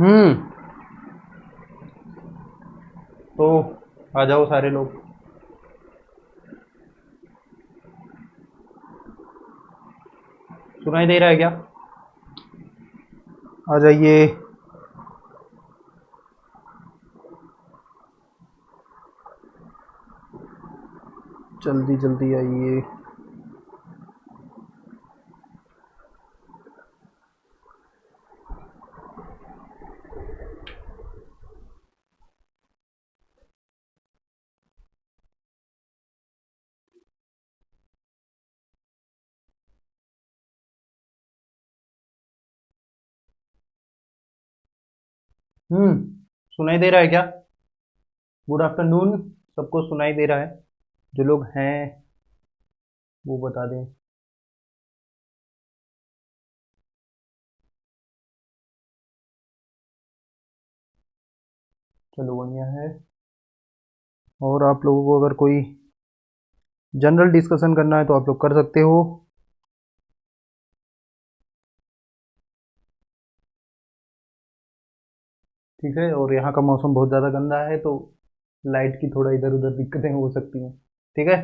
हम्म। तो आ जाओ सारे लोग। सुनाई दे रहा है क्या? आ जाइए। जल्दी जल्दी आइए। हम्म। सुनाई दे रहा है क्या? Good afternoon. सबको सुनाई दे रहा है? जो लोग हैं वो बता दें। चलो बढ़िया है। और आप लोगों को अगर कोई जनरल डिस्कशन करना है तो आप लोग कर सकते हो। ठीक है। और यहाँ का मौसम बहुत ज़्यादा गंदा है तो लाइट की थोड़ा इधर उधर दिक्कतें हो सकती हैं। ठीक है।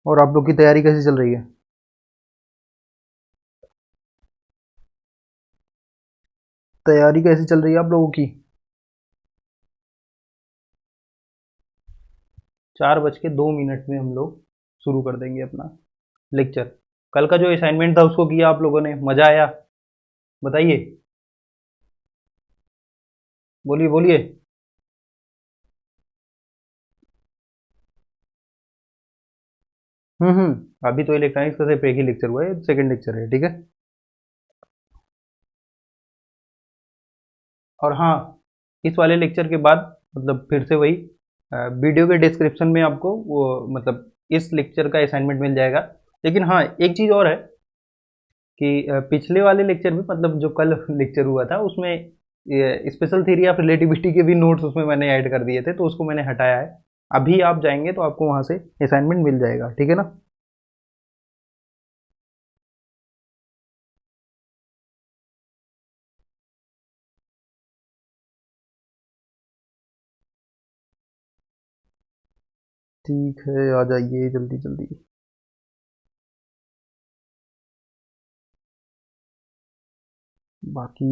और आप लोग की तैयारी कैसी चल रही है? तैयारी कैसी चल रही है आप लोगों की? 4:02 में हम लोग शुरू कर देंगे अपना लेक्चर। कल का जो असाइनमेंट था उसको किया आप लोगों ने? मज़ा आया? बताइए। बोलिए बोलिए। अभी तो इलेक्ट्रॉनिक्स का सिर्फ एक ही लेक्चर हुआ है, सेकंड लेक्चर है। ठीक है। और हाँ, इस वाले लेक्चर के बाद मतलब फिर से वही वीडियो के डिस्क्रिप्शन में आपको वो मतलब इस लेक्चर का असाइनमेंट मिल जाएगा। लेकिन हाँ, एक चीज़ और है कि पिछले वाले लेक्चर में मतलब जो कल लेक्चर हुआ था उसमें स्पेशल थ्योरी ऑफ रिलेटिविटी के भी नोट्स उसमें मैंने ऐड कर दिए थे तो उसको मैंने हटाया है। अभी आप जाएंगे तो आपको वहाँ से असाइनमेंट मिल जाएगा। ठीक है ना? ठीक है, आ जाइए जल्दी जल्दी। बाकी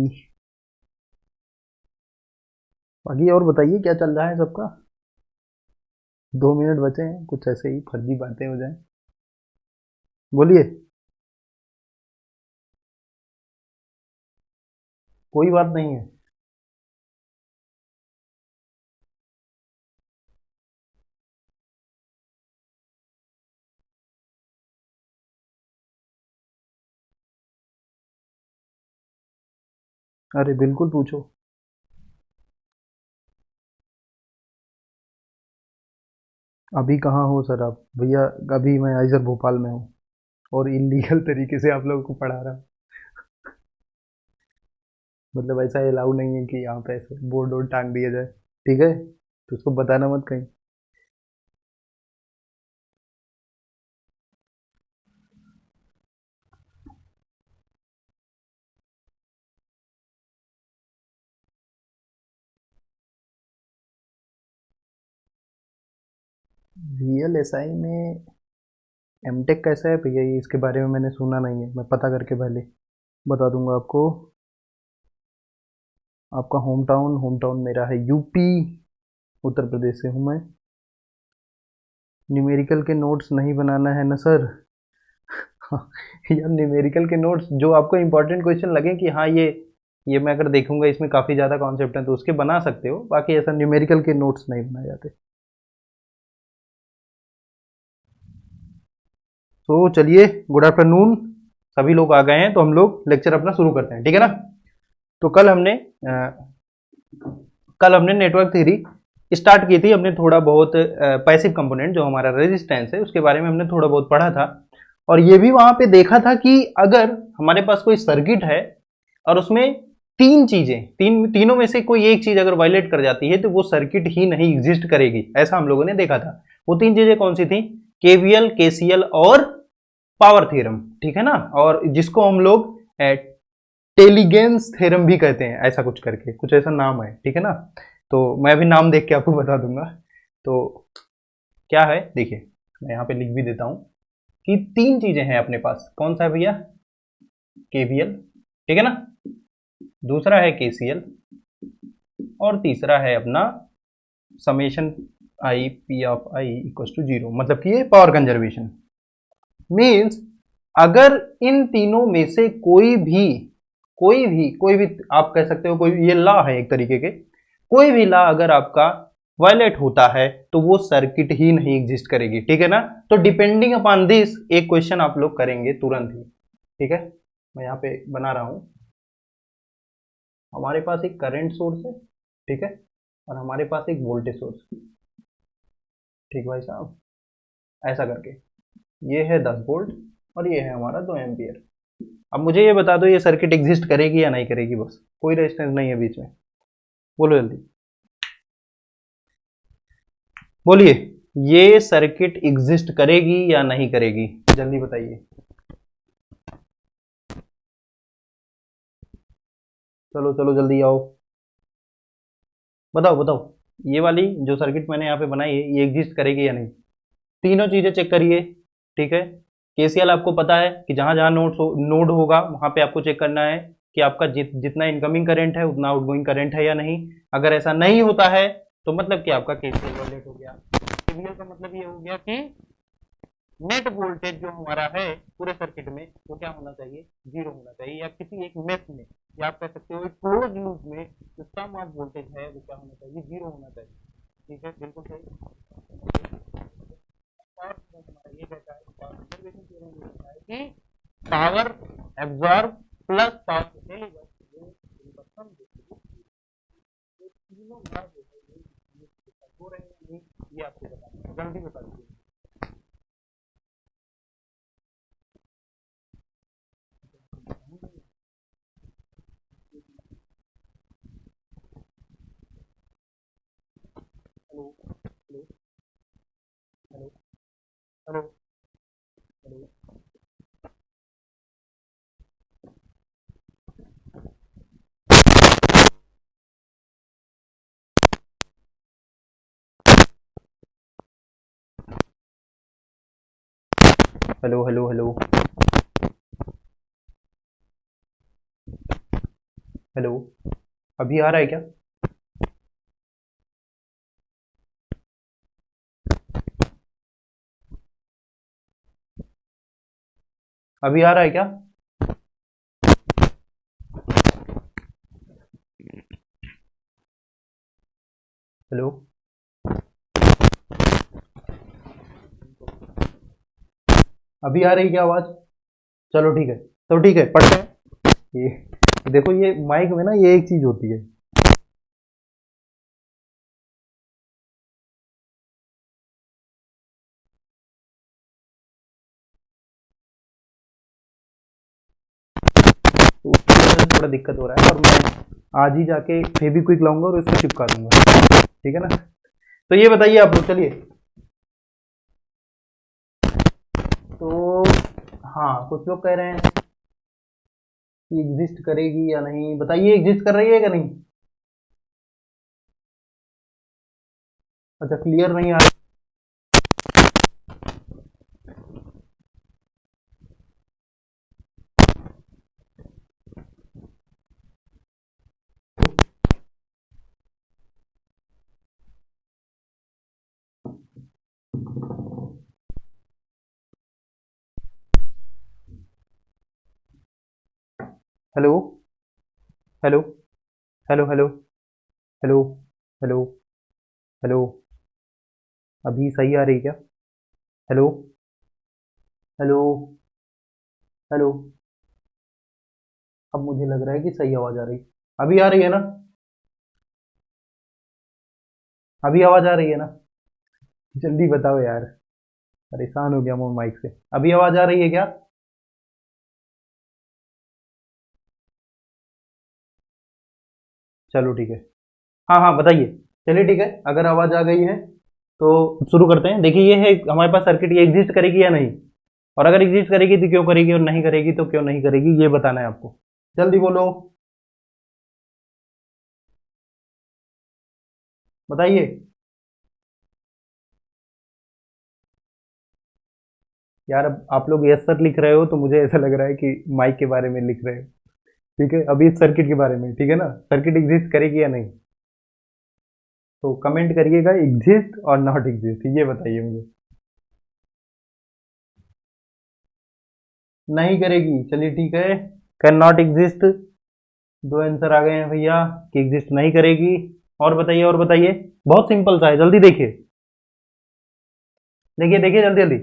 बाकी और बताइए क्या चल रहा है सबका? 2 मिनट बचे हैं, कुछ ऐसे ही फर्जी बातें हो जाएं। बोलिए। कोई बात नहीं है। अरे बिल्कुल पूछो। अभी कहाँ हो सर आप भैया? अभी मैं आइजर भोपाल में हूँ और इलीगल तरीके से आप लोगों को पढ़ा रहा हूँ। मतलब ऐसा अलाउ नहीं है कि यहाँ पे ऐसे बोर्ड वोर्ड टांग दिया जाए। ठीक है, तो उसको बताना मत कहीं। रियल एसआई में एमटेक कैसा है भैया? ये इसके बारे में मैंने सुना नहीं है, मैं पता करके पहले बता दूंगा आपको। आपका होम टाउन मेरा है यूपी, उत्तर प्रदेश से हूँ मैं। न्यूमेरिकल के नोट्स नहीं बनाना है ना सर? यार न्यूमेरिकल के नोट्स जो आपको इंपॉर्टेंट क्वेश्चन लगे कि हाँ ये मैं अगर देखूंगा इसमें काफ़ी ज़्यादा कॉन्सेप्ट है तो उसके बना सकते हो, बाकी ऐसा न्यूमेरिकल के नोट्स नहीं बनाए जाते। तो चलिए, गुड आफ्टरनून। सभी लोग आ गए हैं तो हम लोग लेक्चर अपना शुरू करते हैं। ठीक है ना? तो कल हमने नेटवर्क थ्योरी स्टार्ट की थी। हमने थोड़ा बहुत पैसिव कंपोनेंट जो हमारा रेजिस्टेंस है उसके बारे में हमने थोड़ा बहुत पढ़ा था। और ये भी वहां पे देखा था कि अगर हमारे पास कोई सर्किट है और उसमें तीनों में से कोई एक चीज अगर वायलेट कर जाती है तो वो सर्किट ही नहीं एग्जिस्ट करेगी, ऐसा हम लोगों ने देखा था। वो तीन चीजें कौन सी थी? केवीएल, केसीएल और पावर थ्योरम। ठीक है ना? और जिसको हम लोग टेलीगेंस थ्योरम भी कहते हैं, ऐसा कुछ करके कुछ ऐसा नाम है, ठीक है ना। तो मैं अभी नाम देख के आपको बता दूंगा। तो क्या है देखिए, मैं यहाँ पे लिख भी देता हूँ कि तीन चीजें हैं अपने पास। कौन सा है भैया? केवीएल, ठीक है ना, दूसरा है केसीएल, और तीसरा है अपना summation I P of I equal to zero, मतलब कि ये पावर कंजर्वेशन। मीन्स अगर इन तीनों में से कोई भी आप कह सकते हो, कोई ये लॉ है एक तरीके के, कोई भी लॉ अगर आपका वायलेट होता है तो वो सर्किट ही नहीं एग्जिस्ट करेगी, ठीक है ना। तो डिपेंडिंग अपॉन दिस एक क्वेश्चन आप लोग करेंगे तुरंत ही, ठीक है। मैं यहाँ पे बना रहा हूं, हमारे पास एक करंट सोर्स है, ठीक है, और हमारे पास एक वोल्टेज सोर्स, ठीक भाई साहब, ऐसा करके ये है 10 वोल्ट और ये है हमारा 2 एम्पियर। अब मुझे ये बता दो ये सर्किट एग्जिस्ट करेगी या नहीं करेगी, बस कोई रेजिस्टेंस नहीं है बीच में, बोलो जल्दी बोलिए, ये सर्किट एग्जिस्ट करेगी या नहीं करेगी, जल्दी बताइए। चलो चलो जल्दी आओ, बताओ बताओ, ये वाली जो सर्किट मैंने यहाँ पे बनाई है ये एग्जिस्ट करेगी या नहीं। तीनों चीजें चेक करिए, ठीक है। केसीएल आपको पता है कि जहां जहां नोड होगा वहां पे आपको चेक करना है कि आपका जितना इनकमिंग करंट है उतना आउटगोइंग करंट है या नहीं। अगर ऐसा नहीं होता है तो मतलब कि आपका केसीएल वैलिड हो गया। केवीएल का मतलब ये हो गया कि नेट वोल्टेज जो हमारा है पूरे सर्किट में वो क्या होना चाहिए, जीरो होना चाहिए, या किसी एक मेश में, या आप कह सकते हो क्लोज लूप में जो सम ऑफ वोल्टेज है वो क्या होना चाहिए, जीरो होना चाहिए, ठीक है, बिल्कुल सही। और हमारा ये कहता है पावर कंजर्वेशन थ्योरम ये कहता है कि power absorb plus power deliver इनका सम ये तीनों भाग जो है ये हो रहे हैं नहीं, ये आपको बताना है, जल्दी बता दीजिए। Hello hello hello hello hello hello hello hello hello, अभी आ रहा है क्या? अभी आ रहा है क्या? हेलो, अभी आ रही है क्या आवाज? चलो ठीक है, तो ठीक है पढ़ते हैं। ये देखो, ये माइक में ना ये एक चीज होती है, तो उसकी वजह से थोड़ा दिक्कत हो रहा है, और मैं आज ही जाके फेविक्विक लाऊंगा और इसको चिपका दूंगा, ठीक है ना। तो ये बताइए आप लोग, चलिए। तो हाँ, कुछ लोग कह रहे हैं कि एग्जिस्ट करेगी या नहीं, बताइए एग्जिस्ट कर रही है या नहीं। अच्छा, क्लियर नहीं आ रहा। Hello hello hello hello hello hello hello, अभी सही आ रही क्या? हेलो हेलो हेलो, अब मुझे लग रहा है कि सही आवाज आ रही, अभी आ रही है ना? अभी आवाज आ रही है ना? जल्दी बताओ यार, परेशान हो गया मैं माइक से। अभी आवाज आ रही है क्या? चलो ठीक है, हाँ हाँ बताइए। चलिए ठीक है, अगर आवाज आ गई है तो शुरू करते हैं। देखिए, ये है हमारे पास सर्किट, ये एग्जिस्ट करेगी या नहीं, और अगर एग्जिस्ट करेगी तो क्यों करेगी, और नहीं करेगी तो क्यों नहीं करेगी, ये बताना है आपको। जल्दी बोलो, बताइए। यार अब आप लोग यस सर लिख रहे हो तो मुझे ऐसा लग रहा है कि माइक के बारे में लिख रहे हो। ठीक है, अभी इस सर्किट के बारे में, ठीक है ना, सर्किट एग्जिस्ट करेगी या नहीं, तो कमेंट करिएगा एग्जिस्ट और नॉट एग्जिस्ट, ये बताइए मुझे। नहीं करेगी, चलिए ठीक है, कैन नॉट एग्जिस्ट, दो आंसर आ गए हैं भैया कि एग्जिस्ट नहीं करेगी। और बताइए, और बताइए, बहुत सिंपल सा है, जल्दी देखिए, देखिए देखिए जल्दी जल्दी।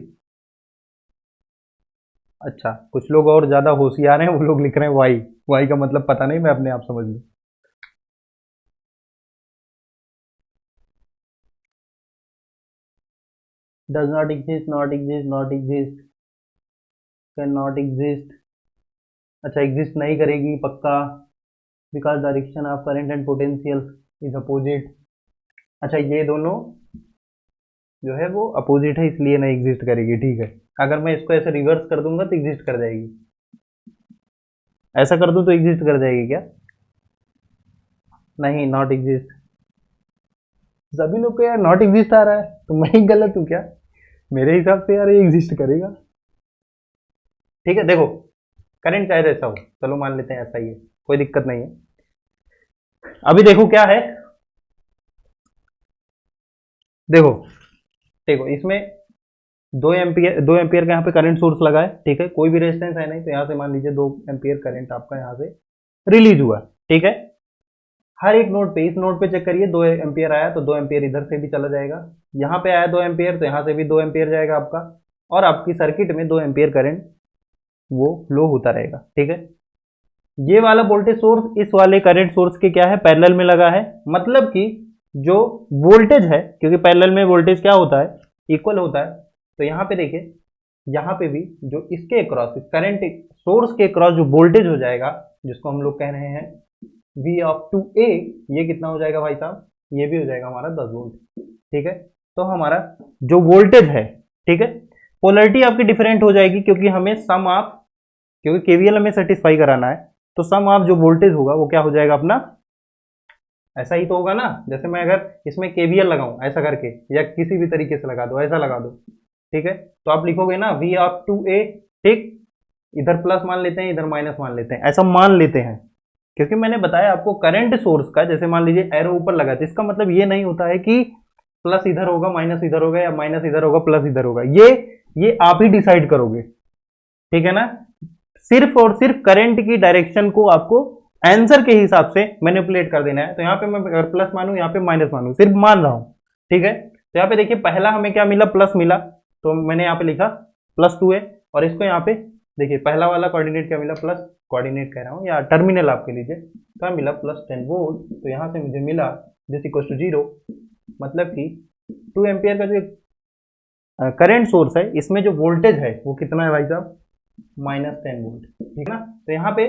अच्छा, कुछ लोग और ज्यादा होशियार हैं, वो लोग लिख रहे हैं वाई। वाई का मतलब पता नहीं, मैं अपने आप समझ लूँ। Does not exist, not exist, not exist, can not exist. अच्छा, एग्जिस्ट नहीं करेगी पक्का, because direction of current and potential is opposite. अच्छा, ये दोनों जो है वो अपोजिट है, इसलिए नहीं एग्जिस्ट करेगी, ठीक है। अगर मैं इसको ऐसे रिवर्स कर दूंगा तो एग्जिस्ट कर जाएगी, ऐसा कर दूं तो एग्जिस्ट कर जाएगी क्या? नहीं, नॉट एग्जिस्ट। सभी लोग को यार नॉट एग्जिस्ट आ रहा है, तो मैं ही गलत हूँ क्या? मेरे हिसाब से यार ये एग्जिस्ट करेगा। ठीक है, देखो, करंट चाहे ऐसा हो, चलो मान लेते हैं ऐसा ही है, कोई दिक्कत नहीं है। अभी देखो क्या है, देखो देखो इसमें 2 एम्पियर, 2 एम्पियर का यहाँ पे करंट सोर्स लगा है, ठीक है, कोई भी रेजिस्टेंस है नहीं, तो यहाँ से मान लीजिए 2 एम्पियर करंट आपका यहाँ से रिलीज हुआ, ठीक है। हर एक नोड पे, इस नोड पे चेक करिए, 2 एम्पियर आया तो 2 एम्पियर इधर से भी चला जाएगा, यहाँ पे आया 2 एम्पियर तो यहाँ से भी 2 एम्पियर जाएगा आपका, और आपकी सर्किट में 2 एम्पियर करंट वो फ्लो होता रहेगा, ठीक है। ये वाला वोल्टेज सोर्स इस वाले करंट सोर्स के क्या है, पैरेलल में लगा है, मतलब कि जो वोल्टेज है, क्योंकि पैरेलल में वोल्टेज क्या होता है, इक्वल होता है, तो यहाँ पे देखिए, यहाँ पे भी जो इसके अक्रॉस, करंट सोर्स के अक्रॉस जो वोल्टेज हो जाएगा, जिसको हम लोग कह रहे हैं वी ऑफ टू ए, ये कितना हो जाएगा भाई साहब, ये भी हो जाएगा हमारा 10 वोल्ट, ठीक है। तो हमारा जो वोल्टेज है, ठीक है, पोलरिटी आपकी डिफरेंट हो जाएगी, क्योंकि हमें सम ऑफ, क्योंकि केवीएल हमें सेटिस्फाई कराना है, तो सम ऑफ जो वोल्टेज होगा वो क्या हो जाएगा अपना, ऐसा ही तो होगा ना, जैसे मैं अगर इसमें केवीएल लगाऊं ऐसा करके, या किसी भी तरीके से लगा दो, ऐसा लगा दो, ठीक है, तो आप लिखोगे ना वी ऑफ टू ए, ठीक, इधर प्लस मान लेते हैं, इधर माइनस मान लेते हैं, ऐसा मान लेते हैं, क्योंकि मैंने बताया आपको करंट सोर्स का, जैसे मान लीजिए एरो ऊपर लगा, तो इसका मतलब ये नहीं होता है कि प्लस इधर होगा माइनस इधर होगा, या माइनस इधर होगा प्लस इधर होगा, ये आप ही डिसाइड करोगे, ठीक है ना। सिर्फ और सिर्फ करंट की डायरेक्शन को आपको आंसर के हिसाब से मैनिपुलेट कर देना है, तो यहाँ पे मैं अगर प्लस मानूं, यहाँ पे माइनस मानूं, सिर्फ मान रहा हूं, ठीक है। तो यहाँ पे देखिए, पहला हमें क्या मिला, प्लस मिला, तो मैंने यहाँ पे लिखा +2 है, और इसको यहाँ पे देखिए, पहला वाला कोऑर्डिनेट क्या मिला, प्लस कोऑर्डिनेट कह रहा हूँ, या टर्मिनल आपके लीजिए, क्या मिला, +10 वोल्ट, तो यहाँ से मुझे मिला दिस इक्वल टू 0, मतलब कि 2 एम्पियर का जो करंट सोर्स है, इसमें जो वोल्टेज है वो कितना है भाई साहब, -10 वोल्ट, ठीक है ना। तो यहाँ पे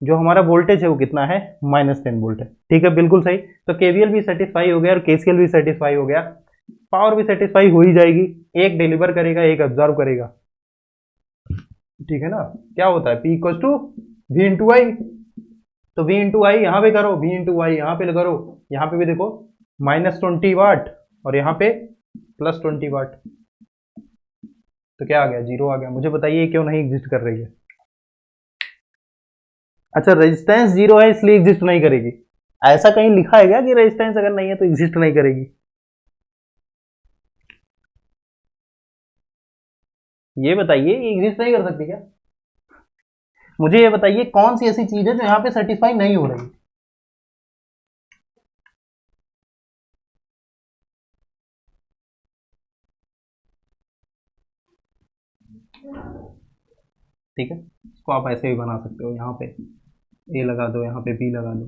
जो हमारा वोल्टेज है वो कितना है, -10 वोल्ट है, ठीक है, बिल्कुल सही। तो केवीएल भी सेटिस्फाई हो गया और केसीएल भी सेटिस्फाई हो गया, पावर भी सेटिस्फाई हो ही जाएगी, एक डिलीवर करेगा, एक ऑब्जर्व करेगा, ठीक है ना। क्या होता है, P equal to V into I, तो V इंटू आई यहाँ पे करो, V इंटू आई यहाँ पे करो, यहाँ पे भी देखो -20 वाट, और यहाँ पे +20 वाट, तो क्या आ गया, 0 आ गया। मुझे बताइए क्यों नहीं एग्जिस्ट कर रही है? अच्छा, रेजिस्टेंस 0 है इसलिए एग्जिस्ट नहीं करेगी, ऐसा कहीं लिखा है क्या कि रेजिस्टेंस अगर नहीं है तो एग्जिस्ट नहीं करेगी? ये बताइए, ये एग्जिस्ट नहीं कर सकती क्या? मुझे ये बताइए कौन सी ऐसी चीज है जो यहाँ पे सेटिस्फाई नहीं हो रही? ठीक है, इसको आप ऐसे भी बना सकते हो, यहाँ पे ए लगा दो, यहाँ पे बी लगा दो,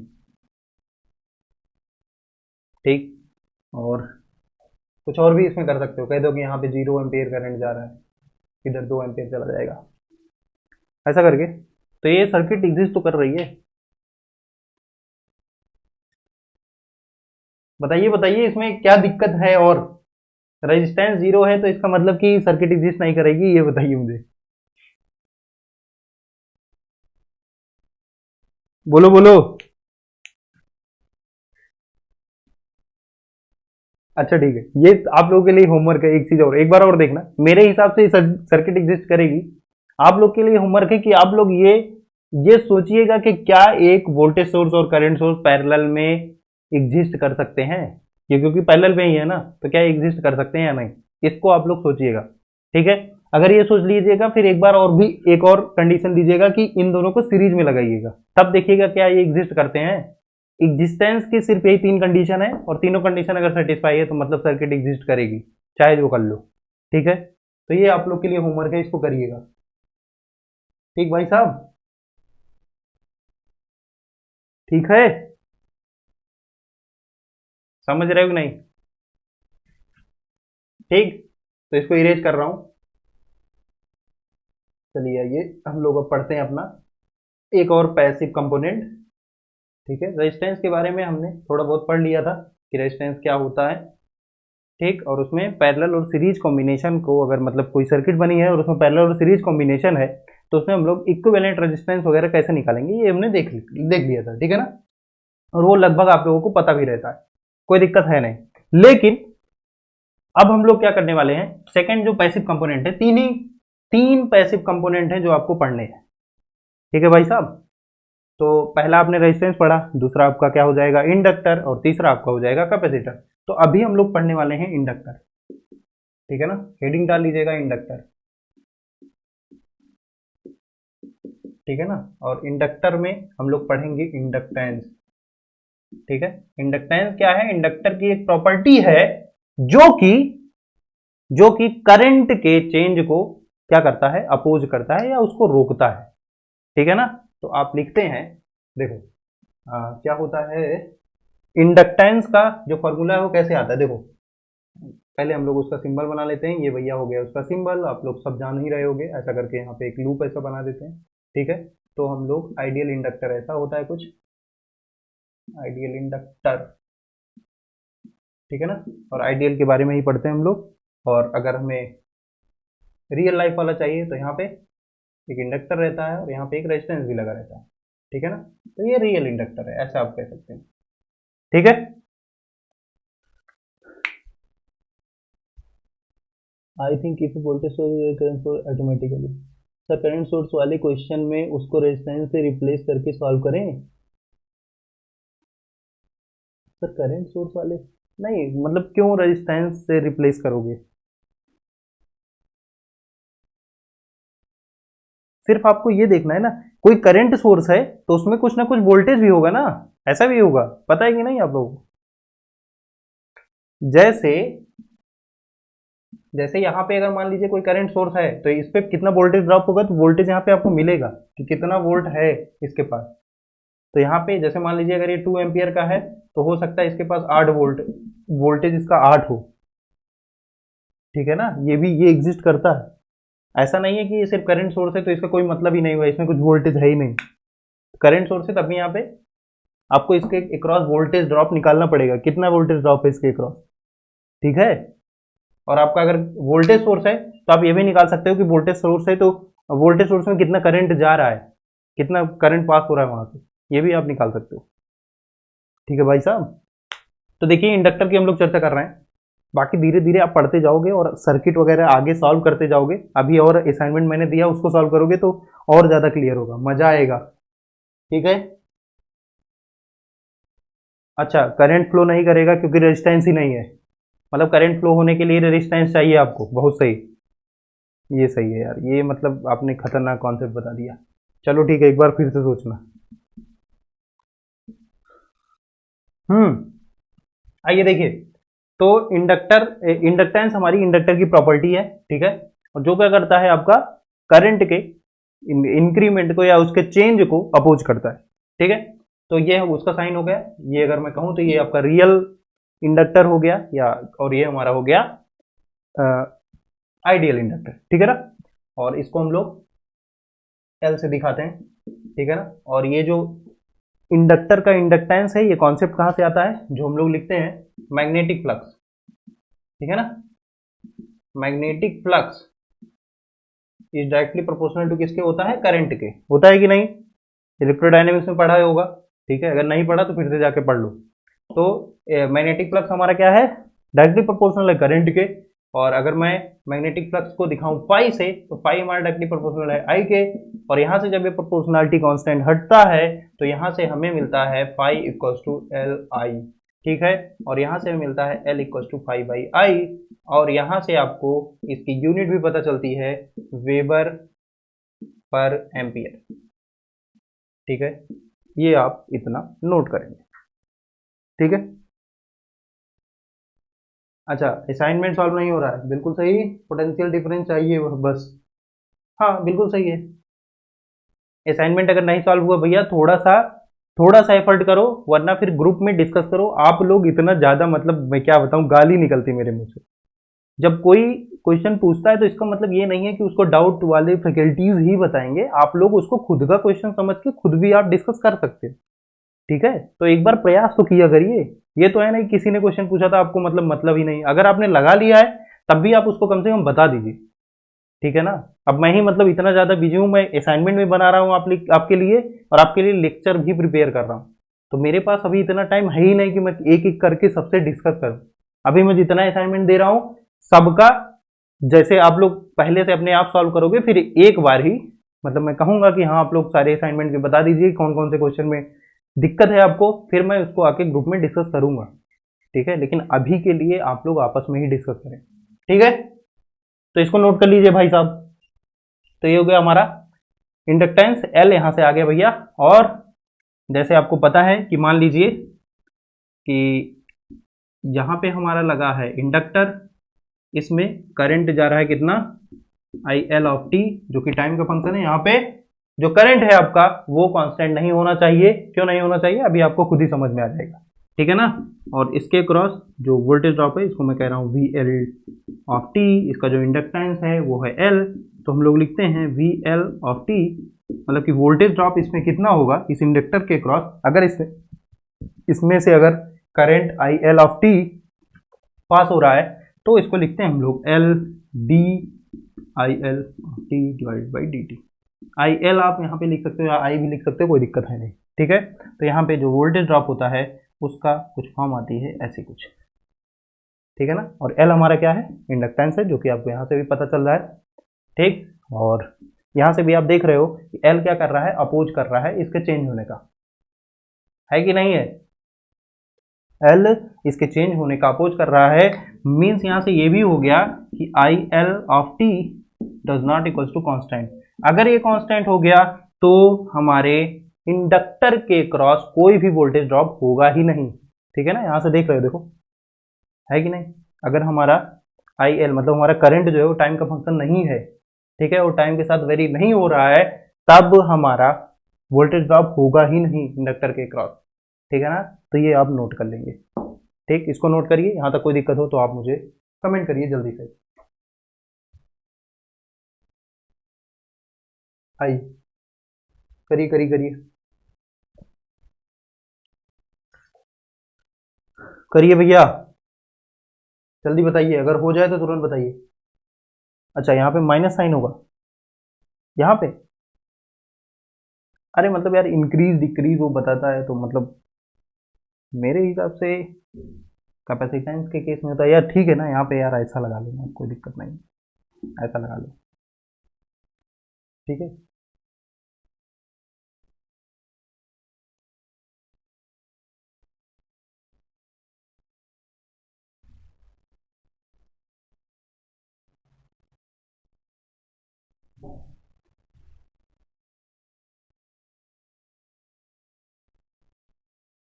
ठीक, और कुछ और भी इसमें कर सकते हो, कह दो कि यहाँ पे 0 एम्पियर करंट जा रहा है, इधर 2 एम्पियर चला जाएगा, ऐसा करके, तो ये सर्किट एग्जिस्ट तो कर रही है। बताइए बताइए, इसमें क्या दिक्कत है? और रेजिस्टेंस 0 है तो इसका मतलब कि सर्किट एग्जिस्ट नहीं करेगी, ये बताइए मुझे। बोलो बोलो। अच्छा ठीक है, ये आप लोगों के लिए होमवर्क है। एक चीज और, एक बार और देखना, मेरे हिसाब से सर्किट एग्जिस्ट करेगी। आप लोग के लिए होमवर्क है कि आप लोग ये सोचिएगा कि क्या एक वोल्टेज सोर्स और करंट सोर्स पैरेलल में एग्जिस्ट कर सकते हैं। ये क्योंकि पैरेलल में ही है ना, तो क्या एग्जिस्ट कर सकते हैं या नहीं, इसको आप लोग सोचिएगा। ठीक है, अगर ये सोच लीजिएगा, फिर एक बार और भी एक और कंडीशन दीजिएगा कि इन दोनों को सीरीज में लगाइएगा, तब देखिएगा क्या ये एग्जिस्ट करते हैं। एग्जिस्टेंस की सिर्फ यही तीन कंडीशन है, और तीनों कंडीशन अगर सेटिस्फाई है तो मतलब सर्किट एग्जिस्ट करेगी, चाहे जो कर लो। ठीक है, तो ये आप लोग के लिए होमवर्क है, इसको करिएगा। ठीक भाई साहब, ठीक है, समझ रहे हो कि नहीं? ठीक, तो इसको इरेज कर रहा हूं। चलिए आइए हम लोग अब पढ़ते हैं अपना एक और पैसिव कंपोनेंट। ठीक है, रेजिस्टेंस के बारे में हमने थोड़ा बहुत पढ़ लिया था कि रेजिस्टेंस क्या होता है। ठीक, और उसमें पैरेलल और सीरीज कॉम्बिनेशन को, अगर मतलब कोई सर्किट बनी है और उसमें पैरेलल और सीरीज कॉम्बिनेशन है, तो उसमें हम लोग इक्विवेलेंट रेजिस्टेंस वगैरह कैसे निकालेंगे, ये हमने देख लिया था। ठीक है ना, और वो लगभग आप लोगों को पता भी रहता है, कोई दिक्कत है नहीं। लेकिन अब हम लोग क्या करने वाले हैं, सेकंड जो पैसिव कंपोनेंट है, तीन पैसिव कंपोनेंट हैं जो आपको पढ़ने हैं। ठीक है भाई साहब, तो पहला आपने रेजिस्टेंस पढ़ा, दूसरा आपका क्या हो जाएगा, इंडक्टर, और तीसरा आपका हो जाएगा कैपेसिटर। तो अभी हम लोग पढ़ने वाले हैं इंडक्टर। ठीक है ना, हेडिंग डाल लीजिएगा इंडक्टर। ठीक है ना, और इंडक्टर में हम लोग पढ़ेंगे इंडक्टेंस। ठीक है, इंडक्टेंस क्या है, इंडक्टर की एक प्रॉपर्टी है जो कि करंट के चेंज को क्या करता है, अपोज करता है या उसको रोकता है। ठीक है ना, तो आप लिखते हैं, देखो क्या होता है, इंडक्टेंस का जो फॉर्मूला है वो कैसे आता है, देखो पहले हम लोग उसका सिंबल बना लेते हैं। ये भैया हो गया उसका सिंबल, आप लोग सब जान ही रहे होगे। ऐसा करके यहाँ पे एक लूप ऐसा बना देते हैं। ठीक है, तो हम लोग आइडियल इंडक्टर ऐसा होता है कुछ, आइडियल इंडक्टर। ठीक है ना, और आइडियल के बारे में ही पढ़ते हैं हम लोग। और अगर हमें रियल लाइफ वाला चाहिए तो यहाँ पे एक इंडक्टर रहता है और यहाँ पे एक रेजिस्टेंस भी लगा रहता है। ठीक है ना, तो ये रियल इंडक्टर है, ऐसा आप कह सकते हैं। ठीक है, I think if voltage source current source automatically, sir current source वाले क्वेश्चन में उसको रेजिस्टेंस से रिप्लेस करके सॉल्व करें। सर करंट सोर्स वाले नहीं, मतलब क्यों रेजिस्टेंस से रिप्लेस करोगे? सिर्फ आपको ये देखना है ना, कोई करंट सोर्स है तो उसमें कुछ ना कुछ वोल्टेज भी होगा ना, ऐसा भी होगा, पता है कि नहीं आप लोगों को? जैसे जैसे यहाँ पे अगर मान लीजिए कोई करंट सोर्स है तो इस पे कितना वोल्टेज ड्रॉप होगा, तो वोल्टेज यहाँ पे आपको मिलेगा कि कितना वोल्ट है इसके पास। तो यहाँ पे जैसे मान लीजिए अगर ये 2 एम्पियर का है, तो हो सकता है इसके पास 8 वोल्ट, वोल्टेज इसका 8 हो। ठीक है ना, ये एग्जिस्ट करता है। ऐसा नहीं है कि ये सिर्फ करंट सोर्स है तो इसका कोई मतलब ही नहीं हुआ, इसमें कुछ वोल्टेज है ही नहीं। करंट सोर्स है तभी यहाँ पे आपको इसके अक्रॉस वोल्टेज ड्रॉप निकालना पड़ेगा, कितना वोल्टेज ड्रॉप है इसके अक्रॉस। ठीक है, और आपका अगर वोल्टेज सोर्स है तो आप ये भी निकाल सकते हो कि वोल्टेज सोर्स है तो वोल्टेज सोर्स में कितना करंट जा रहा है, कितना करंट पास हो रहा है वहां से, ये भी आप निकाल सकते हो। ठीक है भाई साहब, तो देखिए इंडक्टर की हम लोग चर्चा कर रहे हैं, बाकी धीरे धीरे आप पढ़ते जाओगे और सर्किट वगैरह आगे सॉल्व करते जाओगे। अभी और असाइनमेंट मैंने दिया उसको सॉल्व करोगे तो और ज्यादा क्लियर होगा, मजा आएगा। ठीक है, अच्छा करंट फ्लो नहीं करेगा क्योंकि रेजिस्टेंस ही नहीं है, मतलब करंट फ्लो होने के लिए रेजिस्टेंस चाहिए आपको, बहुत सही। ये सही है यार, ये मतलब आपने खतरनाक कॉन्सेप्ट बता दिया। चलो ठीक है, एक बार फिर से सोचना। आइए देखिए, तो इंडक्टेंस हमारी इंडक्टर की प्रॉपर्टी है। ठीक है, और जो क्या करता है आपका करंट के इंक्रीमेंट को या उसके चेंज को अपोज करता है। ठीक है, तो ये उसका साइन हो गया, ये अगर मैं कहूं तो ये आपका रियल इंडक्टर हो गया, या और ये हमारा हो गया आइडियल इंडक्टर। ठीक है ना, और इसको हम लोग एल से दिखाते हैं। ठीक है ना, और ये जो इंडक्टर का इंडक्टेंस है, ये कॉन्सेप्ट कहां से आता है, जो हम लोग लिखते हैं मैग्नेटिक फ्लक्स। ठीक है ना, magnetic flux is directly proportional to किसके होता है, करंट के, होता है कि नहीं? इलेक्ट्रोडायनेमिक्स में पढ़ा होगा, ठीक है, अगर नहीं पढ़ा तो फिर से जाके पढ़ लो। तो मैग्नेटिक फ्लक्स हमारा क्या है, डायरेक्टली प्रोपोर्शनल है करंट के, और अगर मैं मैग्नेटिक फ्लक्स को दिखाऊं पाई से, तो पाई हमारा डायरेक्टली प्रोपोर्शनल है आई के, और यहां से जब ये प्रोपोर्शनलिटी कांस्टेंट हटता है तो यहां से हमें मिलता है phi equals to L I, ठीक है, और यहां से हमें मिलता है L equals to phi by I, और यहां से आपको इसकी यूनिट भी पता चलती है वेबर पर एम्पियर, ठीक है, ये आप इतना नोट करेंगे, ठीक है। अच्छा, असाइनमेंट सॉल्व नहीं हो रहा है, बिल्कुल सही, पोटेंशियल डिफरेंस चाहिए बस, हाँ बिल्कुल सही है। असाइनमेंट अगर नहीं सॉल्व हुआ भैया, थोड़ा सा एफर्ट करो, वरना फिर ग्रुप में डिस्कस करो। आप लोग इतना ज्यादा, मतलब मैं क्या बताऊं, गाली निकलती मेरे मुंह से जब कोई क्वेश्चन पूछता है, तो इसका मतलब ये नहीं है कि उसको डाउट वाले फैकल्टीज ही बताएंगे, आप लोग उसको खुद का क्वेश्चन समझ के खुद भी आप डिस्कस कर सकते हो, ठीक है। तो एक बार प्रयास तो किया करिए, ये तो है नहीं किसी ने क्वेश्चन पूछा था आपको मतलब ही नहीं, अगर आपने लगा लिया है तब भी आप उसको कम से कम बता दीजिए, ठीक है ना। अब मैं ही मतलब इतना ज्यादा बिजी हूं, मैं असाइनमेंट भी बना रहा हूं आपके लिए, और आपके लिए लेक्चर भी प्रिपेयर कर रहा हूं, तो मेरे पास अभी इतना टाइम है ही नहीं कि मैं एक एक करके सबसे डिस्कस करूं। अभी मैं जितना असाइनमेंट दे रहा हूं सबका, जैसे आप लोग पहले से अपने आप सॉल्व करोगे, फिर एक बार ही मतलब मैं कहूंगा कि हाँ आप लोग सारे असाइनमेंट के बता दीजिए कौन कौन से क्वेश्चन में दिक्कत है आपको, फिर मैं उसको आके ग्रुप में डिस्कस करूंगा, ठीक है। लेकिन अभी के लिए आप लोग आपस में ही डिस्कस करें, ठीक है। तो इसको नोट कर लीजिए भाई साहब। तो ये हो गया हमारा इंडक्टेंस, एल यहां से आ गया भैया, और जैसे आपको पता है कि मान लीजिए कि यहां पे हमारा लगा है इंडक्टर, इसमें करंट जा रहा है कितना, आई एल ऑफ टी, जो कि टाइम का फंक्शन है। यहाँ पे जो करंट है आपका वो कांस्टेंट नहीं होना चाहिए, क्यों नहीं होना चाहिए अभी आपको खुद ही समझ में आ जाएगा, ठीक है ना। और इसके क्रॉस जो वोल्टेज ड्रॉप है, इसको मैं कह रहा हूँ वी एल ऑफ टी, इसका जो इंडक्टेंस है वो है एल, तो हम लोग लिखते हैं वी एल ऑफ टी, मतलब कि वोल्टेज ड्रॉप इसमें कितना होगा इस इंडक्टर के क्रॉस, अगर इसमें से अगर current I L of T pass हो रहा है, तो इसको लिखते हैं हम लोग L D I L T divide by D T. I L आप यहाँ पे लिख सकते हो या आई भी लिख सकते हो, कोई दिक्कत है नहीं, ठीक है। तो यहाँ पे जो वोल्टेज ड्रॉप होता है उसका कुछ फॉर्म आती है ऐसी कुछ, ठीक है ना। और एल हमारा क्या है, इंडक्टेंस है, जो कि आपको यहाँ से भी पता चल रहा है, ठीक। और यहाँ से भी आप देख रहे हो कि एल क्या कर रहा है, अपोज कर रहा है इसके चेंज होने का, है कि नहीं है। एल इसके चेंज होने का अपोज कर रहा है, मीन्स यहां से ये भी हो गया कि I L of T does not equal to constant. अगर ये कांस्टेंट हो गया तो हमारे इंडक्टर के क्रॉस कोई भी वोल्टेज ड्रॉप होगा ही नहीं, ठीक है ना। यहां से देख रहे हो, देखो है कि नहीं। अगर हमारा आई एल मतलब हमारा करंट जो है वो टाइम का फंक्शन नहीं है, ठीक है, वो टाइम के साथ वेरी नहीं हो रहा है, तब हमारा वोल्टेज ड्रॉप होगा ही नहीं इंडक्टर के क्रॉस, ठीक है ना। तो ये आप नोट कर लेंगे, ठीक, इसको नोट करिए। यहां तक कोई दिक्कत हो तो आप मुझे कमेंट करिए जल्दी से। आई करिए करिए करिए करिए भैया, जल्दी बताइए, अगर हो जाए तो तुरंत बताइए। अच्छा, यहाँ पे माइनस साइन होगा यहाँ पे, अरे मतलब यार इंक्रीज डिक्रीज वो बताता है, तो मतलब मेरे हिसाब से कैपेसिटेंस के केस में होता है यार, ठीक है ना। यहाँ पे यार ऐसा लगा लेना, कोई दिक्कत नहीं, ऐसा लगा लो, ठीक है।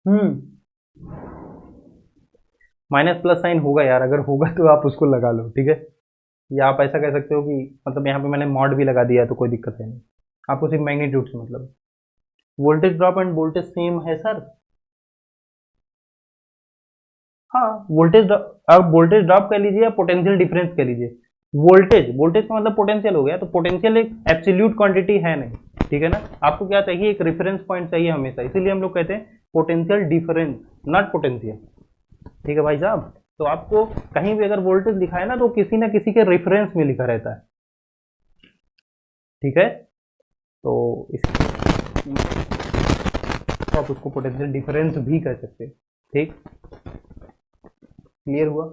हम्म, माइनस प्लस साइन होगा यार, अगर होगा तो आप उसको लगा लो, ठीक है। या आप ऐसा कह सकते हो कि मतलब यहाँ पे मैंने मॉड भी लगा दिया है तो कोई दिक्कत है नहीं, आपको सिर्फ मैग्नीट्यूड से मतलब। Voltage drop end voltage same है सर, हाँ वोल्टेज, अब वोल्टेज ड्रॉप कह लीजिए या पोटेंशियल डिफरेंस कह लीजिए, वोल्टेज वोल्टेज का मतलब पोटेंशियल हो गया, तो पोटेंशियल एक एब्सोल्यूट क्वांटिटी है नहीं, ठीक है ना। आपको क्या चाहिए, एक रेफरेंस पॉइंट चाहिए हमेशा, इसीलिए हम लोग कहते हैं पोटेंशियल डिफरेंस, नॉट पोटेंशियल, ठीक है भाई साहब। तो आपको कहीं भी अगर वोल्टेज लिखा है ना, तो किसी ना किसी के रेफरेंस में लिखा रहता है, ठीक है। तो इस तो आप उसको पोटेंशियल डिफरेंस भी कह सकते हैं। ठीक, क्लियर हुआ?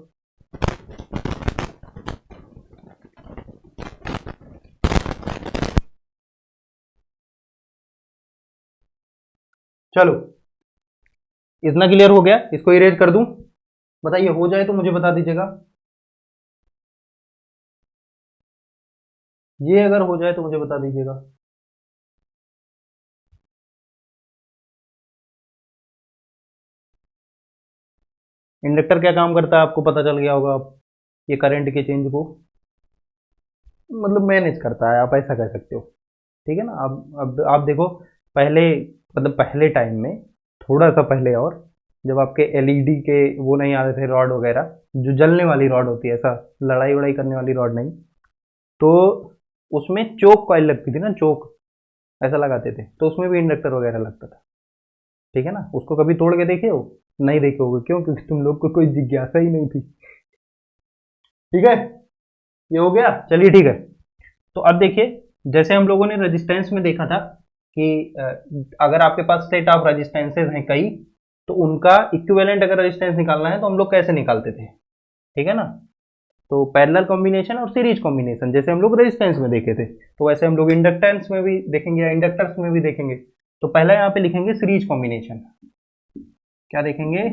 चलो, इतना क्लियर हो गया, इसको इरेज कर दूं? बताइए, हो जाए तो मुझे बता दीजिएगा। ये अगर हो जाए तो मुझे बता दीजिएगा। इंडक्टर क्या काम करता है आपको पता चल गया होगा। आप ये करंट के चेंज को मतलब मैनेज करता है, आप ऐसा कह सकते हो। ठीक है ना? अब आप देखो, पहले मतलब पहले टाइम में, थोड़ा सा पहले, और जब आपके एलईडी के वो नहीं आते थे रॉड वगैरह, जो जलने वाली रॉड होती है, ऐसा लड़ाई वड़ाई करने वाली रॉड नहीं, तो उसमें चोक कॉइल लगती थी ना, चोक ऐसा लगाते थे, तो उसमें भी इंडक्टर वगैरह लगता था। ठीक है ना? उसको कभी तोड़ के देखे हो? नहीं देखे होगे, क्यों? क्योंकि तुम लोग को कोई जिज्ञासा ही नहीं थी। ठीक है, ये हो गया। चलिए ठीक है। तो अब देखिए, जैसे हम लोगों ने रेजिस्टेंस में देखा था कि अगर आपके पास सेट ऑफ रेजिस्टेंसेज हैं कई, तो उनका इक्विवेलेंट अगर रेजिस्टेंस निकालना है तो हम लोग कैसे निकालते थे। ठीक है ना? तो पैरेलल कॉम्बिनेशन और सीरीज कॉम्बिनेशन, जैसे हम लोग रेजिस्टेंस में देखे थे, तो वैसे हम लोग इंडक्टेंस में भी देखेंगे या इंडक्टर्स में भी देखेंगे। तो पहला यहाँ पे लिखेंगे सीरीज कॉम्बिनेशन। क्या देखेंगे?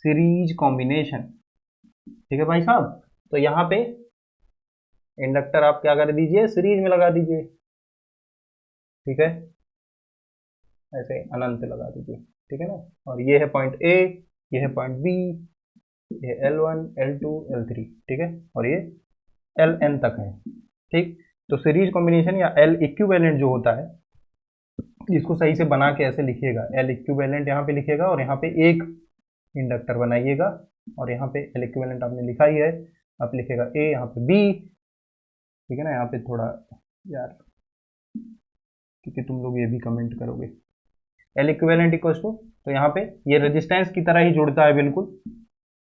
Series combination. ठीक है भाई साहब? तो यहाँ पे इंडक्टर आप क्या कर दीजिए, सीरीज में लगा दीजिए। ठीक है, ऐसे अनंत लगा दीजिए। ठीक है ना? और ये है पॉइंट ए, ये है पॉइंट बी, ये L1 L2 L3। ठीक है, और ये Ln तक है। ठीक, तो सीरीज कॉम्बिनेशन या L इक्विवेलेंट जो होता है, इसको सही से बना के ऐसे लिखिएगा, L इक्विवेलेंट यहाँ पे लिखिएगा और यहाँ पे एक इंडक्टर बनाइएगा, और यहाँ पे L इक्विवेलेंट आपने लिखा ही है, आप लिखेगा A, यहाँ पे B। ठीक है ना? यहाँ पे थोड़ा यार, क्योंकि तुम लोग ये भी कमेंट करोगे। L इक्विवेलेंट इक्वल्स टू, तो यहाँ पे ये रेजिस्टेंस की तरह ही जुड़ता है बिल्कुल,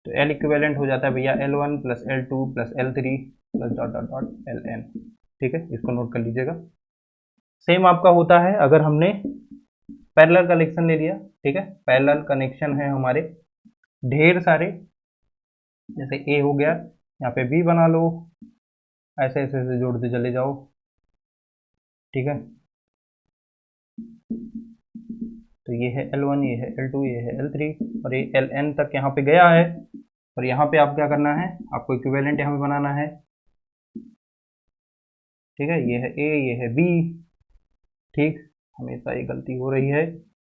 तो L इक्विवेलेंट हो जाता है भैया L1 plus L2 plus L3 plus dot dot dot Ln। ठीक है, इसको नोट कर लीजिएगा। सेम आपका होता है अगर हमने पैरेलल कनेक्शन ले लिया। ठीक है, पैरेलल कनेक्शन है हमारे ढेर सारे, जैसे A हो गया, यहाँ पे B बना लो, ऐसे ऐसे ऐसे जोड़ते चले जाओ। ठीक है, तो ये है L1, ये है L2, ये है L3, और ये Ln तक यहाँ पे गया है। और यहाँ पे आप क्या करना है, आपको इक्विवेलेंट यहाँ पे बनाना है। ठीक है, ये है A, ये है B। ठीक, हमेशा ये गलती हो रही है,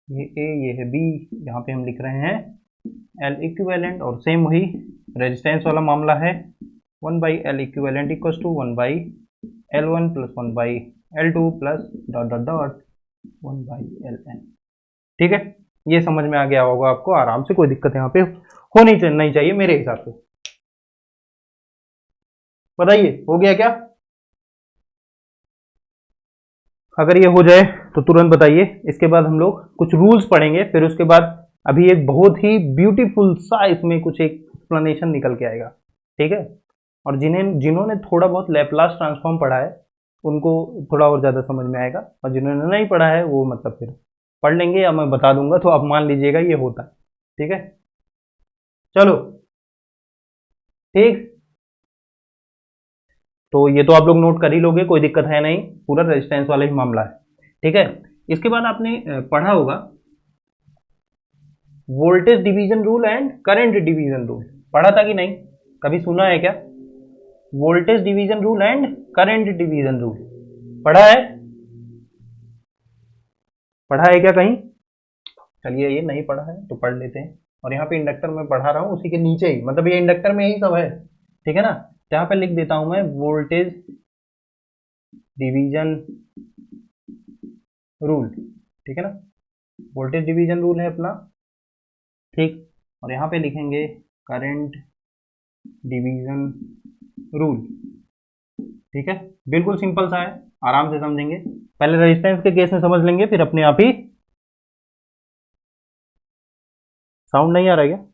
ये A, ये है B, यहाँ पे हम लिख रहे हैं L इक्विवेलेंट, और सेम वही रेजिस्टेंस वाला मामला है, 1 by L equivalent equals to 1 by L1 plus 1 by L2 plus dot dot dot 1 by Ln। ठीक है, ये समझ में आ गया होगा आपको आराम से, कोई दिक्कत यहाँ पे होनी नहीं चाहिए मेरे हिसाब से। बताइए, हो गया क्या? अगर ये हो जाए तो तुरंत बताइए। इसके बाद हम लोग कुछ रूल्स पढ़ेंगे, फिर उसके बाद अभी एक बहुत ही ब्यूटीफुल सा इसमें कुछ एक एक्सप्लेनेशन निकल के आएगा। ठीक है, और जिन्होंने थोड़ा बहुत लैपलास ट्रांसफॉर्म पढ़ा है उनको थोड़ा और ज़्यादा समझ में आएगा, और जिन्होंने नहीं पढ़ा है वो मतलब फिर पढ़ लेंगे या मैं बता दूंगा, तो आप मान लीजिएगा ये होता है। ठीक है, चलो ठीक। तो ये तो आप लोग नोट कर ही लोगे, कोई दिक्कत है नहीं, पूरा रेजिस्टेंस वाला ही मामला है। ठीक है, इसके बाद आपने पढ़ा होगा voltage division rule and current division rule. पढ़ा था कि नहीं? कभी सुना है क्या? Voltage division rule and current division rule पढ़ा है? पढ़ा है क्या कहीं? चलिए, ये नहीं पढ़ा है तो पढ़ लेते हैं। और यहाँ पे इंडक्टर में पढ़ा रहा हूँ, उसी के नीचे ही, मतलब ये इंडक्टर में यही सब है। ठीक है ना? यहाँ पे लिख देता हूं मैं वोल्टेज डिवीजन रूल। ठीक है ना? वोल्टेज डिवीजन रूल है अपना। ठीक, और यहाँ पे लिखेंगे करंट डिवीजन रूल। ठीक है, बिल्कुल सिंपल सा है, आराम से समझेंगे। पहले रेजिस्टेंस के केस में समझ लेंगे, फिर अपने आप ही। साउंड नहीं आ रहा है क्या?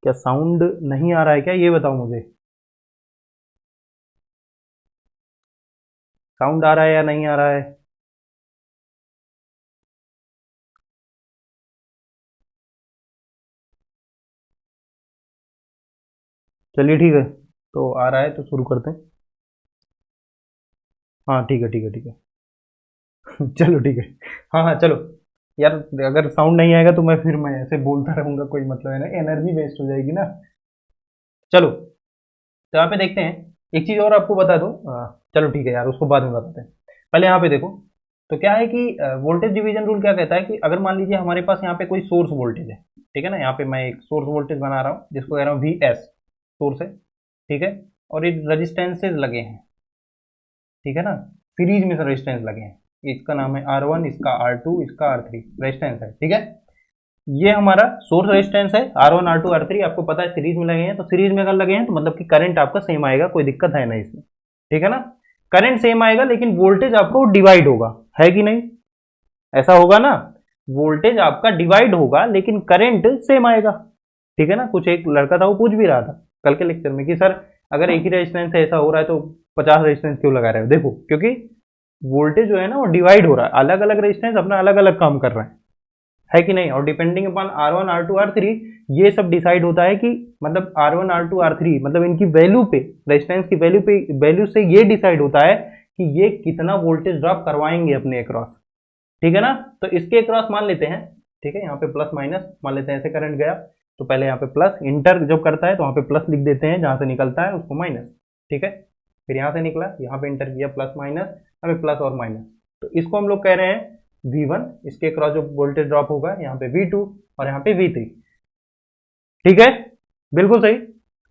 क्या साउंड नहीं आ रहा है क्या, ये बताओ मुझे। साउंड आ रहा है या नहीं आ रहा है? चलिए ठीक है, तो आ रहा है तो शुरू करते हैं। हाँ ठीक है ठीक है ठीक है। चलो ठीक है। हाँ हाँ चलो। यार अगर साउंड नहीं आएगा तो मैं ऐसे बोलता रहूंगा, कोई मतलब है ना, एनर्जी वेस्ट हो जाएगी ना। चलो, तो यहाँ पे देखते हैं। एक चीज और आपको बता दूं, चलो ठीक है यार, उसको बाद में बताते हैं। पहले यहाँ पे देखो, तो क्या है कि वोल्टेज डिवीजन रूल क्या कहता है कि अगर मान लीजिए हमारे पास यहाँ पे कोई सोर्स वोल्टेज है, ठीक है ना, यहाँ पे मैं एक सोर्स वोल्टेज बना रहा हूँ जिसको कह रहा हूँ वी एस, सोर्स है, ठीक है, और ये रजिस्टेंसेज लगे हैं, ठीक है ना, सीरीज में रेजिस्टेंस लगे हैं, इसका नाम है R1, इसका R2, इसका R3 रेजिस्टेंस है, ठीक है। ये हमारा सोर्स रेजिस्टेंस है, R1 R2 R3, आपको पता है सीरीज में लगे हैं, तो सीरीज में अगर लगे हैं तो मतलब कि करंट आपका सेम आएगा, कोई दिक्कत है ना इसमें, ठीक है ना। करंट सेम आएगा लेकिन वोल्टेज आपको डिवाइड होगा, है कि नहीं, ऐसा होगा ना, वोल्टेज आपका डिवाइड होगा लेकिन करंट सेम आएगा, ठीक है ना। कुछ एक लड़का था वो पूछ भी रहा था कल के लेक्चर में कि सर अगर एक ही रेजिस्टेंस से ऐसा हो रहा है तो 50 रेजिस्टेंस क्यों लगा रहे हो? देखो, क्योंकि वोल्टेज जो है ना वो डिवाइड हो रहा है, अलग अलग रेजिस्टेंस अपना अलग अलग काम कर रहे हैं, है कि नहीं। और depending upon R1 R2 R3 ये सब डिसाइड होता है कि मतलब R1 R2 R3 मतलब इनकी वैल्यू पे, रेजिस्टेंस की वैल्यू से ये डिसाइड होता है कि ये कितना वोल्टेज ड्रॉप करवाएंगे अपने अक्रॉस, ठीक है ना। तो इसके अक्रॉस मान लेते हैं, ठीक है, यहाँ पे प्लस माइनस मान लेते हैं, ऐसे करंट गया तो पहले यहाँ पे प्लस, इंटर जब करता है तो वहाँ पे प्लस लिख देते हैं, जहाँ से निकलता है उसको माइनस, ठीक है। फिर यहाँ से निकला, यहाँ पे इंटर किया प्लस माइनस, यहाँ पे प्लस और माइनस, तो इसको हम लोग कह रहे हैं V1, इसके क्रॉस जो वोल्टेज ड्रॉप होगा यहाँ पे V2 और यहाँ पे V3, ठीक है, बिल्कुल सही।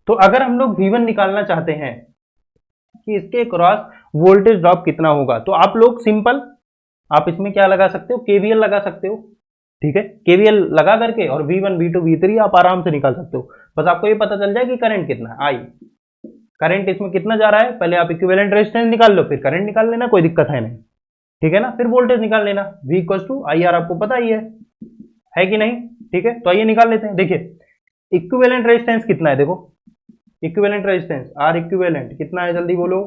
तो अगर हम लोग V1 निकालना चाहते हैं कि इसके क्रॉस वोल्टेज ड्रॉप कितना होगा, तो आप लोग सिंपल, आप इसमें क्या लगा सकते हो, केवीएल लगा सकते हो, ठीक है। केवीएल लगा करके और V1 V2 V3 आप आराम से निकाल सकते हो। बस आपको ये पता चल जाए कि करंट कितना है, आई करंट इसमें कितना जा रहा है, पहले आप इक्विवेलेंट रेजिस्टेंस निकाल लो, फिर करंट निकाल लेना, कोई दिक्कत है नहीं, ठीक है ना। फिर वोल्टेज निकाल लेना, V equals to I R, आपको पता ही है कि नहीं, ठीक है। तो आइए निकाल लेते हैं। देखिए इक्विवेलेंट रेजिस्टेंस कितना है, देखो इक्विवेलेंट रेजिस्टेंस आर इक्विवेलेंट कितना है, जल्दी बोलो,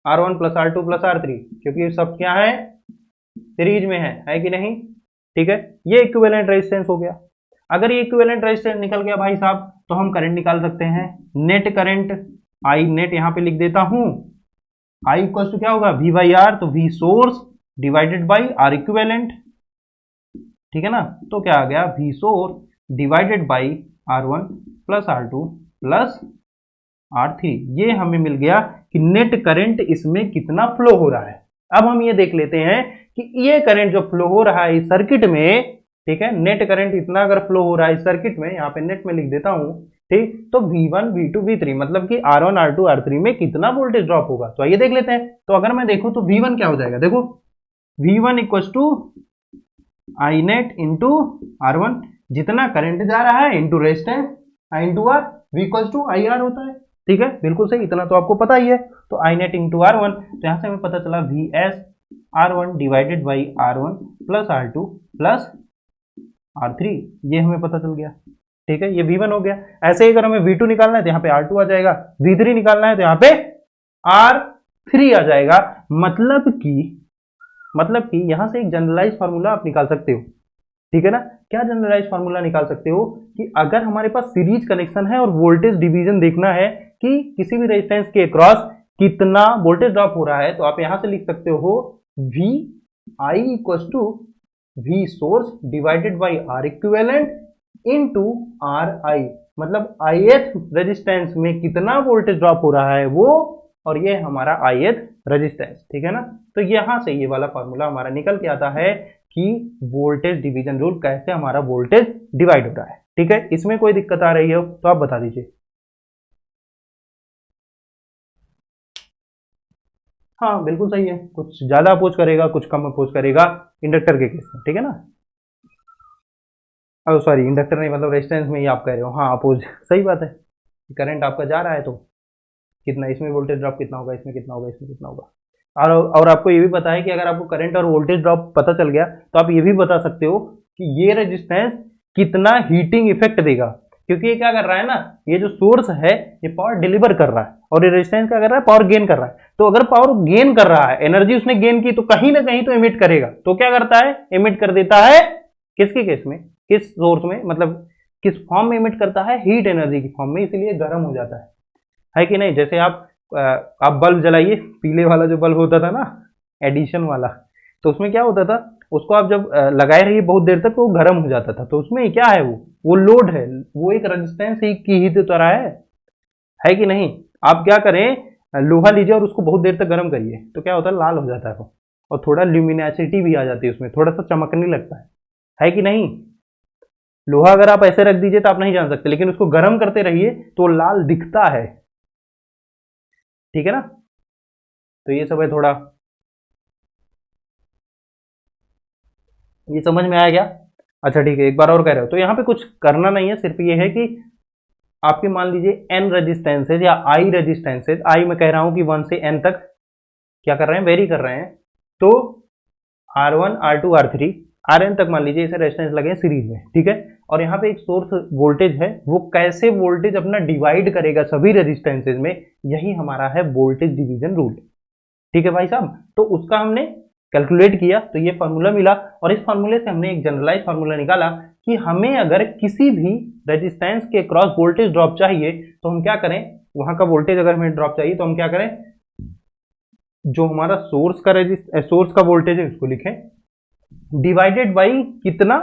R1 plus R2 plus R3, क्योंकि सब क्या है, सीरीज में है कि नहीं, ठीक है। ये इक्विवेलेंट रेजिस्टेंस हो गया। अगर ये इक्विवेलेंट रेजिस्टेंस निकल गया भाई साहब, तो हम करंट निकाल सकते हैं, नेट करंट आई नेट यहां पे लिख देता हूं, आई इक्वल टू क्या होगा, V बाई आर, तो V source divided by R equivalent, ठीक है ना। तो क्या आ गया, V source divided by R1 plus R2 plus R3, ये हमें मिल गया कि नेट करंट इसमें कितना फ्लो हो रहा है। अब हम ये देख लेते हैं कि ये करंट जो फ्लो हो रहा है इस सर्किट में, ठीक है, नेट करंट इतना अगर फ्लो हो रहा है इस सर्किट में, यहाँ पे नेट में लिख देता हूं, ठीक, तो V1 V2 V3 मतलब कि R1 R2 R3 में कितना वोल्टेज ड्रॉप होगा, तो आइए देख लेते हैं। तो अगर मैं देखूं तो V1 क्या हो जाएगा, देखो V1 equal to I net into R1, जितना करंट जा रहा है into resistance into R, V equal to I R होता है, ठीक है, बिल्कुल सही, इतना तो आपको पता ही है। तो आई नेट इंटू R1, तो यहां से हमें पता चला VS R1 divided by R1 plus R2 plus R3, ये हमें पता चल गया, ठीक है, ये V1 हो गया। ऐसे ही अगर हमें V2 निकालना है तो यहाँ पे R2 आ जाएगा, V3 निकालना है तो यहाँ पे R3 आ जाएगा। मतलब कि यहां से एक जनरलाइज फार्मूला आप निकाल सकते हो, ठीक है ना। क्या जनरलाइज फार्मूला निकाल सकते हो कि अगर हमारे पास सीरीज कनेक्शन है और वोल्टेज डिवीजन देखना है कि किसी भी रेजिस्टेंस के अक्रॉस कितना वोल्टेज ड्रॉप हो रहा है, तो आप यहां से लिख सकते हो V I equal to V source divided by R equivalent into R I, मतलब ith रेजिस्टेंस में कितना वोल्टेज ड्रॉप हो रहा है वो, और ये हमारा ith रेजिस्टेंस, ठीक है ना। तो यहां से ये वाला फार्मूला हमारा निकल के आता है कि वोल्टेज डिवीजन रूल कैसे हमारा वोल्टेज डिवाइड हो रहा है, ठीक है। इसमें कोई दिक्कत आ रही हो तो आप बता दीजिए। हाँ बिल्कुल सही है, कुछ ज्यादा अपोज करेगा कुछ कम अपोज करेगा इंडक्टर के केस में, ठीक है ना। सॉरी इंडक्टर नहीं, मतलब रेजिस्टेंस में ही आप कह रहे हो, हाँ अपोज, सही बात है। करंट आपका जा रहा है तो कितना, इसमें वोल्टेज ड्रॉप कितना होगा, इसमें कितना होगा, इसमें कितना होगा। और आपको ये भी पता है कि अगर आपको करंट और वोल्टेज ड्रॉप पता चल गया तो आप ये भी बता सकते हो कि ये रेजिस्टेंस कितना हीटिंग इफेक्ट देगा, क्योंकि ये क्या कर रहा है ना, ये जो सोर्स है ये पावर डिलीवर कर रहा है और ये रेजिस्टेंस क्या कर रहा है, पावर गेन कर रहा है। तो अगर पावर गेन कर रहा है, एनर्जी उसने गेन की, तो कहीं ना कहीं तो एमिट करेगा। तो क्या करता है, एमिट कर देता है। किसके केस में, किस सोर्स में, मतलब किस फॉर्म में एमिट करता है, हीट एनर्जी की फॉर्म में, इसीलिए गर्म हो जाता है कि नहीं। जैसे आप बल्ब जलाइए, पीले वाला जो बल्ब होता था ना, एडिशन वाला, तो उसमें क्या होता था, उसको आप जब लगाए रहिए बहुत देर तक तो वो गर्म हो जाता था। तो उसमें क्या है, वो लोड है, वो एक रेजिस्टेंस की हीट तरह है कि नहीं। आप क्या करें, लोहा लीजिए और उसको बहुत देर तक गर्म करिए, तो क्या होता है, लाल हो जाता है वो, और थोड़ा ल्यूमिनेसिटी भी आ जाती है उसमें, थोड़ा सा चमकने लगता है कि नहीं। लोहा अगर आप ऐसे रख दीजिए तो आप नहीं जान सकते, लेकिन उसको गर्म करते रहिए तो लाल दिखता है, ठीक है ना। तो ये सब है थोड़ा, ये समझ में आया क्या? अच्छा ठीक है, एक बार और कह रहे हो तो यहाँ पे कुछ करना नहीं है, सिर्फ ये है कि आपके मान लीजिए एन रेजिस्टेंसेज या आई रेजिस्टेंसेज, आई मैं कह रहा हूं कि 1 से एन तक क्या कर रहे हैं, वेरी कर रहे हैं। तो R1 R2 R3 Rn तक मान लीजिए इसे रेजिस्टेंस लगे हैं सीरीज में, ठीक है। और यहाँ पे एक सोर्स वोल्टेज है, वो कैसे वोल्टेज अपना डिवाइड करेगा सभी रेजिस्टेंसेज में, यही हमारा है वोल्टेज डिवीजन रूल, ठीक है भाई साहब। तो उसका हमने कैलकुलेट किया तो ये फार्मूला मिला, और इस फार्मूले से हमने एक जनरलाइज फार्मूला निकाला कि हमें अगर किसी भी रेजिस्टेंस के क्रॉस वोल्टेज ड्रॉप चाहिए तो हम क्या करें, वहां का वोल्टेज अगर हमें ड्रॉप चाहिए तो हम क्या करें, जो हमारा सोर्स का वोल्टेज है उसको लिखें, डिवाइडेड बाई कितना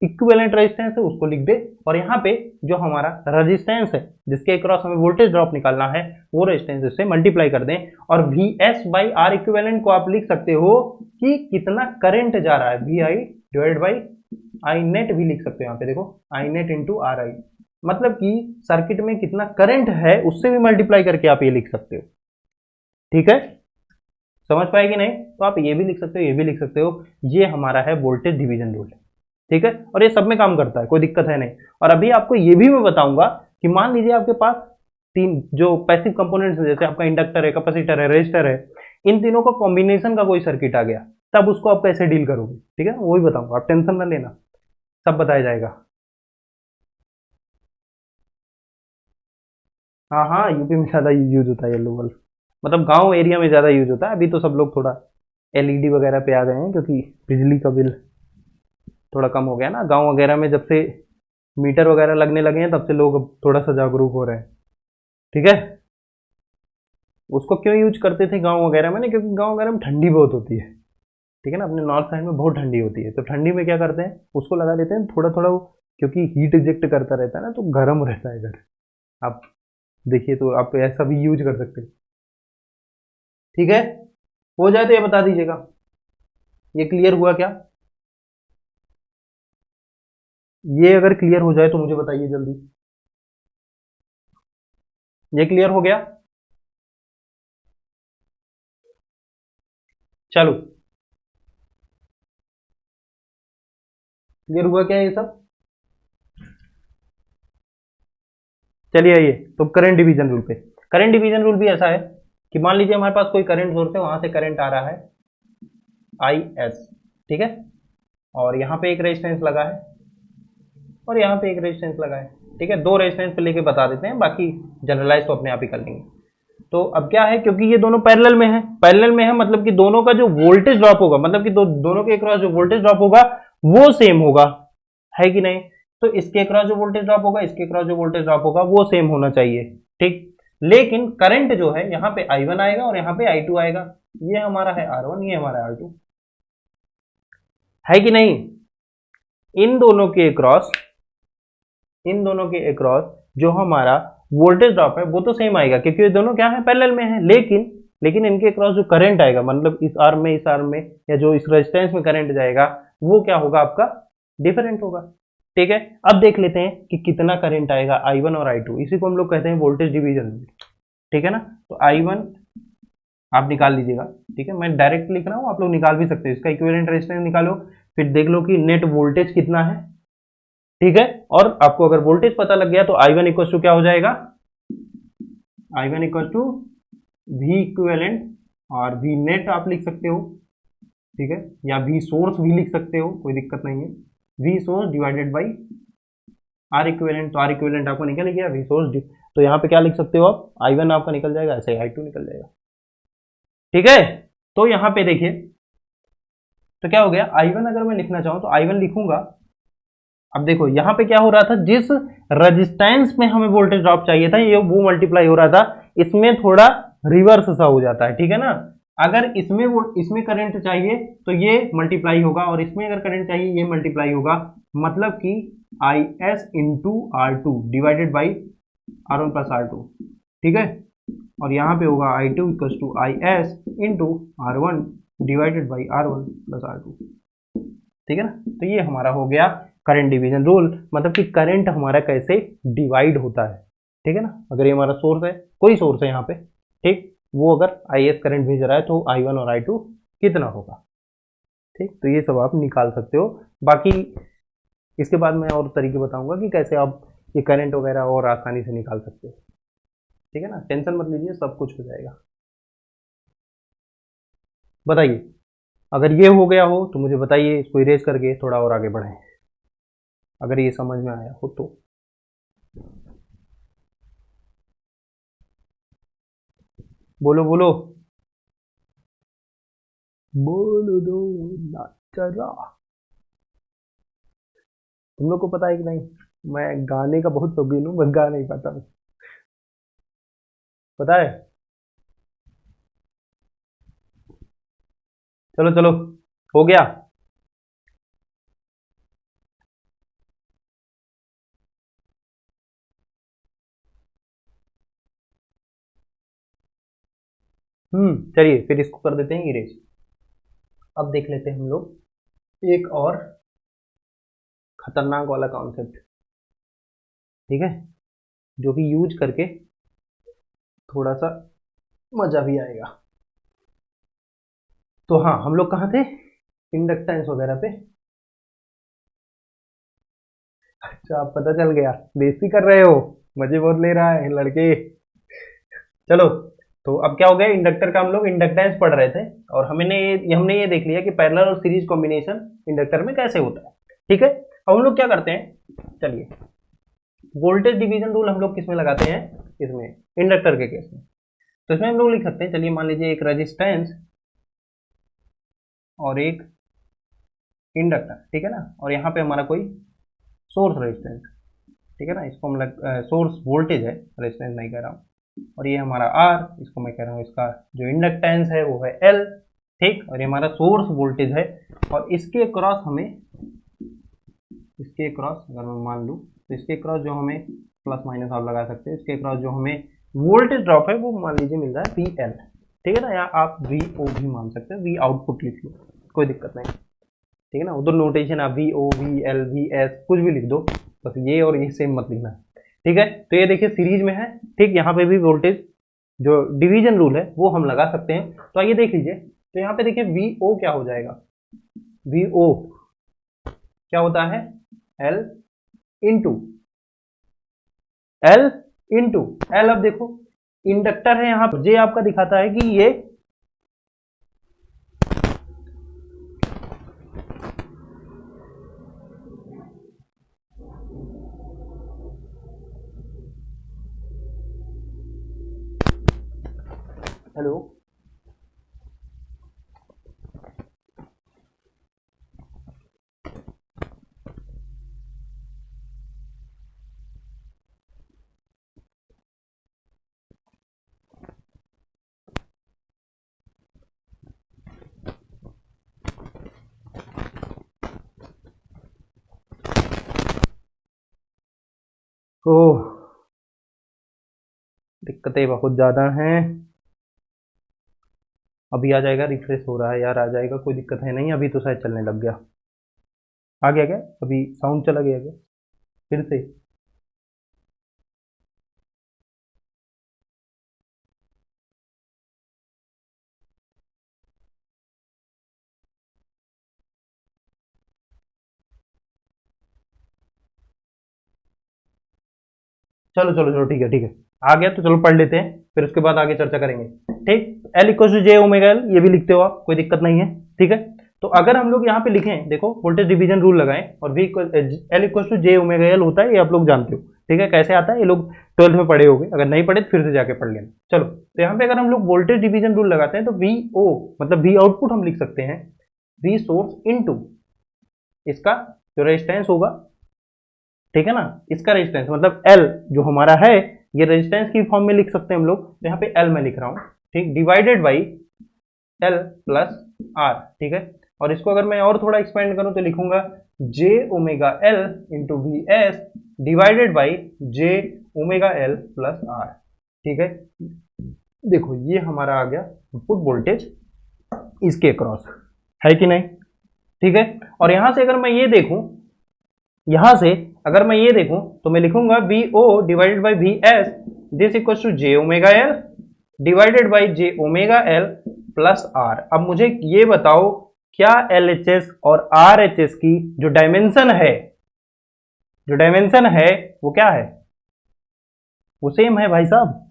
इक्विवेलेंट रेजिस्टेंस है उसको लिख दे, और यहाँ पे जो हमारा रेजिस्टेंस है जिसके अक्रॉस हमें वोल्टेज ड्रॉप निकालना है वो रेजिस्टेंस से मल्टीप्लाई कर दें। और VS बाई आर इक्विवेलेंट को आप लिख सकते हो कि कितना करंट जा रहा है, VI divided by I net भी लिख सकते हो, यहाँ पे देखो आई नेट इंटू RI, मतलब कि सर्किट में कितना करंट है उससे भी मल्टीप्लाई करके आप ये लिख सकते हो, ठीक है। समझ पाए कि नहीं? तो आप ये भी लिख सकते हो, ये भी लिख सकते हो, ये हमारा है वोल्टेज डिवीजन रूल, ठीक है। और ये सब में काम करता है, कोई दिक्कत है नहीं। और अभी आपको ये भी मैं बताऊंगा कि मान लीजिए आपके पास तीन जो पैसिव कंपोनेंट्स हैं, जैसे आपका इंडक्टर है, कैपेसिटर है, रेजिस्टर है, इन तीनों का कॉम्बिनेशन का कोई सर्किट आ गया, तब उसको आप कैसे डील करोगे, ठीक है, वही बताऊंगा, आप टेंशन ना लेना, सब बताया जाएगा। हाँ हाँ, यूपी में ज्यादा यूज होता है येलो बल्ब, मतलब गांव एरिया में ज्यादा यूज होता है। अभी तो सब लोग थोड़ा एलईडी वगैरह पे आ गए हैं, क्योंकि बिजली का बिल थोड़ा कम हो गया ना गांव वगैरह में, जब से मीटर वगैरह लगने लगे हैं तब से लोग अब थोड़ा सा जागरूक हो रहे हैं, ठीक है। उसको क्यों यूज करते थे गांव वगैरह में ना, क्योंकि गांव वगैरह में ठंडी बहुत होती है, ठीक है ना, अपने नॉर्थ साइड में बहुत ठंडी होती है, तो ठंडी में क्या करते हैं, उसको लगा देते हैं थोड़ा थोड़ा वो, क्योंकि हीट इजेक्ट करता रहता है ना, तो गर्म रहता है घर। आप देखिए, तो आप ऐसा भी यूज कर सकते हैं, ठीक है। हो जाए तो ये बता दीजिएगा, ये क्लियर हुआ क्या? ये अगर क्लियर हो जाए तो मुझे बताइए जल्दी। ये क्लियर हो गया? चलो, क्लियर हुआ क्या ये सब? चलिए आइए तो करंट डिवीजन रूल पे। करंट डिवीजन रूल भी ऐसा है कि मान लीजिए हमारे पास कोई करंट सोर्स है, वहां से करंट आ रहा है IS, ठीक है, और यहाँ पे एक रेजिस्टेंस लगा है और यहाँ पे एक रेजिस्टेंस लगा है, ठीक है। दो रेजिस्टेंस पे लेके बता देते हैं, बाकी जनरलाइज तो अपने आप ही कर लेंगे। तो अब क्या है, क्योंकि ये दोनों पैरेलल में है, पैरेलल में है मतलब कि दोनों का जो वोल्टेज ड्रॉप होगा, मतलब कि दोनों के अक्रॉस जो वोल्टेज ड्रॉप होगा वो सेम होगा, है कि नहीं। तो इसके अक्रॉस जो वोल्टेज ड्रॉप होगा, इसके अक्रॉस जो वोल्टेज ड्रॉप होगा वो सेम होना चाहिए, ठीक। लेकिन करंट जो है, यहाँ पे I1 आएगा और यहाँ पे I2 आएगा, ये हमारा है R1, ये हमारा R2, है कि नहीं। इन दोनों के अक्रॉस, इन दोनों के अक्रॉस जो हमारा वोल्टेज ड्रॉप है वो तो सेम आएगा, क्योंकि ये दोनों क्या है, पैरेलल में है। लेकिन इनके अक्रॉस जो करंट आएगा, मतलब इस आर्म में, इस आर्म में, या जो इस रेजिस्टेंस में करंट जाएगा, वो क्या होगा, आपका डिफरेंट होगा, ठीक है। अब देख लेते हैं कि कितना करंट आएगा I1 और I2, इसी को हम लोग कहते हैं वोल्टेज डिवीजन, ठीक है ना। तो I1 आप निकाल लीजिएगा, ठीक है, मैं डायरेक्ट लिख रहा हूँ, आप लोग निकाल भी सकते हो, इसका इक्विवेलेंट रेजिस्टेंस निकालो, फिर देख लो कि नेट वोल्टेज कितना है, ठीक है। और आपको अगर वोल्टेज पता लग गया तो I1 इक्वल टू क्या हो जाएगा, I1 equal to V equivalent, और V नेट आप लिख सकते हो, ठीक है, या V सोर्स भी लिख सकते हो, कोई दिक्कत नहीं है, V source divided by R equivalent, तो आर इक्विवेलेंट आपको निकल गया वी सोर्स, तो यहाँ पे क्या लिख सकते हो आप, I1 आपका निकल जाएगा, ऐसे I2 निकल जाएगा। ठीक है, तो यहाँ पे देखिए तो क्या हो गया, I1 अगर मैं लिखना चाहूं तो I1 लिखूंगा। अब देखो यहाँ पे क्या हो रहा था, जिस रेजिस्टेंस में हमें वोल्टेज ड्रॉप चाहिए था ये वो मल्टीप्लाई हो रहा था, इसमें थोड़ा रिवर्स सा हो जाता है, ठीक है ना। अगर इसमें करंट चाहिए तो ये मल्टीप्लाई होगा, और इसमें अगर करंट चाहिए ये मल्टीप्लाई होगा, मतलब कि IS into R2 divided by R1 plus R2, ठीक है। और यहाँ पे होगा I2 equal to IS into R1 divided by R1 plus R2, ठीक है ना। तो ये हमारा हो गया करंट डिवीजन रूल, मतलब कि करंट हमारा कैसे डिवाइड होता है, ठीक है ना। अगर ये हमारा सोर्स है, कोई सोर्स है यहाँ पे, ठीक, वो अगर IS करंट भेज रहा है तो I1 और I2 कितना होगा, ठीक। तो ये सब आप निकाल सकते हो। बाकी इसके बाद मैं और तरीके बताऊंगा कि कैसे आप ये करंट वगैरह और आसानी से निकाल सकते हो, ठीक है ना। टेंशन मत लीजिए, सब कुछ हो जाएगा। बताइए, अगर ये हो गया हो तो मुझे बताइए, इसको इरेज करके थोड़ा और आगे बढ़ें, अगर ये समझ में आया हो तो। बोलो बोलो बोलो दो ना चला। तुम लोग को पता है कि नहीं, मैं गाने का बहुत शौकीन हूँ, मैं गा नहीं पाता हूँ, पता है। चलो चलो, हो गया। चलिए फिर इसको कर देते हैं इरेज। अब देख लेते हैं हम लोग एक और खतरनाक वाला कॉन्सेप्ट, ठीक है, जो कि यूज करके थोड़ा सा मजा भी आएगा। तो हाँ, हम लोग कहाँ थे, इंडक्टेंस वगैरह पे। अच्छा, आप पता चल गया, बेइज्जती कर रहे हो, मजे बहुत ले रहा है लड़के। चलो, तो अब क्या हो गया, इंडक्टर का हम लोग इंडक्टेंस पढ़ रहे थे, और हमने ये देख लिया कि पैरेलल और सीरीज कॉम्बिनेशन इंडक्टर में कैसे होता है, ठीक है। अब हम लोग क्या करते हैं, चलिए, वोल्टेज डिवीजन रूल हम लोग किसमें लगाते हैं, इसमें इंडक्टर के केस में। तो इसमें हम लोग लिख सकते हैं, चलिए मान लीजिए एक रेजिस्टेंस और एक इंडक्टर, ठीक है ना, और यहाँ पे हमारा कोई सोर्स रेजिस्टेंस, ठीक है ना, इसको हम सोर्स वोल्टेज है, रेजिस्टेंस नहीं कह रहा हूँ, और ये हमारा R, इसको मैं कह रहा हूँ इसका जो इंडक्टेंस है वो है L, ठीक, और ये हमारा सोर्स वोल्टेज है, और इसके क्रॉस अगर मैं मान लूँ तो इसके क्रॉस जो हमें प्लस माइनस आप लगा सकते हैं, इसके क्रॉस जो हमें वोल्टेज ड्रॉप है वो मान लीजिए मिल रहा है VL, ठीक है ना, या आप VO भी मान सकते हैं, V आउटपुट लिख लो, कोई दिक्कत नहीं, ठीक है ना। उधर नोटेशन आप VO VL VS कुछ भी लिख दो, बस ये और ये सेम मत लिखना, ठीक है। तो ये देखिए सीरीज में है, ठीक, यहाँ पे भी वोल्टेज जो डिवीजन रूल है वो हम लगा सकते हैं। तो आइए देख लीजिए, तो यहाँ पे देखिए VO क्या हो जाएगा, VO क्या होता है, L into L into L। अब देखो इंडक्टर है यहाँ पर, जे आपका दिखाता है कि ये हेलो, ओह दिक्कतें बहुत ज़्यादा हैं। अभी आ जाएगा, रिफ्रेश हो रहा है यार, आ जाएगा, कोई दिक्कत है नहीं, अभी तो शायद चलने लग गया। आ गया क्या, अभी साउंड चला गया क्या फिर से। चलो चलो चलो, ठीक है ठीक है, आ गया तो चलो पढ़ लेते हैं, फिर उसके बाद आगे चर्चा करेंगे, ठीक। L equal to J omega L, ये भी लिखते हो आप, कोई दिक्कत नहीं है, ठीक है। तो अगर हम लोग यहाँ पे लिखें, देखो वोल्टेज डिवीजन रूल लगाएं और V L equal to J omega L होता है, ये आप लोग जानते हो, ठीक है, कैसे आता है ये लोग 12th में पढ़े होंगे, अगर नहीं पढ़े तो फिर से जाके पढ़ लेना। चलो, तो यहाँ पे अगर हम लोग वोल्टेज डिवीजन रूल लगाते हैं तो VO मतलब V आउटपुट हम लिख सकते हैं V सोर्स इनटू इसका जो रेजिस्टेंस होगा, ठीक है ना, इसका रेजिस्टेंस मतलब L जो हमारा है, ये रेजिस्टेंस की फॉर्म में लिख सकते हैं हम लोग, तो यहाँ पे L मैं लिख रहा हूँ, ठीक, divided by L plus R, ठीक है। और इसको अगर मैं और थोड़ा एक्सपेंड करूं तो लिखूंगा J omega L into V S divided by J omega L plus R, ठीक है। देखो ये हमारा आ गया इनपुट वोल्टेज इसके क्रॉस, है कि नहीं, ठीक है। और यहां से अगर मैं ये देखूं, यहां से अगर मैं ये देखूं तो मैं लिखूंगा VO divided by VS this equals to J omega L divided by J omega L plus R। अब मुझे ये बताओ क्या LHS और RHS की जो डायमेंशन है वो क्या है, वो सेम है भाई साहब?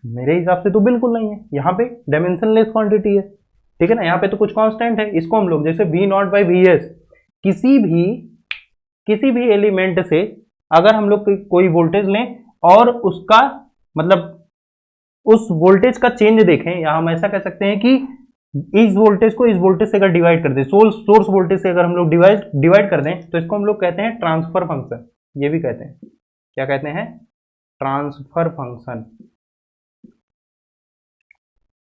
मेरे हिसाब से तो बिल्कुल नहीं है, यहाँ पे डायमेंशनलेस क्वांटिटी है, ठीक है ना, यहाँ पे तो कुछ कांस्टेंट है। इसको हम लोग जैसे V not by V S किसी भी एलिमेंट से अगर हम लोग कोई वोल्टेज लें और उसका मतलब उस वोल्टेज का चेंज देखें, या हम ऐसा कह सकते हैं कि इस वोल्टेज को इस वोल्टेज से अगर डिवाइड कर दें, सोर्स वोल्टेज से अगर हम लोग डिवाइड कर दें तो इसको हम लोग कहते हैं ट्रांसफर फंक्शन। ये भी कहते हैं, क्या कहते हैं? ट्रांसफर फंक्शन,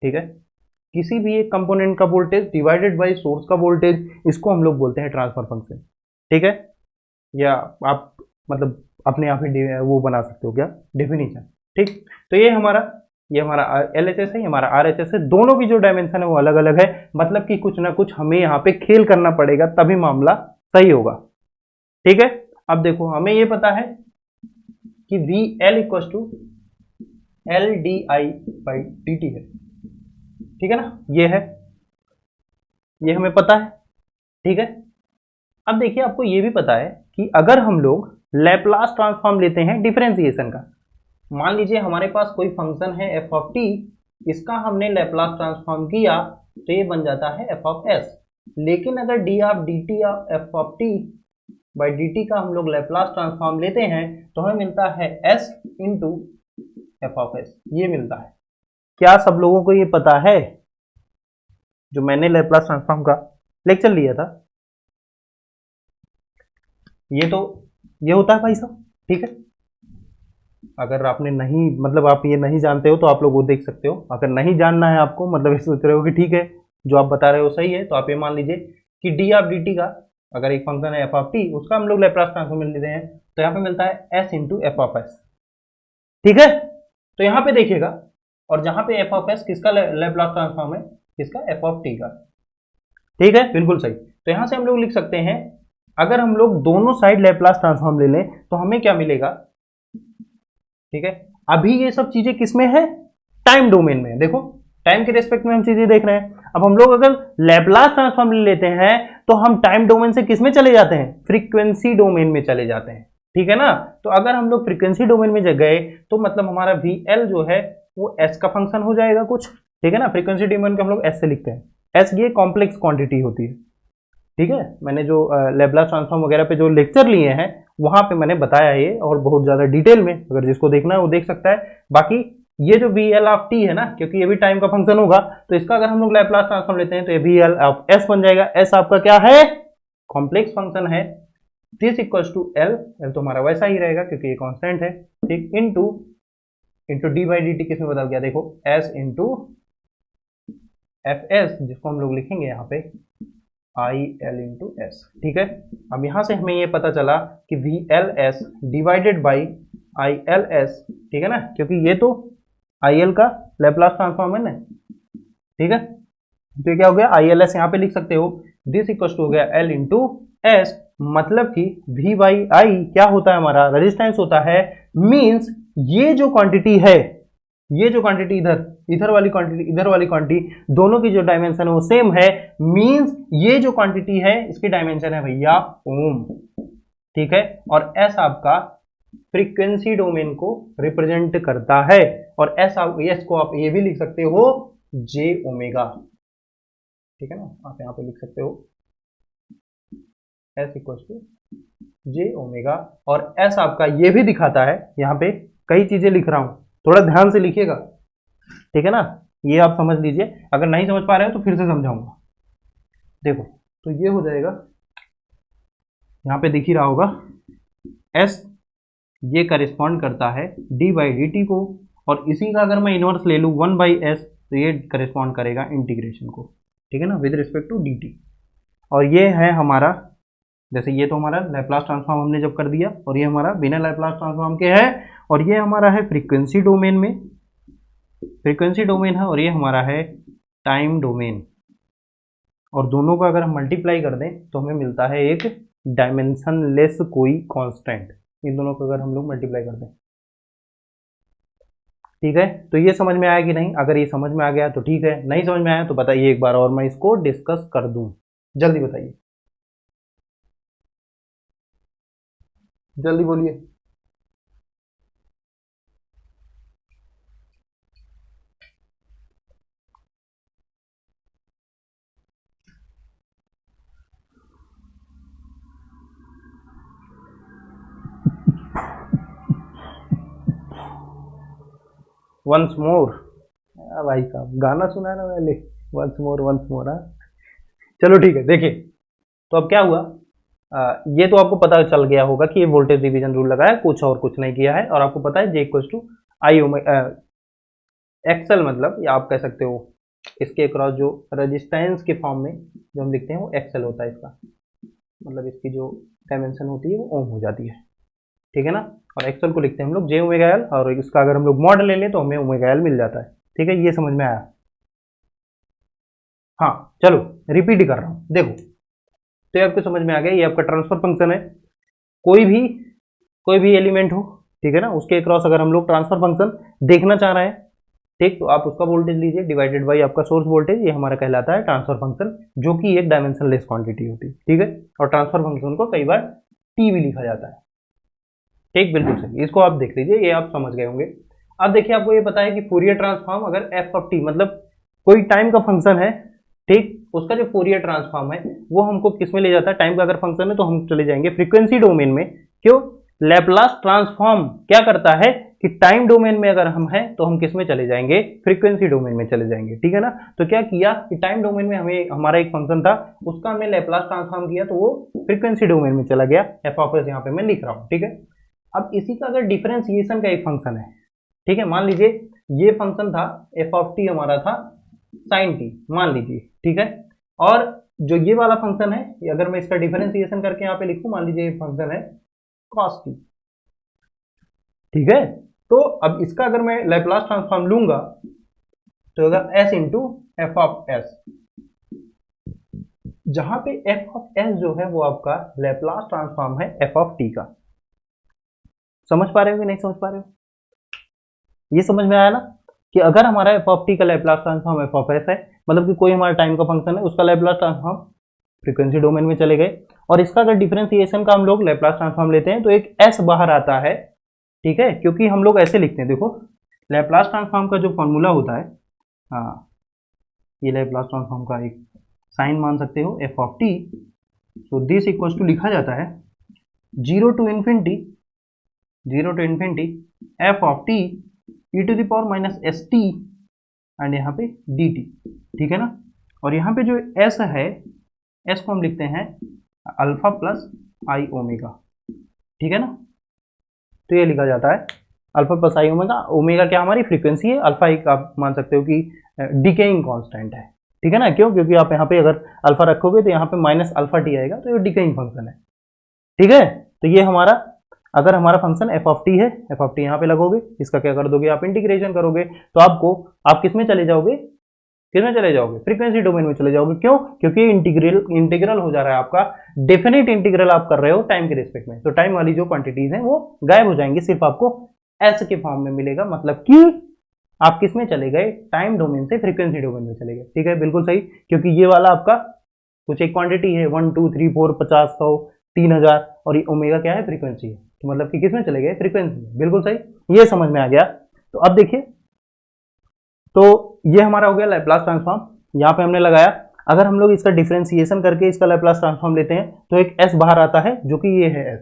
ठीक है। किसी भी एक कंपोनेंट का वोल्टेज डिवाइडेड बाय सोर्स का वोल्टेज, इसको हम लोग बोलते हैं ट्रांसफर फंक्शन, ठीक है। या आप मतलब अपने आप ही वो बना सकते हो क्या, डेफिनेशन, ठीक। तो ये हमारा LHS है, ये हमारा RHS है, दोनों की जो डायमेंशन है वो अलग अलग है, मतलब कि कुछ ना कुछ हमें यहाँ पे खेल करना पड़ेगा तभी मामला सही होगा, ठीक है। अब देखो हमें ये पता है कि VL इक्वल टू LdI/dt है, ठीक है ना, ये हमें पता है, ठीक है। अब देखिए आपको ये भी पता है कि अगर हम लोग लैप्लास ट्रांसफॉर्म लेते हैं डिफरेंशिएशन का, मान लीजिए हमारे पास कोई फंक्शन है f ऑफ t, इसका हमने लैप्लास ट्रांसफॉर्म किया तो ये बन जाता है f ऑफ s। लेकिन अगर d of dt of f of t by dt का हम लोग लैप्लास ट्रांसफॉर्म लेते हैं तो हमें मिलता है s into f of s, ये मिलता है। क्या सब लोगों को ये पता है? जो मैंने लैप्लास ट्रांसफॉर्म का लेक्चर लिया था, ये होता है भाई साहब, ठीक है। अगर आपने नहीं मतलब आप ये नहीं जानते हो तो आप लोग वो देख सकते हो, अगर नहीं जानना है आपको मतलब ये सोच रहे हो कि ठीक है जो आप बता रहे हो सही है, तो आप ये मान लीजिए कि डी ऑफ डी टी का अगर एक फंक्शन है एफ ऑफ टी, उसका हम लोग लैप्लास ट्रांसफॉर्म लेते हैं तो यहाँ पे मिलता है S into F of S, ठीक है। तो यहाँ पे देखिएगा, और जहां पे एफ ऑफ एस किसका लैप्लास ट्रांसफॉर्म है, किसका, एफ ऑफ टी का, ठीक है, बिल्कुल सही। तो यहां से हम लोग लिख सकते हैं अगर हम लोग दोनों साइड लैप्लास ट्रांसफॉर्म ले लें तो हमें क्या मिलेगा, ठीक है। अभी ये सब चीजें किसमें है, टाइम डोमेन में, देखो टाइम के रेस्पेक्ट में हम चीजें देख रहे हैं। अब हम लोग अगर लैप्लास ट्रांसफॉर्म ले लेते हैं तो हम टाइम डोमेन से किसमें चले जाते हैं, फ्रीक्वेंसी डोमेन में चले जाते हैं, ठीक है ना। तो अगर हम लोग फ्रीक्वेंसी डोमेन में गए तो मतलब हमारा VL जो है वो S का फंक्शन हो जाएगा कुछ, ठीक है ना। फ्रीक्वेंसी डोमेन को हम लोग S से लिखते हैं, S ये कॉम्प्लेक्स क्वांटिटी होती है, ठीक है। मैंने जो लैप्लास ट्रांसफॉर्म वगैरह पे जो लेक्चर लिए हैं वहां पे मैंने बताया ये, और बहुत ज्यादा डिटेल में, अगर जिसको देखना है वो देख सकता है। बाकी ये जो VL ऑफ t है ना, क्योंकि ये भी टाइम का फंक्शन होगा, तो इसका अगर हम लोग लैप्लास ट्रांसफॉर्म लेते हैं तो ये VL ऑफ S बन जाएगा। S आपका क्या है, कॉम्प्लेक्स फंक्शन है। दिस इक्वल्स टू L तो हमारा वैसा ही रहेगा क्योंकि ये कांस्टेंट है, ठीक, into D by D T किसमें बदल गया, देखो S इंटू FS, जिसको हम लोग लिखेंगे यहाँ पे IL इंटू एस, ठीक है। अब यहां से हमें ये पता चला कि VLS डिवाइडेड बाई ILS, ठीक है ना, क्योंकि ये तो IL का लैप्लास ट्रांसफॉर्म है ना, ठीक है। तो क्या हो गया, ILS यहाँ पे लिख सकते हो, दिस इक्वल टू हो गया L इंटू एस, मतलब कि V बाई आई क्या होता है, हमारा रेजिस्टेंस होता है। मीन्स ये जो क्वांटिटी है, ये जो क्वांटिटी इधर वाली क्वांटिटी दोनों की जो डायमेंशन है वो सेम है। मींस ये जो क्वांटिटी है इसकी डायमेंशन है भैया ओम, ठीक है। और एस आपका फ्रीक्वेंसी डोमेन को रिप्रेजेंट करता है, और एस को आप ये भी लिख सकते हो J ओमेगा, ठीक है ना, आप यहाँ पे लिख सकते हो S equal to J omega, और एस आपका ये भी दिखाता है, यहाँ पे कई चीजें लिख रहा हूं, थोड़ा ध्यान से लिखिएगा, ठीक है ना, ये आप समझ लीजिए, अगर नहीं समझ पा रहे हो तो फिर से समझाऊंगा। देखो तो ये हो जाएगा, यहाँ पे दिख ही रहा होगा, एस ये करिस्पॉन्ड करता है डी बाई डी टी को, और इसी का अगर मैं इनवर्स ले लूँ 1/s तो ये करिस्पॉन्ड करेगा इंटीग्रेशन को, ठीक है ना, with respect to D T. और ये है हमारा, जैसे ये तो हमारा लैप्लास ट्रांसफॉर्म हमने जब कर दिया, और ये हमारा बिना लैप्लास ट्रांसफॉर्म के है, और ये हमारा है फ्रीक्वेंसी डोमेन में, फ्रीक्वेंसी डोमेन है, और ये हमारा है टाइम डोमेन, और दोनों का अगर हम मल्टीप्लाई कर दें तो हमें मिलता है एक डायमेंशनलेस कोई कांस्टेंट, इन दोनों को अगर हम लोग मल्टीप्लाई कर दें, ठीक है। तो ये समझ में आया कि नहीं? अगर ये समझ में आ गया तो ठीक है, नहीं समझ में आया तो बताइए एक बार और मैं इसको डिस्कस कर दूं, जल्दी बताइए, जल्दी बोलिए। वंस मोर, भाई साहब गाना सुना ना पहले, वंस मोर वंस मोर। हाँ चलो ठीक है, देखिए तो अब क्या हुआ, ये तो आपको पता चल गया होगा कि ये वोल्टेज डिवीजन रूल लगा है, कुछ और कुछ नहीं किया है, और आपको पता है J equal to I XL, मतलब या आप कह सकते हो इसके अक्रॉस जो रेजिस्टेंस के फॉर्म में जो हम लिखते हैं वो एक्सएल होता है इसका, मतलब इसकी जो डायमेंशन होती है वो ओम हो जाती है, ठीक है ना, और एक्सएल को लिखते हैं हम लोग जे ओमेगा एल, और इसका अगर हम लोग मॉड ले लें तो हमें ओमेगा एल मिल जाता है, ठीक है, ये समझ में आया। हाँ चलो रिपीट कर रहा हूँ, देखो तो ये आपको समझ में आ गया, ये आपका ट्रांसफर फंक्शन है, कोई भी एलिमेंट हो, ठीक है ना, उसके क्रॉस अगर हम लोग ट्रांसफर फंक्शन देखना चाह रहे हैं, ठीक, तो आप उसका वोल्टेज लीजिए डिवाइडेड बाई आपका सोर्स वोल्टेज, ये हमारा कहलाता है ट्रांसफर फंक्शन, जो कि एक डायमेंशनलेस क्वांटिटी होती है, ठीक है, और ट्रांसफर फंक्शन को कई बार टी भी लिखा जाता है, ठीक, बिल्कुल सही, इसको आप देख लीजिए, ये आप समझ गए होंगे। अब देखिए आपको ये पता है कि फोरियर ट्रांसफॉर्म अगर एफ ऑफ टी मतलब कोई टाइम का फंक्शन है, ठीक, उसका जो फोरियर ट्रांसफॉर्म है वो हमको किस में ले जाता है, टाइम का अगर फंक्शन है तो हम चले जाएंगे फ्रीक्वेंसी डोमेन में, क्यों, लैप्लास ट्रांसफॉर्म क्या करता है कि टाइम डोमेन में अगर हम हैं तो हम किस में चले जाएंगे, फ्रीक्वेंसी डोमेन में चले जाएंगे, ठीक है ना। तो क्या किया कि टाइम डोमेन में हमें हमारा एक फंक्शन था, उसका हमने लैप्लास ट्रांसफॉर्म किया तो वो फ्रीक्वेंसी डोमेन में चला गया, एफ ऑफ एस यहाँ पे मैं लिख रहा हूँ, ठीक है। अब इसी का अगर डिफरेंशिएशन का एक फंक्शन है, ठीक है, मान लीजिए ये फंक्शन था एफ ऑफ टी हमारा था साइन टी, मान लीजिए, ठीक है, और जो ये वाला फंक्शन है, अगर मैं इसका डिफरेंशिएशन करके यहाँ पे लिखूं, मान लीजिए ये फंक्शन है कॉस टी, ठीक है, तो अब इसका अगर मैं लैप्लास ट्रांसफॉर्म लूंगा तो होगा S into F of S, जहां पे एफ ऑफ एस जो है वो आपका लैप्लास ट्रांसफॉर्म है एफ ऑफ टी का, समझ पा रहे हो कि नहीं समझ पा रहे हो, ये समझ में आया ना, कि अगर हमारा एफ ऑफ टी का Laplace transform F of S है, मतलब कि कोई हमारा टाइम का फंक्शन है, उसका लैप्लास ट्रांसफॉर्म फ्रीक्वेंसी डोमेन में चले गए, और इसका अगर डिफरेंशिएशन का हम लोग लैप्लास ट्रांसफॉर्म लेते हैं तो एक एस बाहर आता है, ठीक है, क्योंकि हम लोग ऐसे लिखते हैं, देखो लैप्लास ट्रांसफॉर्म का जो फॉर्मूला होता है, हाँ ये लैप्लास ट्रांसफॉर्म का एक साइन मान सकते हो एफ ऑफ टी, तो दिस इक्वल्स टू लिखा जाता है 0 to infinity F of T E to the power minus S T and यहाँ पे डी टी, ठीक है ना, और यहाँ पे जो एस है, एस को हम लिखते हैं अल्फा प्लस आई ओमेगा, ठीक है ना, तो ये लिखा जाता है अल्फा प्लस आई ओमेगा, ओमेगा क्या हमारी फ्रीक्वेंसी है, अल्फा एक आप मान सकते हो कि डिकेइंग कांस्टेंट है, ठीक है ना, क्यों, क्योंकि आप यहाँ पे अगर अल्फा रखोगे तो यहाँ पे माइनस अल्फा टी आएगा, तो ये डिकेइंग फंक्शन है, ठीक है, तो ये हमारा अगर हमारा फंक्शन एफ ऑफ टी है, एफ ऑफ टी यहाँ पे लगोगे, इसका क्या कर दोगे आप, इंटीग्रेशन करोगे, तो आप किस में चले जाओगे, फ्रीक्वेंसी डोमेन में चले जाओगे, क्यों, क्योंकि इंटीग्रल हो जा रहा है आपका, डेफिनेट इंटीग्रल आप कर रहे हो टाइम के रिस्पेक्ट में, तो टाइम वाली जो क्वांटिटीज हैं वो गायब हो जाएंगी, सिर्फ आपको एस के फॉर्म में मिलेगा, मतलब कि आप किस में चले गए, टाइम डोमेन से फ्रीक्वेंसी डोमेन में चले गए, ठीक है, बिल्कुल सही, क्योंकि ये वाला आपका कुछ एक क्वांटिटी है 1 2 3 4 50 100 3000, और ये ओमेगा क्या है, फ्रीक्वेंसी है, तो मतलब कि किस में चले गए, फ्रीक्वेंसी में, बिल्कुल सही, ये समझ में आ गया। तो अब देखिए, तो ये हमारा हो गया लैप्लास ट्रांसफॉर्म, यहाँ पे हमने लगाया। अगर हम लोग इसका डिफरेंशिएशन करके इसका लैप्लास ट्रांसफॉर्म लेते हैं तो एक s बाहर आता है जो कि ये है s,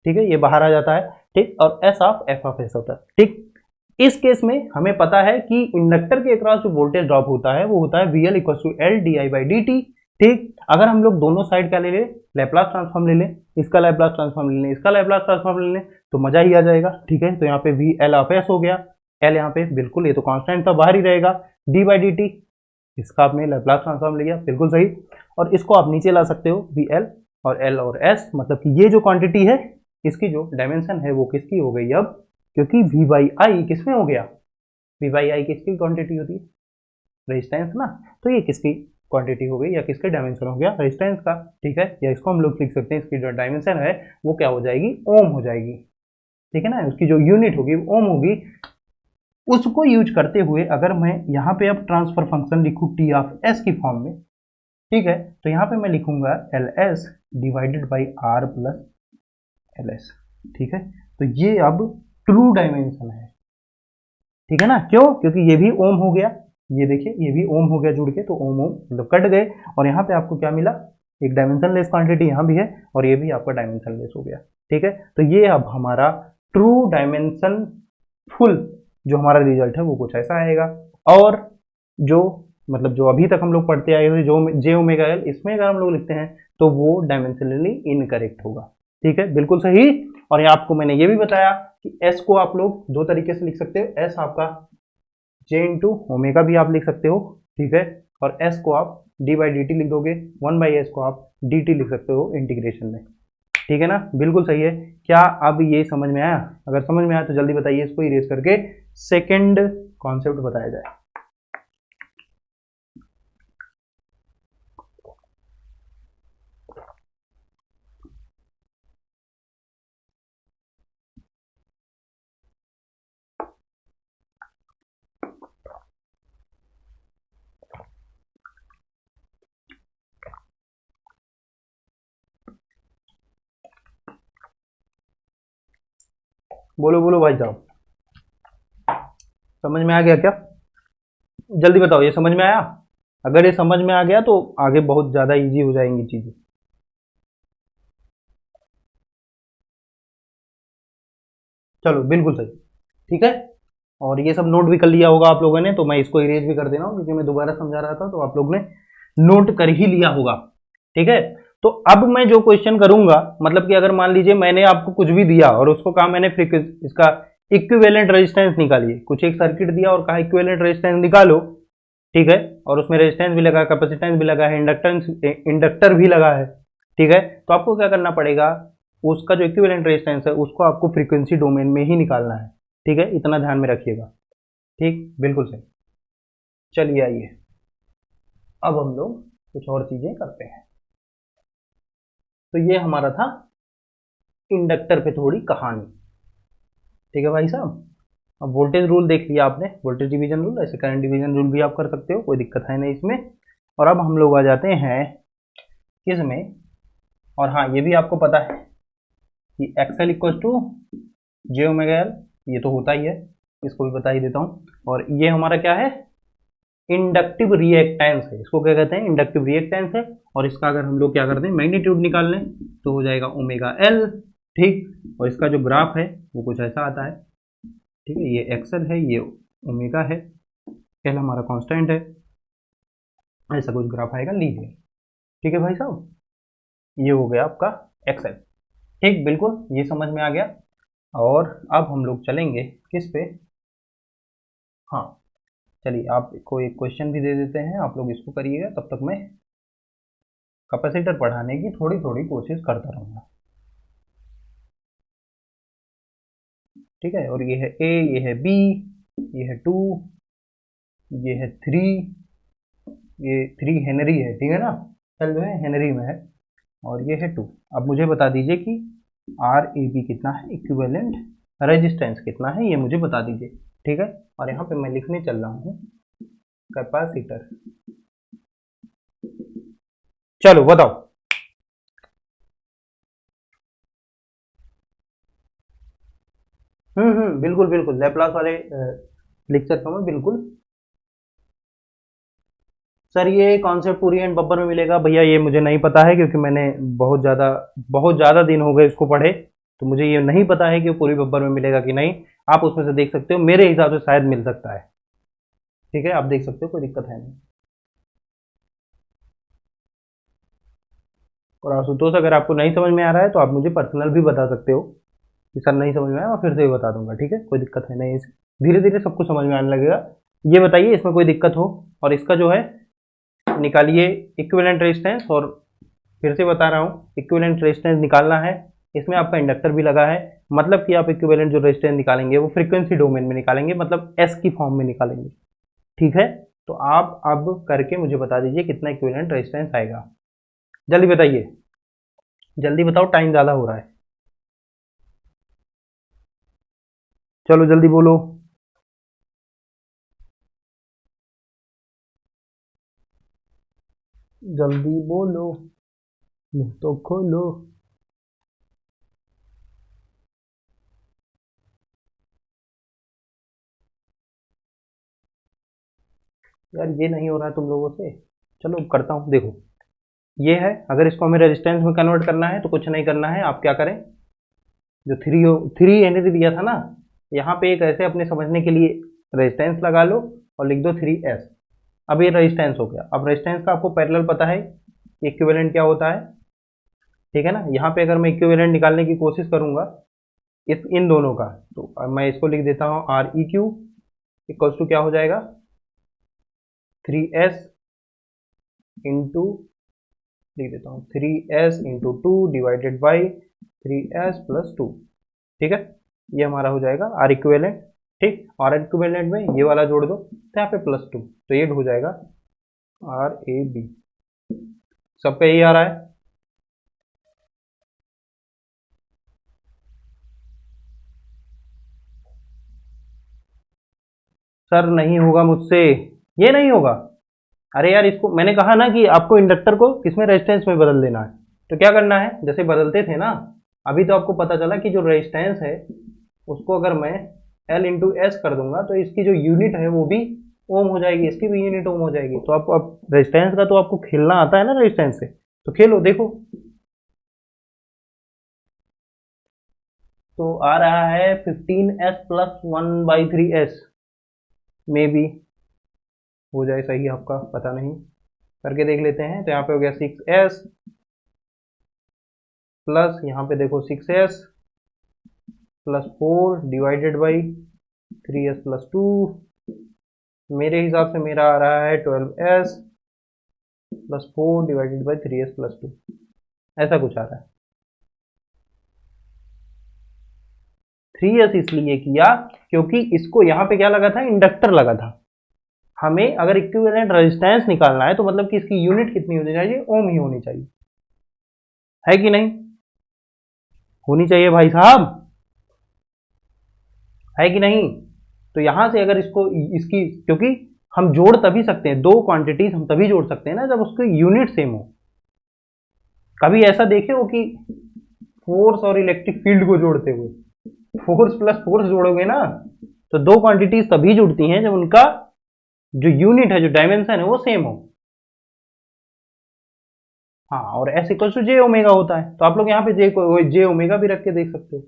ठीक है, ये बाहर आ जाता है, ठीक, और s of f of s होता है, ठीक। इस केस में हमें पता है कि इंडक्टर के अक्रॉस जो वोल्टेज ड्रॉप होता है वो होता है VL = L di/dt, ठीक। अगर हम लोग दोनों साइड क्या ले लें, लैप्लास ट्रांसफॉर्म ले लें, इसका लैप्लास ट्रांसफॉर्म ले लें, इसका लैप्लास ट्रांसफॉर्म ले लें, तो मजा ही आ जाएगा, ठीक है। तो यहाँ पे VL ऑफ s हो गया, L यहाँ पे बिल्कुल ये तो कांस्टेंट था बाहर ही रहेगा, d/dt, इसका आपने लैप्लास ट्रांसफॉर्म लिया, बिल्कुल सही। और इसको आप नीचे ला सकते हो, VL और L और S, मतलब कि ये जो क्वांटिटी है इसकी जो डायमेंशन है वो किसकी हो गई अब, क्योंकि V/I किसमें हो गया, V/I किसकी क्वांटिटी होती है, रेजिस्टेंस ना, तो ये किसकी क्वांटिटी हो गई या किसके डायमेंशन हो गया, रेजिस्टेंस का, ठीक है। या इसको हम लोग लिख सकते हैं, इसकी जो डायमेंशन है वो क्या हो जाएगी, ओम हो जाएगी, ठीक है ना, उसकी जो यूनिट होगी ओम होगी। उसको यूज करते हुए अगर मैं यहाँ पे अब ट्रांसफर फंक्शन लिखूँ T ऑफ S की फॉर्म में, ठीक है, तो यहाँ पे मैं लिखूंगा LS divided by R plus LS, ठीक है। तो ये अब ट्रू डायमेंशन है, ठीक है ना, क्यों, क्योंकि ये भी ओम हो गया, ये देखिए ये भी ओम हो गया जुड़ के, तो ओम ओम मतलब कट गए, और यहाँ पे आपको क्या मिला, एक डायमेंशन लेस क्वांटिटी यहाँ भी है और ये भी आपका डायमेंशन लेस हो गया, ठीक है। तो ये अब हमारा ट्रू डायमेंशन फुल जो हमारा रिजल्ट है वो कुछ ऐसा आएगा। और जो मतलब जो अभी तक हम लोग पढ़ते आए हुए जो j⍵L, इसमें अगर हम लोग लिखते हैं तो वो डायमेंशनली इनकरेक्ट होगा, ठीक है, बिल्कुल सही। और यहाँ आपको मैंने ये भी बताया कि s को आप लोग दो तरीके से लिख सकते हो, s आपका j⍵ भी आप लिख सकते हो, ठीक है, और s को आप d/dt लिख दोगे, 1/s को आप dt लिख सकते हो इंटीग्रेशन में, ठीक है ना, बिल्कुल सही है। क्या अब ये समझ में आया, अगर समझ में आया तो जल्दी बताइए, इसको इरेज करके सेकंड कॉन्सेप्ट बताया जाए। बोलो बोलो भाई साहब, समझ में आ गया क्या, जल्दी बताओ, ये समझ में आया, अगर ये समझ में आ गया तो आगे बहुत ज्यादा इजी हो जाएंगी चीजें। चलो बिल्कुल सही, ठीक है। और ये सब नोट भी कर लिया होगा आप लोगों ने, तो मैं इसको इरेज भी कर दे रहा हूँ क्योंकि मैं दोबारा समझा रहा था, तो आप लोग ने नोट कर ही लिया होगा, ठीक है। तो अब मैं जो क्वेश्चन करूंगा, मतलब कि अगर मान लीजिए मैंने आपको कुछ भी दिया और उसको कहा मैंने इसका इक्विवेलेंट रेजिस्टेंस निकालिए, कुछ एक सर्किट दिया और कहा इक्विवेलेंट रेजिस्टेंस निकालो, ठीक है, और उसमें रेजिस्टेंस भी लगा, कैपेसिटेंस भी लगा है, इंडक्टर भी लगा है, ठीक है। तो आपको क्या करना पड़ेगा, उसका जो इक्विवेलेंट रेजिस्टेंस है उसको आपको फ्रीक्वेंसी डोमेन में ही निकालना है, ठीक है, इतना ध्यान में रखिएगा, ठीक, बिल्कुल सही। चलिए आइए अब हम लोग कुछ और चीजें करते हैं। तो ये हमारा था इंडक्टर पे थोड़ी कहानी, ठीक है भाई साहब। अब वोल्टेज रूल देख लिया आपने, वोल्टेज डिवीजन रूल, ऐसे करंट डिवीजन रूल भी आप कर सकते हो, कोई दिक्कत है नहीं इसमें। और अब हम लोग आ जाते हैं किसमें, और हाँ ये भी आपको पता है कि XL = j⍵L, ये तो होता ही है, इसको भी बता ही देता हूँ। और ये हमारा क्या है, इंडक्टिव रिएक्टेंस है, इसको क्या कहते हैं, इंडक्टिव रिएक्टेंस है। और इसका अगर हम लोग क्या करते हैं, मैग्नीट्यूड निकाल लें तो हो जाएगा ⍵L, ठीक। और इसका जो ग्राफ है वो कुछ ऐसा आता है, ठीक है, ये XL है, ये ओमेगा है, L हमारा कांस्टेंट है, ऐसा कुछ ग्राफ आएगा, लीजिए, ठीक है भाई साहब। ये हो गया आपका XL, ठीक, बिल्कुल ये समझ में आ गया। और अब हम लोग चलेंगे किस पे, हाँ चलिए आपको एक क्वेश्चन भी दे देते हैं, आप लोग इसको करिएगा, तब तक मैं कैपेसिटर पढ़ाने की थोड़ी थोड़ी कोशिश करता रहूँगा, ठीक है। और ये है A, ये है B, ये है 2, ये है 3, ये 3 हेनरी है, ठीक है ना, सेल जो है हेनरी में है, और ये है 2। अब मुझे बता दीजिए कि RAB कितना है, इक्विवेलेंट रेजिस्टेंस कितना है, ये मुझे बता दीजिए, ठीक है। और यहाँ पे मैं लिखने चल रहा हूँ कैपेसिटर, चलो बताओ। बिल्कुल बिल्कुल, लैपलास वाले लेक्चर का मैं बिल्कुल सर ये कॉन्सेप्ट पूरी एंड बब्बर में मिलेगा भैया, ये मुझे नहीं पता है क्योंकि मैंने बहुत ज़्यादा दिन हो गए इसको पढ़े, तो मुझे ये नहीं पता है कि वो पूरी बब्बर में मिलेगा कि नहीं। आप उसमें से देख सकते हो, मेरे हिसाब से शायद मिल सकता है। ठीक है, आप देख सकते हो, कोई दिक्कत है नहीं। और आशुतोष, अगर आपको नहीं समझ में आ रहा है तो आप मुझे पर्सनल भी बता सकते हो कि सर नहीं समझ में आया, मैं फिर से भी बता दूंगा। ठीक है, कोई दिक्कत है नहीं, इसे धीरे धीरे सब कुछ समझ में आने लगेगा। ये बताइए इसमें कोई दिक्कत हो। और इसका जो है निकालिए इक्विवेलेंट रेजिस्टेंस। और फिर से बता रहा हूँ, इक्विवेलेंट रेजिस्टेंस निकालना है, इसमें आपका इंडक्टर भी लगा है, मतलब कि आप इक्विवेलेंट जो रेजिस्टेंस निकालेंगे वो फ्रीक्वेंसी डोमेन में निकालेंगे, मतलब एस की फॉर्म में निकालेंगे। ठीक है, तो आप अब करके मुझे बता दीजिए कितना इक्विवेलेंट रेजिस्टेंस आएगा। जल्दी बताइए, जल्दी बताओ, टाइम ज़्यादा हो रहा है। चलो जल्दी बोलो। जल्दी बोलो, मुंह तो खोलो। यार ये नहीं हो रहा है तुम लोगों से। चलो करता हूँ, देखो ये है, अगर इसको हमें रेजिस्टेंस में कन्वर्ट करना है तो कुछ नहीं करना है, आप क्या करें, जो थ्री एनरी दिया था ना, यहाँ पे एक ऐसे अपने समझने के लिए रेजिस्टेंस लगा लो और लिख दो 3s। अब ये रेजिस्टेंस हो गया। अब रेजिस्टेंस का आपको पैरेलल पता है इक्विवेलेंट क्या होता है, ठीक है ना। यहाँ पे अगर मैं इक्विवेलेंट निकालने की कोशिश करूंगा इस इन दोनों का, तो मैं इसको लिख देता हूँ R E Q equals to क्या हो जाएगा, 3s इंटू, लिख देता हूँ 3s into 2 divided by 3s+2। ठीक है, ये हमारा हो जाएगा आर इक्विवेलेंट। ठीक, आर इक्विवेलेंट में ये वाला जोड़ दो तो यहाँ पे +2, तो ये हो जाएगा आर ए बी। सबका यही आ रहा है। सर नहीं होगा मुझसे, ये नहीं होगा। अरे यार, इसको मैंने कहा ना कि आपको इंडक्टर को किसमें, रेजिस्टेंस में बदल देना है। तो क्या करना है, जैसे बदलते थे ना, अभी तो आपको पता चला कि जो रेजिस्टेंस है उसको अगर मैं L इंटू एस कर दूंगा तो इसकी जो यूनिट है वो भी ओम हो जाएगी, इसकी भी यूनिट ओम हो जाएगी। तो आपको अब रेजिस्टेंस का तो आपको खेलना आता है ना रेजिस्टेंस से, तो खेलो देखो। तो आ रहा है 15s+1/3s, मे बी हो जाए सही, आपका पता नहीं, करके देख लेते हैं। तो यहाँ पे हो गया 6s प्लस, यहाँ पे देखो 6s+4 डिवाइडेड बाई 3s+2। मेरे हिसाब से मेरा आ रहा है 12s+4 डिवाइडेड बाई 3s+2, ऐसा कुछ आ रहा है। 3s इसलिए किया क्योंकि इसको यहाँ पे क्या लगा था, इंडक्टर लगा था। हमें अगर इक्विवेलेंट रेजिस्टेंस निकालना है तो मतलब कि इसकी यूनिट कितनी होनी चाहिए, ओम ही होनी चाहिए, है कि नहीं, होनी चाहिए भाई साहब, है कि नहीं। तो यहां से अगर इसको इसकी, क्योंकि हम जोड़ तभी सकते हैं, दो क्वांटिटीज हम तभी जोड़ सकते हैं ना जब उसकी यूनिट सेम हो। कभी ऐसा देखे हो कि फोर्स और इलेक्ट्रिक फील्ड को जोड़ते हुए, फोर्स प्लस फोर्स जोड़ोगे ना, तो दो क्वांटिटीज तभी जुड़ती हैं जब उनका जो यूनिट है, जो डायमेंशन है, वो सेम हो। हाँ, और S equal to J omega होता है, तो आप लोग यहाँ पे जे ओमेगा भी रख के देख सकते हो,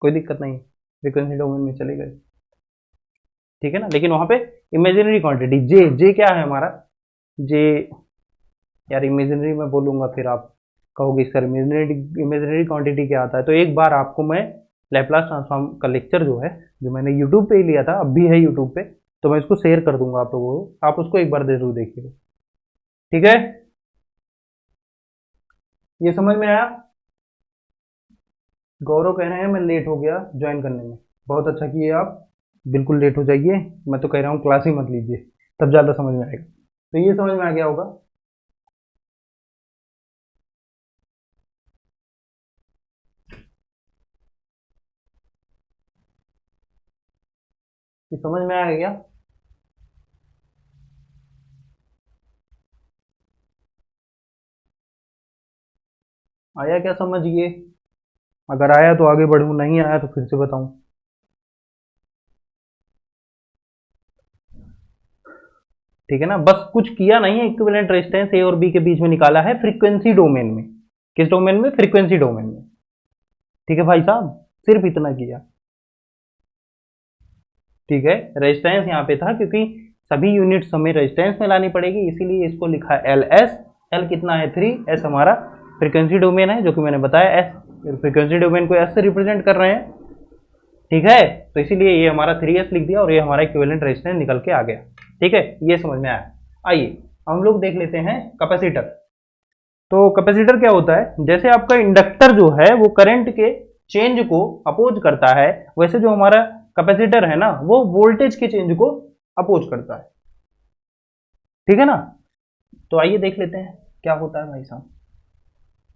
कोई दिक्कत नहीं, फ्रीक्वेंसी डोमेन में चले गए। ठीक है ना, लेकिन वहां पे इमेजिनरी क्वांटिटी जे क्या है हमारा, जे, यार इमेजिनरी में बोलूंगा फिर आप कहोगे सर इमेजिनरी क्वांटिटी क्या आता है। तो एक बार आपको मैं लैपलास ट्रांसफॉर्म का लेक्चर जो है, जो मैंने यूट्यूब पे ही लिया था, अब भी है यूट्यूब पे, तो मैं इसको शेयर कर दूंगा आप लोगों को, आप उसको एक बार जरूर देखिएगा। ठीक है, ये समझ में आया। गौरव कह रहे हैं मैं लेट हो गया ज्वाइन करने में, बहुत अच्छा किए आप, बिल्कुल लेट हो जाइए, मैं तो कह रहा हूँ क्लास ही मत लीजिए, तब ज़्यादा समझ में आएगा। तो ये समझ में आ गया होगा। ये समझ में आ गया। आया क्या समझ ये, अगर आया तो आगे बढ़ूँ, नहीं आया तो फिर से बताऊँ। ठीक है ना, बस कुछ किया नहीं है, इक्विवेलेंट रेजिस्टेंस ए और बी के बीच में निकाला है फ्रीक्वेंसी डोमेन में। किस डोमेन में? फ्रीक्वेंसी डोमेन में। ठीक है भाई साहब, सिर्फ इतना किया। ठीक है, रेजिस्टेंस यहाँ पे था क्योंकि सभी यूनिट्स हमें रेजिस्टेंस में लानी पड़ेगी, इसीलिए इसको लिखा एल एस। एल कितना है? 3। एस हमारा फ्रीक्वेंसी डोमेन है, जो कि मैंने बताया एस फ्रीक्वेंसी डोमेन को एस से रिप्रेजेंट कर रहे हैं। ठीक है, तो इसीलिए ये हमारा 3s लिख दिया और ये हमारा इक्विवेलेंट रेजिस्टेंस निकल के आ गया। ठीक है, ये समझ में आया। आइए हम लोग देख लेते हैं कैपेसिटर। तो कैपेसिटर क्या होता है? जैसे आपका इंडक्टर जो है वो करंट के चेंज को अपोज करता है, वैसे जो हमारा कैपेसिटर है ना वो वोल्टेज के चेंज को अपोज करता है। ठीक है ना, तो आइए देख लेते हैं क्या होता है भाई साहब।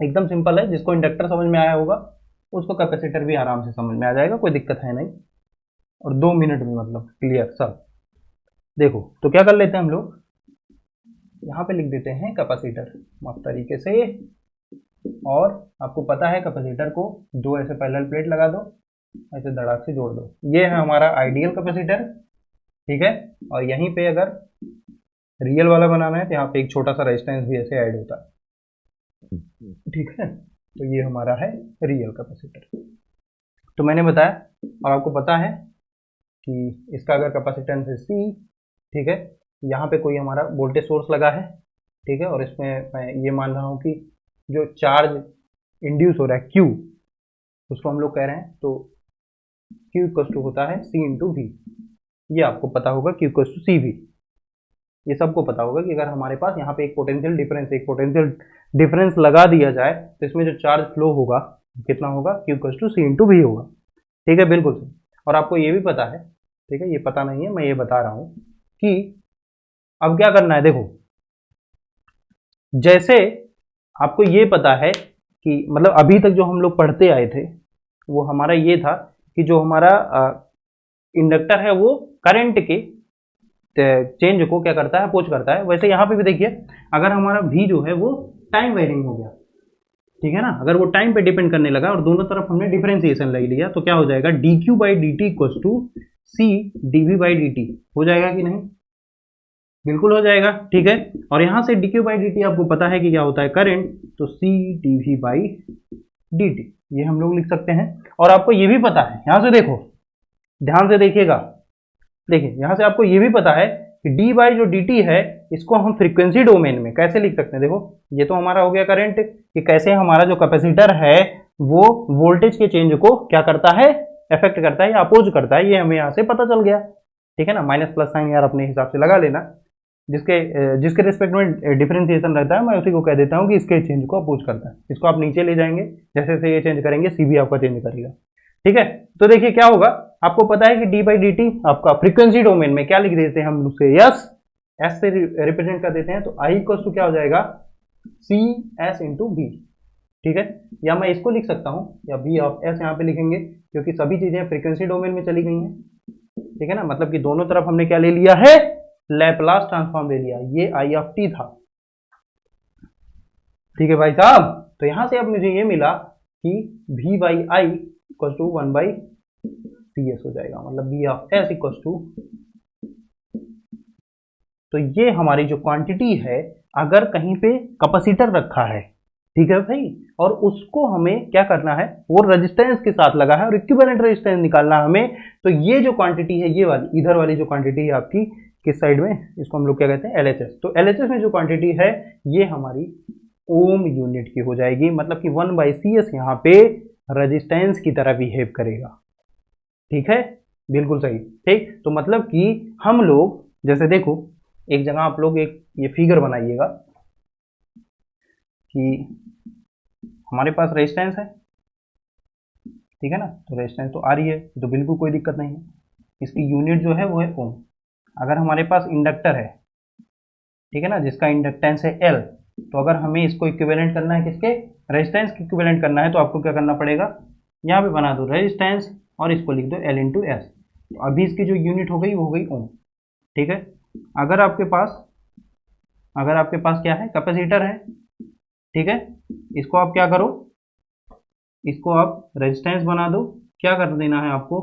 एकदम सिंपल है, जिसको इंडक्टर समझ में आया होगा उसको कैपेसिटर भी आराम से समझ में आ जाएगा, कोई दिक्कत है नहीं, और 2 मिनट में मतलब क्लियर सब। देखो तो क्या कर लेते हैं हम लोग, यहाँ पे लिख देते हैं कैपेसिटर मस्त तरीके से, और आपको पता है कैपेसिटर को दो ऐसे पैरेलल प्लेट लगा दो, ऐसे धड़ाक से जोड़ दो। ये है हमारा आइडियल कैपेसिटर। ठीक है, और यहीं पे अगर रियल वाला बनाना है तो यहाँ पे एक छोटा सा रेजिस्टेंस भी ऐसे ऐड होता है। ठीक है, तो ये हमारा है रियल कैपेसिटर। तो मैंने बताया और आपको पता है कि इसका अगर कैपेसिटेंस है C, ठीक है, यहाँ पे कोई हमारा वोल्टेज सोर्स लगा है। ठीक है, और इसमें मैं ये मान रहा हूँ कि जो चार्ज इंड्यूस हो रहा है Q, उसको हम लोग कह रहे हैं, तो Q इक्वल टू होता है C इंटू V। ये आपको पता होगा, Q इक्वल टू CV। ये सबको पता होगा कि अगर हमारे पास यहाँ पे एक पोटेंशियल डिफरेंस लगा दिया जाए तो इसमें जो चार्ज फ्लो होगा कितना होगा? Q equal to C into V होगा। ठीक है, बिल्कुल सही। और आपको ये भी पता है, ठीक है, ये पता नहीं है, मैं ये बता रहा हूँ कि अब क्या करना है। देखो, जैसे आपको ये पता है कि मतलब अभी तक जो हम लोग पढ़ते आए थे वो हमारा ये था कि जो हमारा इंडक्टर है वो करंट के चेंज को क्या करता है? अपोज करता है। वैसे यहाँ पे भी देखिए, अगर हमारा V जो है वो टाइम वेरिंग हो गया, ठीक है ना, अगर वो टाइम पे डिपेंड करने लगा और दोनों तरफ हमने डिफरेंशिएशन ले लिया, तो क्या हो जाएगा? dq by D T equal to C dv by D T. हो जाएगा कि नहीं? बिल्कुल हो जाएगा। ठीक है, और यहाँ से dq बाई डी टी आपको पता है कि क्या होता है? करंट, तो c dv by D T, ये हम लोग लिख सकते हैं। और आपको ये भी पता है, यहाँ से देखो, ध्यान से देखिएगा, देखिए यहाँ से आपको ये भी पता है कि d बाई जो dt है इसको हम फ्रीक्वेंसी डोमेन में कैसे लिख सकते हैं। देखो, ये तो हमारा हो गया करंट, कि कैसे हमारा जो कैपेसिटर है वो वोल्टेज के चेंज को क्या करता है? अफेक्ट करता है या अपोज करता है, ये हमें यहाँ से पता चल गया। ठीक है ना, माइनस प्लस साइन यार अपने हिसाब से लगा लेना, जिसके रिस्पेक्ट में डिफरेंशिएशन रहता है मैं उसी को कह देता हूँ कि इसके चेंज को अपोज करता है। इसको आप नीचे ले जाएंगे, जैसे जैसे ये चेंज करेंगे सी भी आपका चेंज करेगा। ठीक है, तो देखिए क्या होगा, आपको पता है कि d बाई डी टी आपका फ्रीक्वेंसी डोमेन में क्या लिख देते हैं हम उसे? यस, एस से रिप्रेजेंट कर देते हैं, तो आई इक्वल टू क्या हो जाएगा? C S into V. ठीक है, या मैं इसको लिख सकता हूँ, या v ऑफ s यहाँ पे लिखेंगे, क्योंकि सभी चीजें फ्रीक्वेंसी डोमेन में चली गई हैं। ठीक है ना, मतलब कि दोनों तरफ हमने क्या ले लिया है? लैपलास ट्रांसफॉर्म ले लिया। ये आई ऑफ टी था। ठीक है भाई साहब, तो यहां से अब मुझे ये मिला कि v by I equal to 1 by C S हो जाएगा, मतलब v of s equal to, तो ये हमारी जो क्वांटिटी है, अगर कहीं पे कैपेसिटर रखा है, ठीक है भाई, और उसको हमें क्या करना है? वो रेजिस्टेंस के साथ लगा है और इक्विवेलेंट रेजिस्टेंस निकालना है हमें, तो ये जो क्वांटिटी है, ये वाली इधर वाली जो क्वांटिटी है आपकी किस साइड में, इसको हम लोग क्या कहते हैं? एलएचएस। तो एलएचएस में जो क्वांटिटी है ये हमारी ओम यूनिट की हो जाएगी, मतलब कि 1 बाई सी एस यहाँ पे रेजिस्टेंस की तरह बिहेव करेगा। ठीक है, बिल्कुल सही। ठीक, तो मतलब कि हम लोग, जैसे देखो एक जगह आप लोग एक ये फिगर बनाइएगा कि हमारे पास रेजिस्टेंस है, ठीक है ना, तो रेजिस्टेंस तो आ रही है, तो बिल्कुल कोई दिक्कत नहीं है, इसकी यूनिट जो है वो है ओम। अगर हमारे पास इंडक्टर है, ठीक है ना, जिसका इंडक्टेंस है एल, तो अगर हमें इसको इक्विवेलेंट करना है, किसके? रेजिस्टेंस के इक्विवेलेंट करना है, तो आपको क्या करना पड़ेगा? यहाँ पे बना दो रेजिस्टेंस और इसको लिख दो एल इंटू एस। तो अभी इसकी जो यूनिट हो गई वो हो गई ओम। ठीक है, अगर आपके पास क्या है? कैपेसिटर है। ठीक है, इसको आप क्या करो? इसको आप रेजिस्टेंस बना दो क्या कर देना है आपको,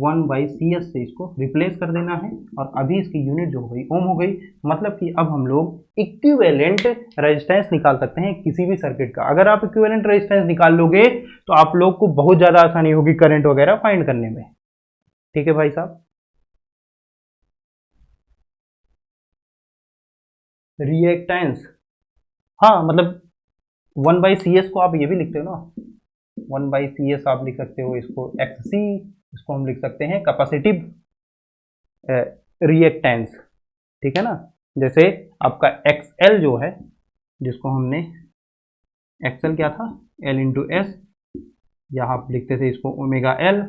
1/CS से इसको रिप्लेस कर देना है, और अभी इसकी यूनिट जो हो गई ओम हो गई। मतलब कि अब हम लोग इक्विवेलेंट रेजिस्टेंस निकाल सकते हैं किसी भी सर्किट का। अगर आप इक्विवेलेंट रेजिस्टेंस निकाल लोगे तो आप लोग को बहुत ज्यादा आसानी होगी करंट वगैरह फाइंड करने में। ठीक है भाई साहब। रिएक्टेंस, हाँ मतलब 1/CS को आप ये भी लिखते हो ना, 1/CS आप लिख सकते हो इसको XC, इसको हम लिख सकते हैं कैपेसिटिव रिएक्टेंस। ठीक है ना। जैसे आपका XL जो है, जिसको हमने XL क्या था, L इंटू एस, यहाँ आप लिखते थे इसको ओमेगा L,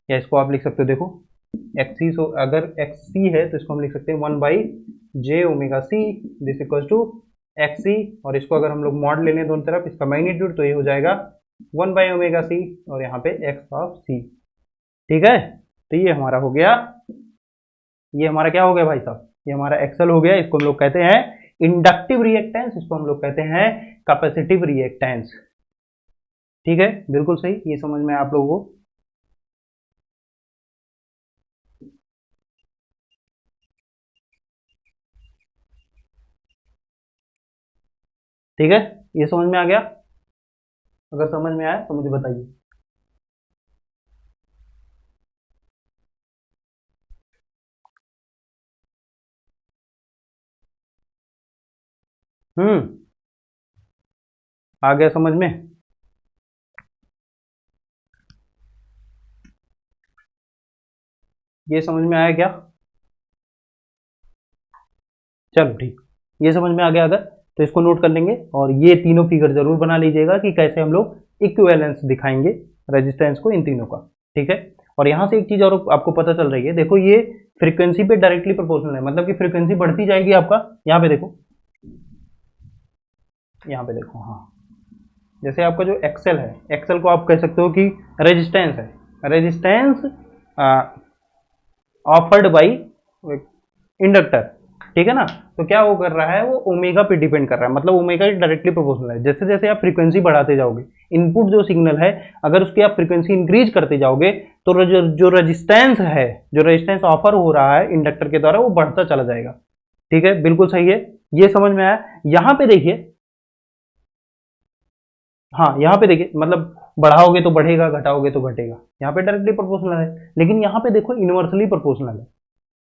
या इसको आप लिख सकते हो देखो XC, सो अगर XC है तो इसको हम लिख सकते हैं 1/j⍵c this equal to XC, और इसको अगर हम लोग मॉड ले लें दोनों तरफ इसका मैग्नीट्यूड तो ये हो जाएगा 1/ω_c, और यहाँ पे x ऑफ c। ठीक है, तो ये हमारा हो गया, ये हमारा क्या हो गया भाई साहब, ये हमारा एक्सल हो गया। इसको हम लोग कहते हैं इंडक्टिव रिएक्टेंस, इसको हम लोग कहते हैं कैपेसिटिव रिएक्टेंस। ठीक है, बिल्कुल सही, ये समझ में आप लोगों को। ठीक है, ये समझ में आ गया, अगर समझ में आया तो मुझे बताइए। आ गया समझ में। ये समझ में आया क्या, चलो ठीक, ये समझ में आ गया अगर, तो इसको नोट कर लेंगे, और ये तीनों फिगर जरूर बना लीजिएगा कि कैसे हम लोग इक्विवेलेंस दिखाएंगे रेजिस्टेंस को इन तीनों का। ठीक है, और यहां से एक चीज और आपको पता चल रही है, देखो ये फ्रीक्वेंसी पे डायरेक्टली प्रोपोर्शनल है, मतलब कि फ्रीक्वेंसी बढ़ती जाएगी आपका। यहाँ पे देखो, यहाँ पे देखो, हाँ जैसे आपका जो एक्सेल है, एक्सेल को आप कह सकते हो कि रेजिस्टेंस है, रेजिस्टेंस ऑफर्ड बाई इंडक्टर। ठीक है ना, तो क्या वो कर रहा है, वो ओमेगा पे डिपेंड कर रहा है, मतलब ओमेगा डायरेक्टली प्रोपोर्शनल है। जैसे जैसे आप फ्रीक्वेंसी बढ़ाते जाओगे, इनपुट जो सिग्नल है अगर उसकी आप फ्रीक्वेंसी इंक्रीज करते जाओगे तो जो रेजिस्टेंस है, जो रेजिस्टेंस ऑफर हो रहा है इंडक्टर के द्वारा, वो बढ़ता चला जाएगा। ठीक है, बिल्कुल सही है, ये समझ में आया। यहां पे देखिए, हाँ यहाँ पे देखिए, मतलब बढ़ाओगे तो बढ़ेगा, घटाओगे तो घटेगा, यहाँ पे डायरेक्टली प्रोपोर्शनल है, लेकिन यहाँ पे देखो इनवर्सली प्रोपोर्शनल है।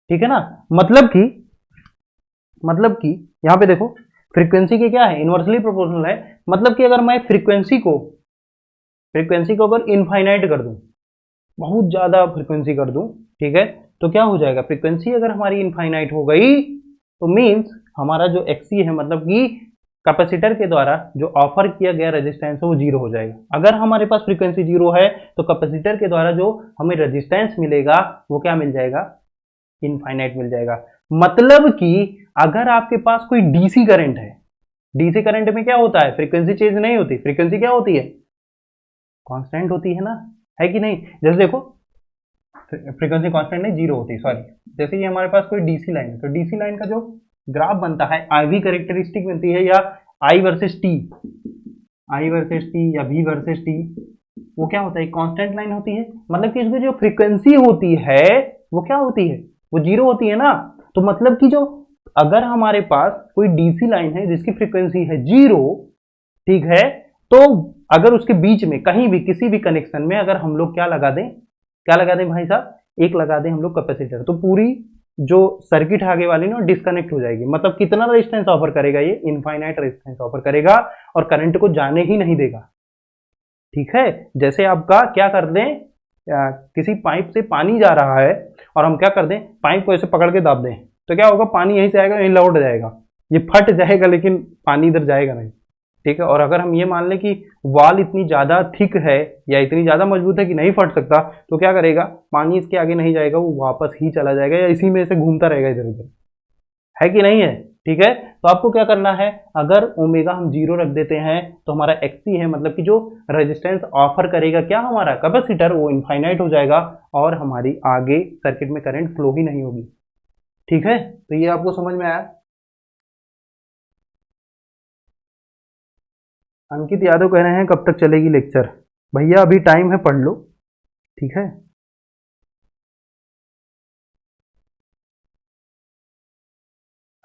ठीक है ना, मतलब कि यहाँ पे देखो फ्रीक्वेंसी के क्या है, इनवर्सली प्रोपोर्शनल है। मतलब कि अगर मैं फ्रीक्वेंसी को अगर इनफाइनाइट कर दूं, बहुत ज्यादा फ्रीक्वेंसी कर दूं, ठीक है, तो क्या हो जाएगा, फ्रीक्वेंसी अगर हमारी इनफाइनाइट हो गई तो मीन्स हमारा जो एक्सी है, मतलब कि कैपेसिटर के द्वारा जो ऑफर किया गया रेजिस्टेंस है वो जीरो हो जाएगा। अगर हमारे पास फ्रीक्वेंसी जीरो है तो कैपेसिटर के द्वारा जो हमें रेजिस्टेंस मिलेगा वो क्या मिल जाएगा, इनफाइनाइट मिल जाएगा। मतलब कि अगर आपके पास कोई डीसी करंट है, डीसी करंट में क्या होता है, फ्रीक्वेंसी चेंज नहीं होती, फ्रीक्वेंसी क्या होती है, कांस्टेंट होती है ना, है कि नहीं। जैसे देखो फ्रीक्वेंसी कांस्टेंट नहीं, जीरो होती है, सॉरी। जैसे ये हमारे पास कोई डीसी लाइन है, तो डीसी लाइन का जो ग्राफ बनता है, आईवी कैरेक्टरिस्टिक बनती है, या आई वर्सेस टी, आई वर्सेस टी या वी वर्सेस टी, वो क्या होता है, कांस्टेंट लाइन होती है। मतलब कि इसमें जो फ्रीक्वेंसी होती है वो क्या होती है, वो जीरो होती है ना। तो मतलब कि जो अगर हमारे पास कोई डीसी लाइन है जिसकी फ्रीक्वेंसी है जीरो, ठीक है, तो अगर उसके बीच में कहीं भी किसी भी कनेक्शन में अगर हम लोग क्या लगा दें, क्या लगा दें भाई साहब, एक लगा दें हम लोग कैपेसिटर, तो पूरी जो सर्किट आगे वाली ना डिस्कनेक्ट हो जाएगी। मतलब कितना रेजिस्टेंस ऑफर करेगा, ये इनफाइनाइट रेजिस्टेंस ऑफर करेगा और करंट को जाने ही नहीं देगा। ठीक है, जैसे आपका क्या कर दें, किसी पाइप से पानी जा रहा है और हम क्या कर दें, पाइप को ऐसे पकड़ के दाब दें, तो क्या होगा, पानी यहीं से आएगा, यहीं लौट जाएगा, ये फट जाएगा लेकिन पानी इधर जाएगा नहीं। ठीक है, और अगर हम ये मान लें कि वॉल इतनी ज्यादा थिक है या इतनी ज्यादा मजबूत है कि नहीं फट सकता, तो क्या करेगा, पानी इसके आगे नहीं जाएगा, वो वापस ही चला जाएगा या इसी में से घूमता रहेगा इधर उधर, है कि नहीं है। ठीक है, तो आपको क्या करना है, अगर ओमेगा हम जीरो रख देते हैं तो हमारा एक्सी है, मतलब कि जो रेजिस्टेंस ऑफर करेगा क्या हमारा कैपेसिटर, वो इनफाइनाइट हो जाएगा और हमारी आगे सर्किट में करंट फ्लो ही नहीं होगी। ठीक है, तो ये आपको समझ में आया। अंकित यादव कह रहे हैं कब तक चलेगी लेक्चर, भैया अभी टाइम है, पढ़ लो। ठीक है,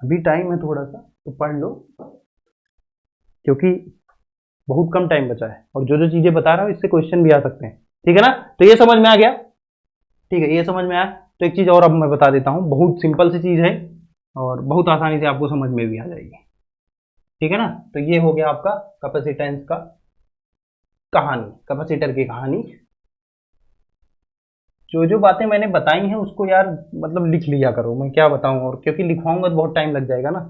अभी टाइम है थोड़ा सा तो पढ़ लो, क्योंकि बहुत कम टाइम बचा है और जो जो चीजें बता रहा हूँ इससे क्वेश्चन भी आ सकते हैं। ठीक है ना, तो ये समझ में आ गया? ठीक है, ये समझ में आया। तो एक चीज और अब मैं बता देता हूँ, बहुत सिंपल सी चीज है और बहुत आसानी से आपको समझ में भी आ जाएगी। ठीक है ना, तो ये हो गया आपका कैपेसिटेंस का कहानी, कैपेसिटर की कहानी। जो जो बातें मैंने बताई हैं उसको यार मतलब लिख लिया करो, मैं क्या बताऊं, और क्योंकि लिखवाऊंगा तो बहुत टाइम लग जाएगा ना,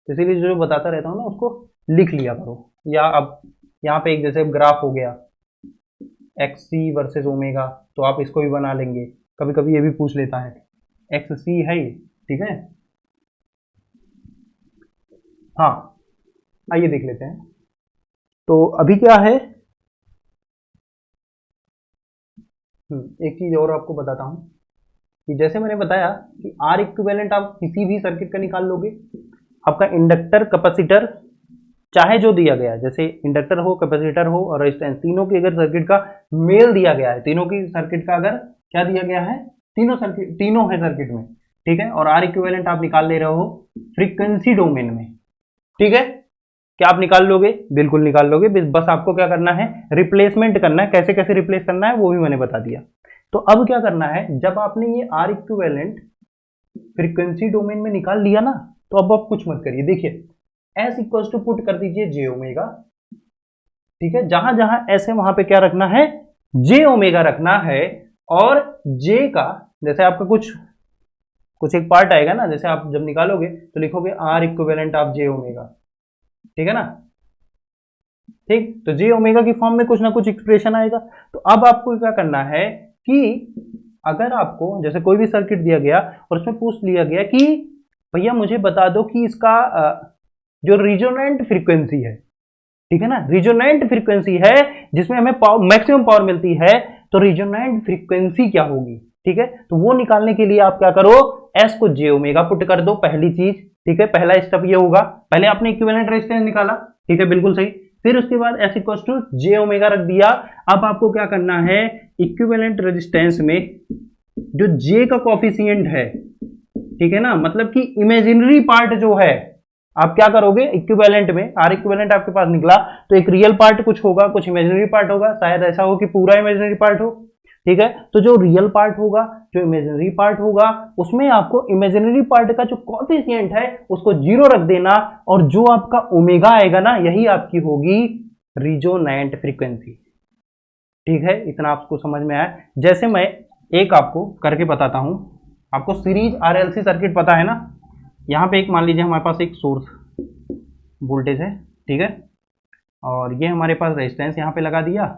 तो इसीलिए जो बताता रहता हूँ ना उसको लिख लिया करो। या अब यहाँ पे एक जैसे ग्राफ हो गया एक्स सी वर्सेज ओमेगा, तो आप इसको भी बना लेंगे, कभी कभी ये भी पूछ लेता है एक्स सी है ये। ठीक है, हाँ आइए देख लेते हैं। तो अभी क्या है, एक चीज और आपको बताता हूँ कि जैसे मैंने बताया कि आर इक्विवेलेंट आप किसी भी सर्किट का निकाल लोगे, आपका इंडक्टर कैपेसिटर चाहे जो दिया गया है, जैसे इंडक्टर हो कैपेसिटर हो और रेजिस्टेंस, तीनों की अगर सर्किट का मेल दिया गया है, तीनों की सर्किट का अगर क्या दिया गया है, तीनों है सर्किट में, ठीक है, और आर इक्विवेलेंट आप निकाल ले रहे हो फ्रीक्वेंसी डोमेन में। ठीक है, क्या आप निकाल लोगे? बिल्कुल निकाल लोगे, बस आपको क्या करना है, रिप्लेसमेंट करना है। कैसे कैसे रिप्लेस करना है वो भी मैंने बता दिया। तो अब क्या करना है, जब आपने ये आर इक्विवेलेंट फ्रीक्वेंसी डोमेन में निकाल लिया ना, तो अब आप कुछ मत करिए, देखिए एस इक्वल टू पुट कर दीजिए जे ओमेगा। ठीक है, जहां जहां एस है वहां पे क्या रखना है, जे ओमेगा रखना है। और जे का जैसे आपका कुछ एक पार्ट आएगा ना, जैसे आप जब निकालोगे तो लिखोगे R equivalent of J omega. ठीक है ना, ठीक, तो जे ओमेगा की फॉर्म में कुछ ना कुछ एक्सप्रेशन आएगा। तो अब आपको क्या करना है कि अगर आपको जैसे कोई भी सर्किट दिया गया और उसमें पूछ लिया गया कि भैया मुझे बता दो कि इसका जो रिजोनेंट फ्रीक्वेंसी है, ठीक है ना, रिजोनेंट फ्रीक्वेंसी है जिसमें हमें मैक्सिमम पावर मिलती है, तो रिजोनेंट फ्रीक्वेंसी क्या होगी? ठीक है, तो वो निकालने के लिए आप क्या करो, एस को जे ओमेगा पुट कर दो, पहली चीज। ठीक है, पहला स्टेप ये होगा, पहले आपने इक्विवेलेंट रेजिस्टेंस निकाला, ठीक है, बिल्कुल सही। फिर उसके बाद S equal to J omega रख दिया। अब आपको क्या करना है, इक्विवेलेंट रेजिस्टेंस में जो जे का कॉफिशिएंट है, ठीक है ना, मतलब कि इमेजिनरी पार्ट जो है, आप क्या करोगे इक्विवेलेंट में, आर इक्विवेलेंट आपके पास निकला तो एक रियल पार्ट कुछ होगा, कुछ इमेजिनरी पार्ट होगा, शायद ऐसा हो कि पूरा इमेजिनरी पार्ट हो। ठीक है, तो जो रियल पार्ट होगा, जो इमेजिनरी पार्ट होगा, उसमें आपको इमेजिनरी पार्ट का जो कोएफिशिएंट है उसको 0 रख देना, और जो आपका ओमेगा आएगा ना, यही आपकी होगी रिजोनेंट फ्रीक्वेंसी। ठीक है, इतना आपको समझ में आया? जैसे मैं एक आपको करके बताता हूं, आपको सीरीज आरएलसी सर्किट पता है ना, यहाँ पे एक मान लीजिए हमारे पास एक सोर्स वोल्टेज है, ठीक है, और ये हमारे पास रेजिस्टेंस यहाँ पे लगा दिया,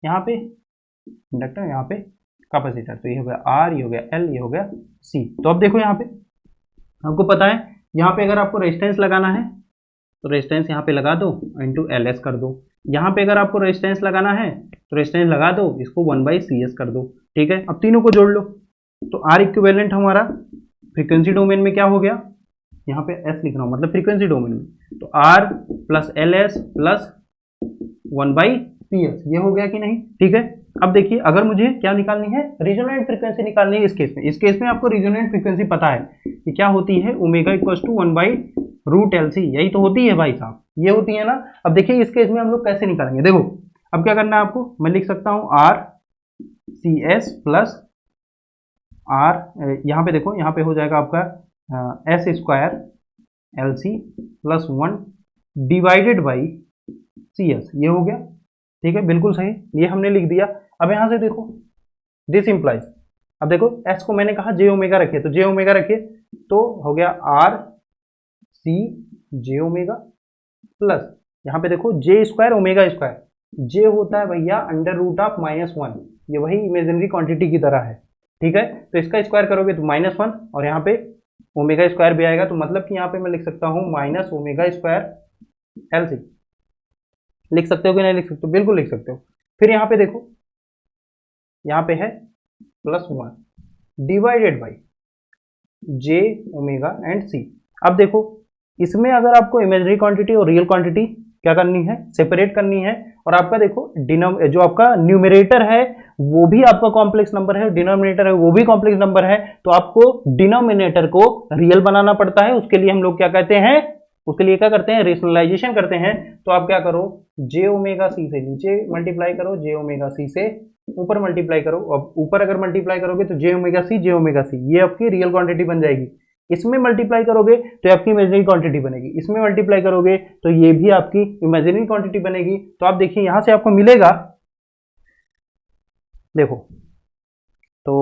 यहाँ पे इंडक्टर, यहाँ पे कैपेसिटर, तो ये हो गया आर, ये हो गया एल, ये हो गया सी। तो अब देखो यहाँ पे आपको पता है, यहाँ पे अगर आपको रेजिस्टेंस लगाना है तो रेजिस्टेंस यहाँ पे लगा दो, इंटू एल एस कर दो। यहाँ पे अगर आपको रेजिस्टेंस लगाना है तो रेजिस्टेंस लगा दो, इसको 1/CS कर दो। ठीक है, अब तीनों को जोड़ लो, तो आर इक्विवेलेंट हमारा फ्रीक्वेंसी डोमेन में क्या हो गया, यहाँ पे एस लिख रहा हूँ मतलब फ्रीक्वेंसी डोमेन में, तो R plus L S plus 1/CS, ये हो गया कि नहीं? ठीक है, अब देखिए अगर मुझे क्या निकालनी है, रिजोनेंट फ्रीक्वेंसी निकालनी है। इस केस में आपको रिजोनेंट फ्रीक्वेंसी पता है कि क्या होती है, ओमेगा इक्वल टू 1/√LC, यही तो होती है भाई साहब, ये होती है ना। अब देखिए इस केस में हम लोग कैसे निकालेंगे, देखो अब क्या करना है आपको, मैं लिख सकता हूँ R C S plus R, यहाँ पे देखो, यहाँ पे हो जाएगा आपका S square L C plus 1 divided by C S, ये हो गया। ठीक है, बिल्कुल सही, ये हमने लिख दिया। अब यहां से देखो दिस इंप्लाइज, अब देखो एस को मैंने कहा जे ओमेगा रखिए, तो जे ओमेगा रखिए, तो हो गया आर सी जे ओमेगा प्लस यहाँ पे देखो जे स्क्वायर ओमेगा स्क्वायर, जे होता है भैया √(-1), ये वही इमेजिनरी क्वांटिटी की तरह है। ठीक है, तो इसका स्क्वायर करोगे तो -1, और यहाँ पे ओमेगा स्क्वायर भी आएगा, तो मतलब कि यहाँ पे मैं लिख सकता हूँ minus omega square L C. लिख सकते हो कि नहीं लिख सकते हो? बिल्कुल लिख सकते हो। फिर यहाँ पे देखो, यहाँ पे है +1 divided by j omega and C. अब देखो इसमें अगर आपको इमेजिनरी क्वांटिटी और रियल क्वांटिटी क्या करनी है, सेपरेट करनी है, और आपका देखो जो आपका न्यूमरेटर है वो भी आपका कॉम्प्लेक्स नंबर है, डिनोमिनेटर है वो भी कॉम्प्लेक्स नंबर है, तो आपको डिनोमिनेटर को रियल बनाना पड़ता है। उसके लिए हम लोग क्या कहते हैं, उसके लिए क्या करते हैं, रेशनलाइजेशन करते हैं। तो आप क्या करो, जे ओमेगा सी से नीचे मल्टीप्लाई करो, जे ओमेगा सी से ऊपर मल्टीप्लाई करो। अब ऊपर अगर मल्टीप्लाई करोगे तो जे ओमेगा सी ये आपकी रियल क्वांटिटी बन जाएगी। इसमें मल्टीप्लाई करोगे तो आपकी इमेजिनरी क्वांटिटी बनेगी, इसमें मल्टीप्लाई करोगे तो ये भी आपकी इमेजिनरी क्वांटिटी बनेगी। तो आप देखिए यहां से आपको मिलेगा, देखो तो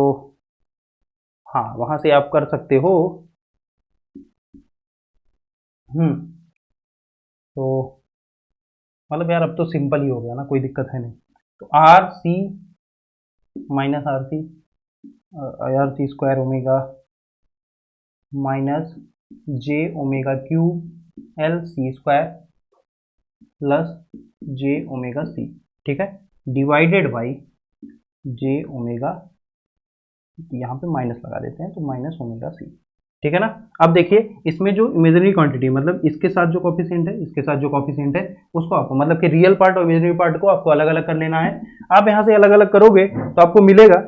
हाँ वहां से आप कर सकते हो। तो मतलब यार अब तो सिंपल ही हो गया ना, कोई दिक्कत है नहीं। तो R C minus R C square omega minus j omega cube L C square plus j omega C, ठीक है, डिवाइडेड बाई जे ओमेगा, यहाँ पे माइनस लगा देते हैं तो माइनस ओमेगा सी, ठीक है ना। अब देखिए इसमें जो इमेजिनरी क्वांटिटी मतलब इसके साथ जो कॉफिशिएंट है, इसके साथ जो कॉफिशिएंट है उसको आपको मतलब कि रियल पार्ट और इमेजिनरी पार्ट को आपको अलग अलग कर लेना है। आप यहाँ से अलग अलग करोगे तो आपको मिलेगा,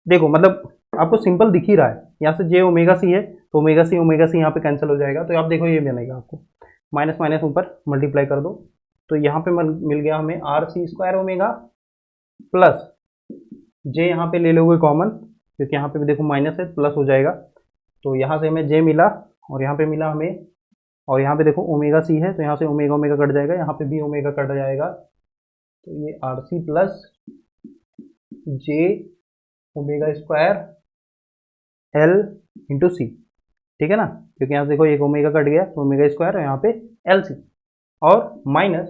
देखो मतलब आपको सिंपल दिख ही रहा है, यहाँ से जे ओमेगा सी है तो ओमेगा सी यहाँ पे कैंसिल हो जाएगा। तो आप देखो ये बनेगा आपको माइनस माइनस ऊपर मल्टीप्लाई कर दो, तो यहाँ पे मिल गया हमें R C square omega plus j यहाँ पे ले लोगे कॉमन, क्योंकि यहाँ पे भी देखो माइनस है प्लस हो जाएगा। तो यहाँ से हमें जे मिला और यहाँ पे मिला हमें, और यहाँ पे देखो ओमेगा सी है तो यहाँ से ओमेगा ओमेगा कट जाएगा, यहाँ पे भी ओमेगा कट जाएगा। तो ये R C plus j omega square L into सी, ठीक है ना, क्योंकि यहाँ से देखो एक ओमेगा कट गया तो ओमेगा स्क्वायर और यहाँ पे एल सी, और माइनस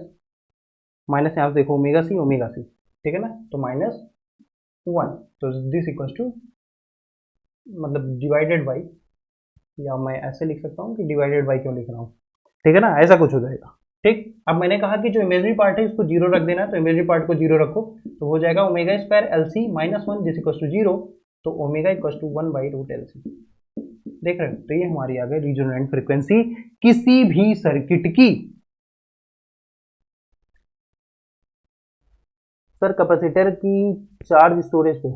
माइनस यहाँ से देखो ओमेगा सी, ठीक है ना, तो माइनस 1, तो दिस इक्वल्स टू मतलब डिवाइडेड बाई, या मैं ऐसे लिख सकता हूँ कि डिवाइडेड बाई क्यों लिख रहा हूँ, ठीक है ना, ऐसा कुछ हो जाएगा। ठीक, अब मैंने कहा कि जो इमेजरी पार्ट है इसको जीरो रख देना, तो इमेजरी पार्ट को जीरो रखो तो हो जाएगा omega square L C minus 1 this equals to zero, तो omega equals to 1 by root L C. देख रहे हो, तो ये हमारी आ गई रिजोनेंट फ्रीक्वेंसी किसी भी सर्किट की। सर कैपेसिटर की चार्ज स्टोरेज पे,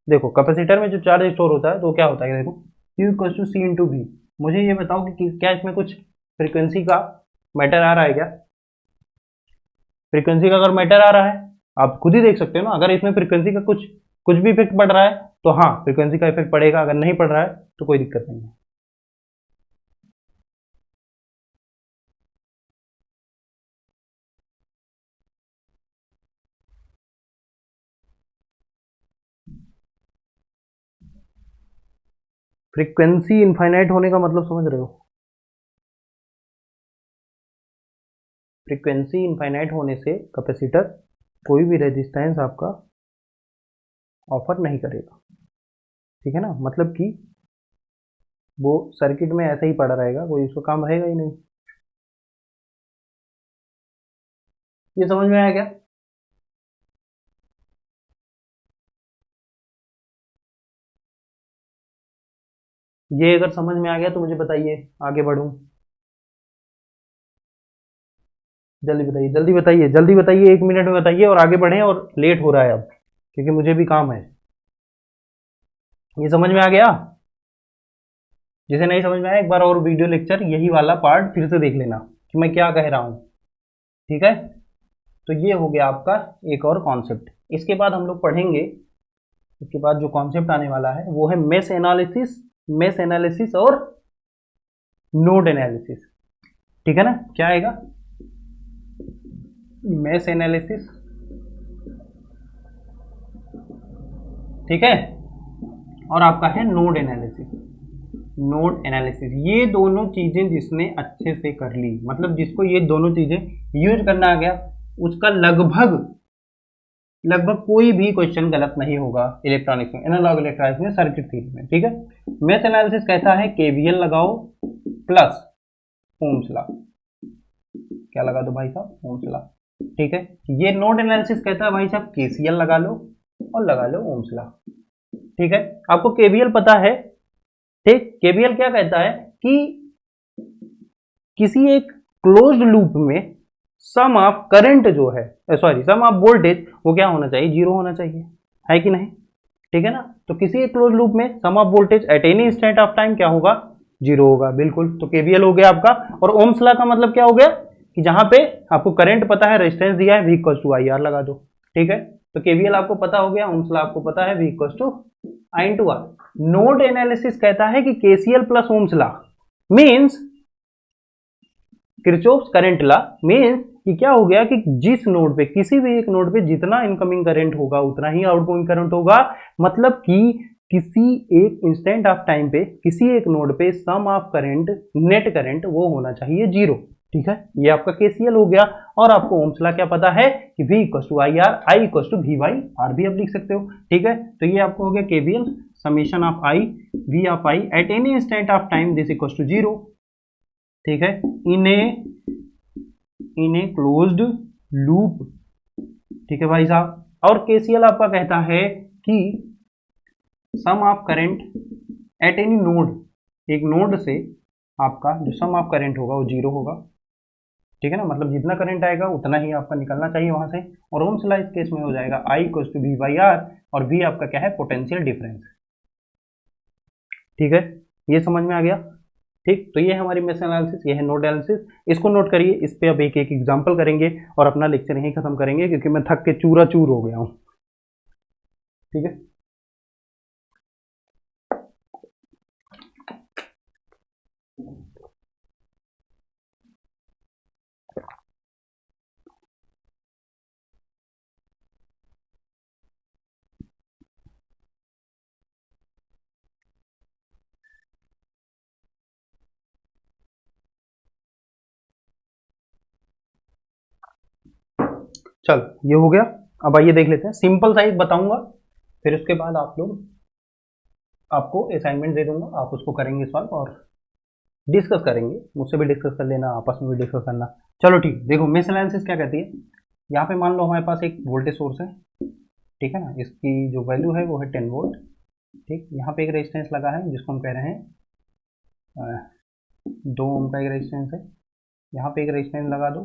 देखो कैपेसिटर में जो चार्ज स्टोर होता है तो क्या होता है, देखो Q equals to C into V. मुझे ये बताओ कि क्या इसमें कुछ फ्रीक्वेंसी का मैटर आ रहा है क्या? फ्रीक्वेंसी का अगर मैटर आ रहा है आप खुद ही देख सकते हो ना, अगर इसमें फ्रीक्वेंसी का कुछ कुछ भी इफेक्ट पड़ रहा है तो हाँ फ्रीक्वेंसी का इफेक्ट पड़ेगा, अगर नहीं पड़ रहा है तो कोई दिक्कत नहीं है। फ्रीक्वेंसी इनफाइनाइट होने का मतलब समझ रहे हो? फ्रीक्वेंसी इनफाइनाइट होने से कैपेसिटर कोई भी रेजिस्टेंस आपका ऑफर नहीं करेगा, ठीक है ना, मतलब कि वो सर्किट में ऐसे ही पड़ा रहेगा, कोई उसका काम रहेगा ही नहीं। ये समझ में आया क्या? ये अगर समझ में आ गया तो मुझे बताइए, आगे बढ़ूं? जल्दी बताइए जल्दी बताइए जल्दी बताइए, 1 मिनट में बताइए और आगे बढ़ें, और लेट हो रहा है अब क्योंकि मुझे भी काम है। ये समझ में आ गया? जिसे नहीं समझ में आया एक बार और वीडियो लेक्चर यही वाला पार्ट फिर से देख लेना कि मैं क्या कह रहा हूँ, ठीक है। तो ये हो गया आपका एक और कॉन्सेप्ट। इसके बाद हम लोग पढ़ेंगे, इसके बाद जो कॉन्सेप्ट आने वाला है वो है मेश एनालिसिस और नोड एनालिसिस, ठीक है ना। क्या आएगा? मेश एनालिसिस, ठीक है, और आपका है नोड एनालिसिस। नोड एनालिसिस ये दोनों चीजें जिसने अच्छे से कर ली, मतलब जिसको ये दोनों चीजें यूज करना आ गया, उसका लगभग कोई भी क्वेश्चन गलत नहीं होगा इलेक्ट्रॉनिक्स में, एनालॉग इलेक्ट्रॉनिक्स में, सर्किट थ्योरी में, ठीक है। मेश एनालिसिस कहता है केवीएल लगाओ प्लस ओम्स लॉ, क्या लगा दो भाई साहब? ओम्स लॉ, ठीक है। ये नोड एनालिसिस कहता है भाई साहब केसीएल लगा लो और लगा लो ओम्स लॉ, ठीक है। आपको केवीएल पता है, ठीक। केवीएल क्या कहता है कि किसी एक क्लोज्ड लूप में सम ऑफ करंट जो है, सॉरी सम ऑफ वोल्टेज, वो क्या होना चाहिए, जीरो होना चाहिए, है कि नहीं, ठीक है ना। तो किसी एक क्लोज लूप में sum of voltage at any instant of time क्या होगा, जीरो होगा, बिल्कुल। तो केवीएल हो गया आपका। और ओम्स लॉ का मतलब क्या हो गया कि जहां पे आपको करंट पता है, रेजिस्टेंस दिया है, V equals to I R लगा दो, ठीक है। तो केवीएल आपको पता हो गया, ओम्स लॉ आपको पता है, V equals to I into R. Node analysis कहता है कि KCL plus Ohm's law means Kirchhoff's current law means कि क्या हो गया कि जिस नोड पे, किसी भी एक नोड पे जितना इनकमिंग करंट होगा उतना ही आउटगोइंग करंट होगा। मतलब कि किसी एक इंस्टेंट ऑफ टाइम पे किसी एक नोड पे सम ऑफ करंट, नेट करंट वो होना चाहिए जीरो, ठीक है। ये आपका केसीएल हो गया। और आपको ओम्स लॉ क्या पता है कि V equals to I R, I equals to V by R भी आप लिख सकते हो, ठीक है। तो ये आपको हो गया KVL summation of I V of I at any instant of time this equals to zero, ठीक है, इन ए क्लोज्ड लूप, ठीक है भाई साहब। और केसीएल आपका कहता है कि sum of current at any node, एक नोड से आपका जो सम ऑफ करंट होगा वो जीरो होगा, ठीक है ना। मतलब जितना करंट आएगा उतना ही आपका निकलना चाहिए वहां से। और ओम्स लॉ इस केस में हो जाएगा I equals to V by R, और V आपका क्या है, पोटेंशियल डिफरेंस, ठीक है। ये समझ में आ गया, ठीक। तो ये हमारी मेश एनालिसिस, ये है नोड एनालिसिस। इसको नोट करिए, इस पे अब एक एक एग्जांपल करेंगे और अपना लेक्चर यहीं खत्म करेंगे, क्योंकि मैं थक के चूरा चूर हो गया हूँ, ठीक है। चल ये हो गया। अब आइए देख लेते हैं, सिंपल सा एक बताऊंगा, फिर उसके बाद आप लोग, आपको असाइनमेंट दे दूंगा, आप उसको करेंगे सॉल्व और डिस्कस करेंगे, मुझसे भी डिस्कस कर लेना, आपस में भी डिस्कस करना। चलो ठीक, देखो मेश एनालिसिस क्या कहती है। यहाँ पे मान लो हमारे पास एक वोल्टेज सोर्स है, ठीक है ना, इसकी जो वैल्यू है वो है 10 वोल्ट, ठीक। यहाँ पे एक रेजिस्टेंस लगा है जिसको हम कह रहे हैं 2 ओम का एक रेजिस्टेंस है। यहाँ पे एक रेजिस्टेंस लगा दो,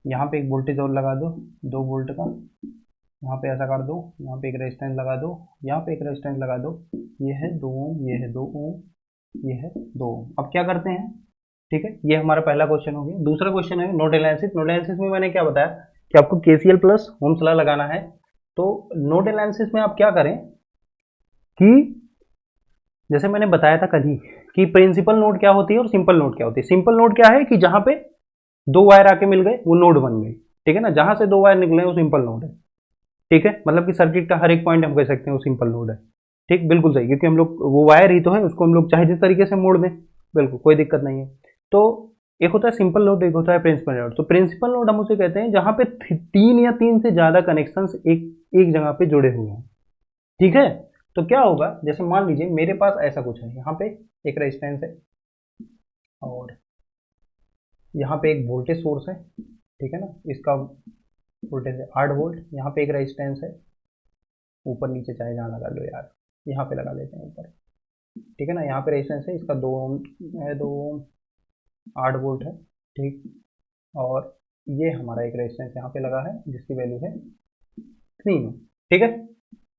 यहाँ पे एक वोल्टेज और लगा दो 2 वोल्ट का, यहाँ पे ऐसा कर दो, यहाँ पे एक रेजिस्टेंस लगा दो, यहाँ पे एक रेजिस्टेंस लगा दो, ये है 2 ओम, ये है 2 ओम, ये है 2 ओम। अब क्या करते हैं, ठीक है, ये हमारा पहला क्वेश्चन हो गया। दूसरा क्वेश्चन है नोड एनालिसिस। नोड एनालिसिस में मैंने क्या बताया कि आपको केसीएल प्लस ओम्स लॉ लगाना है। तो नोड एनालिसिस में आप क्या करें कि जैसे मैंने बताया था कल ही कि प्रिंसिपल नोड क्या होती है और सिंपल नोड क्या होती है। सिंपल नोड क्या है कि जहां पे 2 वायर आके मिल गए वो नोड बन गई, ठीक है ना। जहां से 2 वायर निकले वो सिंपल नोड है, ठीक है। मतलब कि सर्किट का हर एक पॉइंट हम कह सकते हैं वो सिंपल नोड है, ठीक, बिल्कुल सही, क्योंकि हम लोग वो वायर ही तो है, उसको हम लोग चाहे जिस तरीके से मोड़ दें, बिल्कुल कोई दिक्कत नहीं है। तो एक होता है सिंपल नोड, एक होता है प्रिंसिपल नोड। तो प्रिंसिपल नोड हम उसे कहते हैं जहां पे 3 या 3 से ज्यादा कनेक्शंस एक जगह पे जुड़े हुए हैं, ठीक है। तो क्या होगा, जैसे मान लीजिए मेरे पास ऐसा कुछ है, यहाँ पे एक रेजिस्टेंस है और यहाँ पे एक वोल्टेज सोर्स है, ठीक है ना, इसका वोल्टेज है 8 वोल्ट। यहाँ पे एक रेजिस्टेंस है, ऊपर नीचे चाहे जहाँ लगा लो यार, यहाँ पे लगा लेते हैं ऊपर, ठीक है ना। यहाँ पे रेजिस्टेंस है, इसका 2 ओम है, 2 ओम 8 वोल्ट है, ठीक। और ये हमारा एक रेजिस्टेंस यहाँ पे लगा है जिसकी वैल्यू है 3 ओम, ठीक है।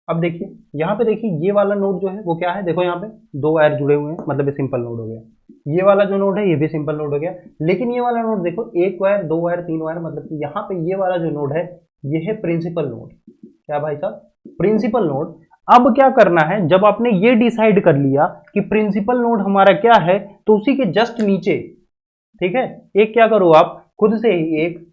अब देखिए यहाँ पे, देखिए ये वाला नोड जो है वो क्या है, देखो यहाँ पे 2 वायर जुड़े हुए हैं, मतलब ये सिंपल नोड हो गया। ये वाला जो नोड है ये भी सिंपल नोड हो गया। लेकिन ये वाला नोड देखो, 1 वायर 2 वायर 3 वायर, मतलब कि यहाँ पे ये वाला जो नोड है ये है प्रिंसिपल नोड। क्या भाई साहब, प्रिंसिपल नोड। अब क्या करना है, जब आपने ये डिसाइड कर लिया कि प्रिंसिपल नोड हमारा क्या है, तो उसी के जस्ट नीचे, ठीक है, एक क्या करो आप खुद से ही, एक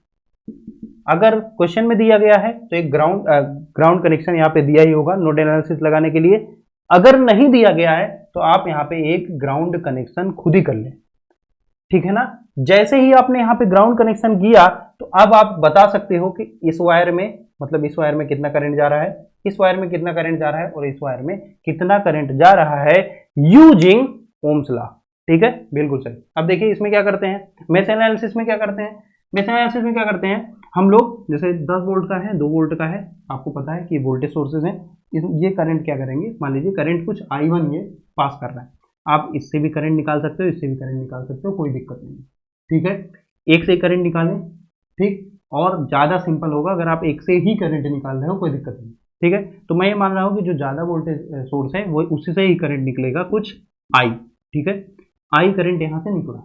अगर क्वेश्चन में दिया गया है तो एक ग्राउंड कनेक्शन यहाँ पे दिया ही होगा नोड एनालिसिस लगाने के लिए। अगर नहीं दिया गया है तो आप यहाँ पे एक ग्राउंड कनेक्शन खुद ही कर लें, ठीक है ना। जैसे ही आपने यहाँ पे ग्राउंड कनेक्शन किया तो अब आप बता सकते हो कि इस वायर में, मतलब इस वायर में कितना करंट जा रहा है, इस वायर में कितना करंट जा रहा है और इस वायर में कितना करंट जा रहा है, यूजिंग ओम्स लॉ, ठीक है, बिल्कुल सही। अब देखिए इसमें क्या करते हैं, मेश एनालिसिस में क्या करते हैं, मेश एनालिसिस में क्या करते हैं हम लोग, जैसे 10 वोल्ट का है, 2 वोल्ट का है, आपको पता है कि वोल्टेज सोर्सेज हैं, ये करंट क्या करेंगे, मान लीजिए करंट कुछ I1 ये पास कर रहा है, आप इससे भी करंट निकाल सकते हो, इससे भी करंट निकाल सकते हो, कोई दिक्कत नहीं, ठीक है। एक से करंट निकालें, ठीक, और ज़्यादा सिंपल होगा अगर आप एक से ही करंट निकाल रहे हो, कोई दिक्कत नहीं। ठीक है, तो मैं ये मान रहा हूँ कि जो ज़्यादा वोल्टेज सोर्स है वो उसी से ही करंट निकलेगा, कुछ आई। ठीक है, आई करंट यहाँ से निकला।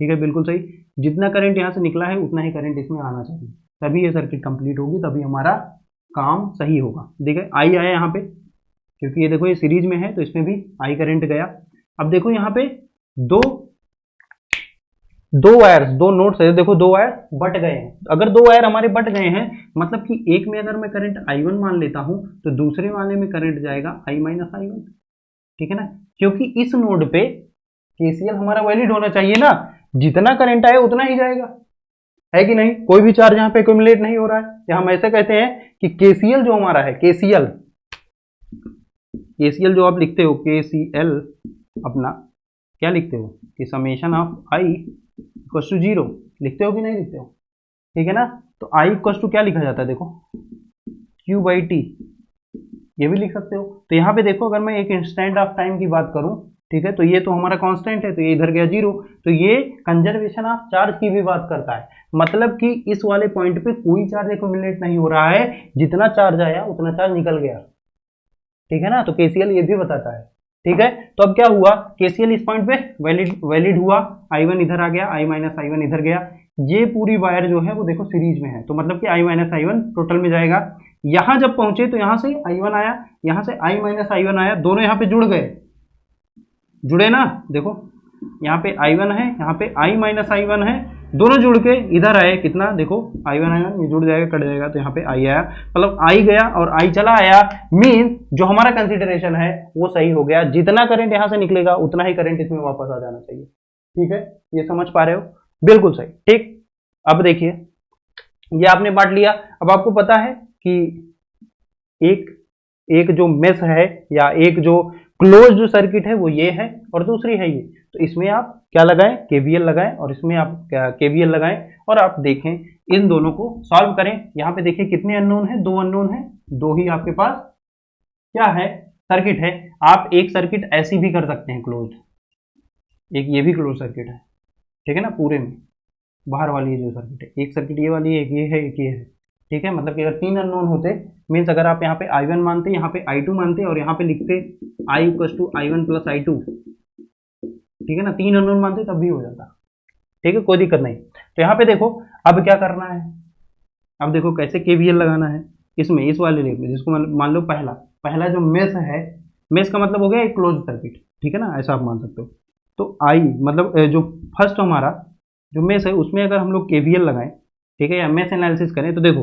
ठीक है, बिल्कुल सही, जितना करंट यहाँ से निकला है उतना ही करंट इसमें आना चाहिए, तभी ये सर्किट कंप्लीट होगी, तभी हमारा काम सही होगा। देखिए आई आया यहाँ पे, क्योंकि ये देखो ये सीरीज में है तो इसमें भी आई करंट गया। अब देखो यहाँ पे दो वायर्स, दो नोड्स है, देखो दो वायर बट गए हैं। अगर दो वायर हमारे बट गए हैं, मतलब कि एक में अगर मैं करंट I1 मान लेता हूं तो दूसरे वाले में करंट जाएगा I माइनस I1। ठीक है ना, क्योंकि इस नोड पे KCL हमारा वैलिड होना चाहिए ना, जितना करंट आए उतना ही जाएगा, है कि नहीं। कोई भी चार्ज यहाँ पे एक्यूमुलेट नहीं हो रहा है, या हम ऐसे कहते हैं कि KCL जो हमारा है, KCL जो आप लिखते हो, KCL अपना क्या लिखते हो कि summation of I equal to 0 लिखते हो कि नहीं लिखते हो। ठीक है ना, तो I इक्वल टू क्या लिखा जाता है, देखो Q बाई टी, ये भी लिख सकते हो। तो यहाँ पे देखो अगर मैं एक इंस्टेंट ऑफ टाइम की बात करूं, ठीक है, तो ये तो हमारा कांस्टेंट है, तो ये इधर गया 0, तो ये कंजर्वेशन ऑफ चार्ज की भी बात करता है, मतलब कि इस वाले पॉइंट पे कोई चार्ज एक्यूमुलेट नहीं हो रहा है, जितना चार्ज आया उतना चार्ज निकल गया। ठीक है ना, तो KCL ये भी बताता है। ठीक है, तो अब क्या हुआ, KCL इस पॉइंट पे वैलिड हुआ, I1 इधर आ गया, I माइनस I1 इधर गया, ये पूरी वायर जो है वो देखो सीरीज में है, तो मतलब कि I माइनस I1 टोटल में जाएगा। यहां जब पहुंचे तो यहां से I1 आया, यहां से I माइनस I1 आया, दोनों यहाँ पे जुड़ गए, जुड़े ना, देखो यहाँ पे I1 है, यहाँ पे I माइनस I1 है, दोनों जुड़ के इधर आए, कितना देखो I1 I1 ये जुड़ जाएगा, कट जाएगा, तो यहाँ पे I आया, मतलब I गया और I चला आया, मीन जो हमारा कंसिडरेशन है वो सही हो गया, जितना करंट यहाँ से निकलेगा उतना ही करंट इसमें वापस आ जाना चाहिए। ठीक है, ये समझ पा रहे हो, बिल्कुल सही। ठीक, अब देखिए ये आपने बांट लिया। अब आपको पता है कि एक जो मेश है या एक जो क्लोज्ड सर्किट है वो ये है और दूसरी है ये, तो इसमें आप क्या लगाएं, KVL लगाएं, और इसमें आप KVL लगाएं और आप देखें इन दोनों को सॉल्व करें। यहाँ पे देखिए कितने अननोन है, 2 अननोन है, 2 ही आपके पास क्या है, सर्किट है। आप एक सर्किट ऐसी भी कर सकते हैं क्लोज, एक ये भी क्लोज सर्किट है। ठीक है ना, पूरे में बाहर वाली जो सर्किट है, एक सर्किट ये वाली है, एक ये है, एक ये है। ठीक है, मतलब कि अगर 3 अननोन होते, मीन्स अगर आप यहाँ पे I1 मानते, यहाँ पे I2 मानते और यहाँ पे लिखते I equal to I1 plus I2, ठीक है ना, 3 अननोन मानते तब भी हो जाता। ठीक है, कोई दिक्कत नहीं। तो यहाँ पे देखो अब क्या करना है, अब देखो कैसे KVL लगाना है इसमें, इस वाले लेग में, जिसको मान लो पहला जो मेश है, मेश का मतलब हो गया एक क्लोज सर्किट। ठीक है ना, ऐसा आप मान सकते हो। तो I मतलब जो फर्स्ट हमारा जो मेश है उसमें अगर हम लोग KVL लगाएं, ठीक है, या मेश एनालिसिस करें, तो देखो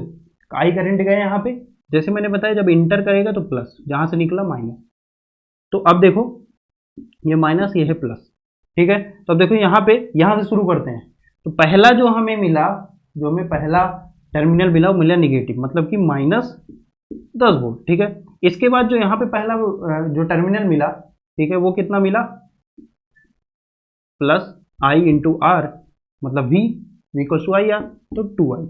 I करंट गया यहाँ पे, जैसे मैंने बताया जब इंटर करेगा तो प्लस, जहां से निकला माइनस, तो अब देखो ये माइनस, ये है प्लस। ठीक है, तो अब देखो यहाँ पे, यहाँ से शुरू करते हैं, तो पहला जो हमें मिला, जो हमें पहला टर्मिनल मिला वो मिला निगेटिव, मतलब कि -10 वोल्ट। ठीक है, इसके बाद जो यहाँ पे पहला जो टर्मिनल मिला, ठीक है, वो कितना मिला, प्लस I इंटू आर, मतलब V इक्वल टू IR, तो 2I।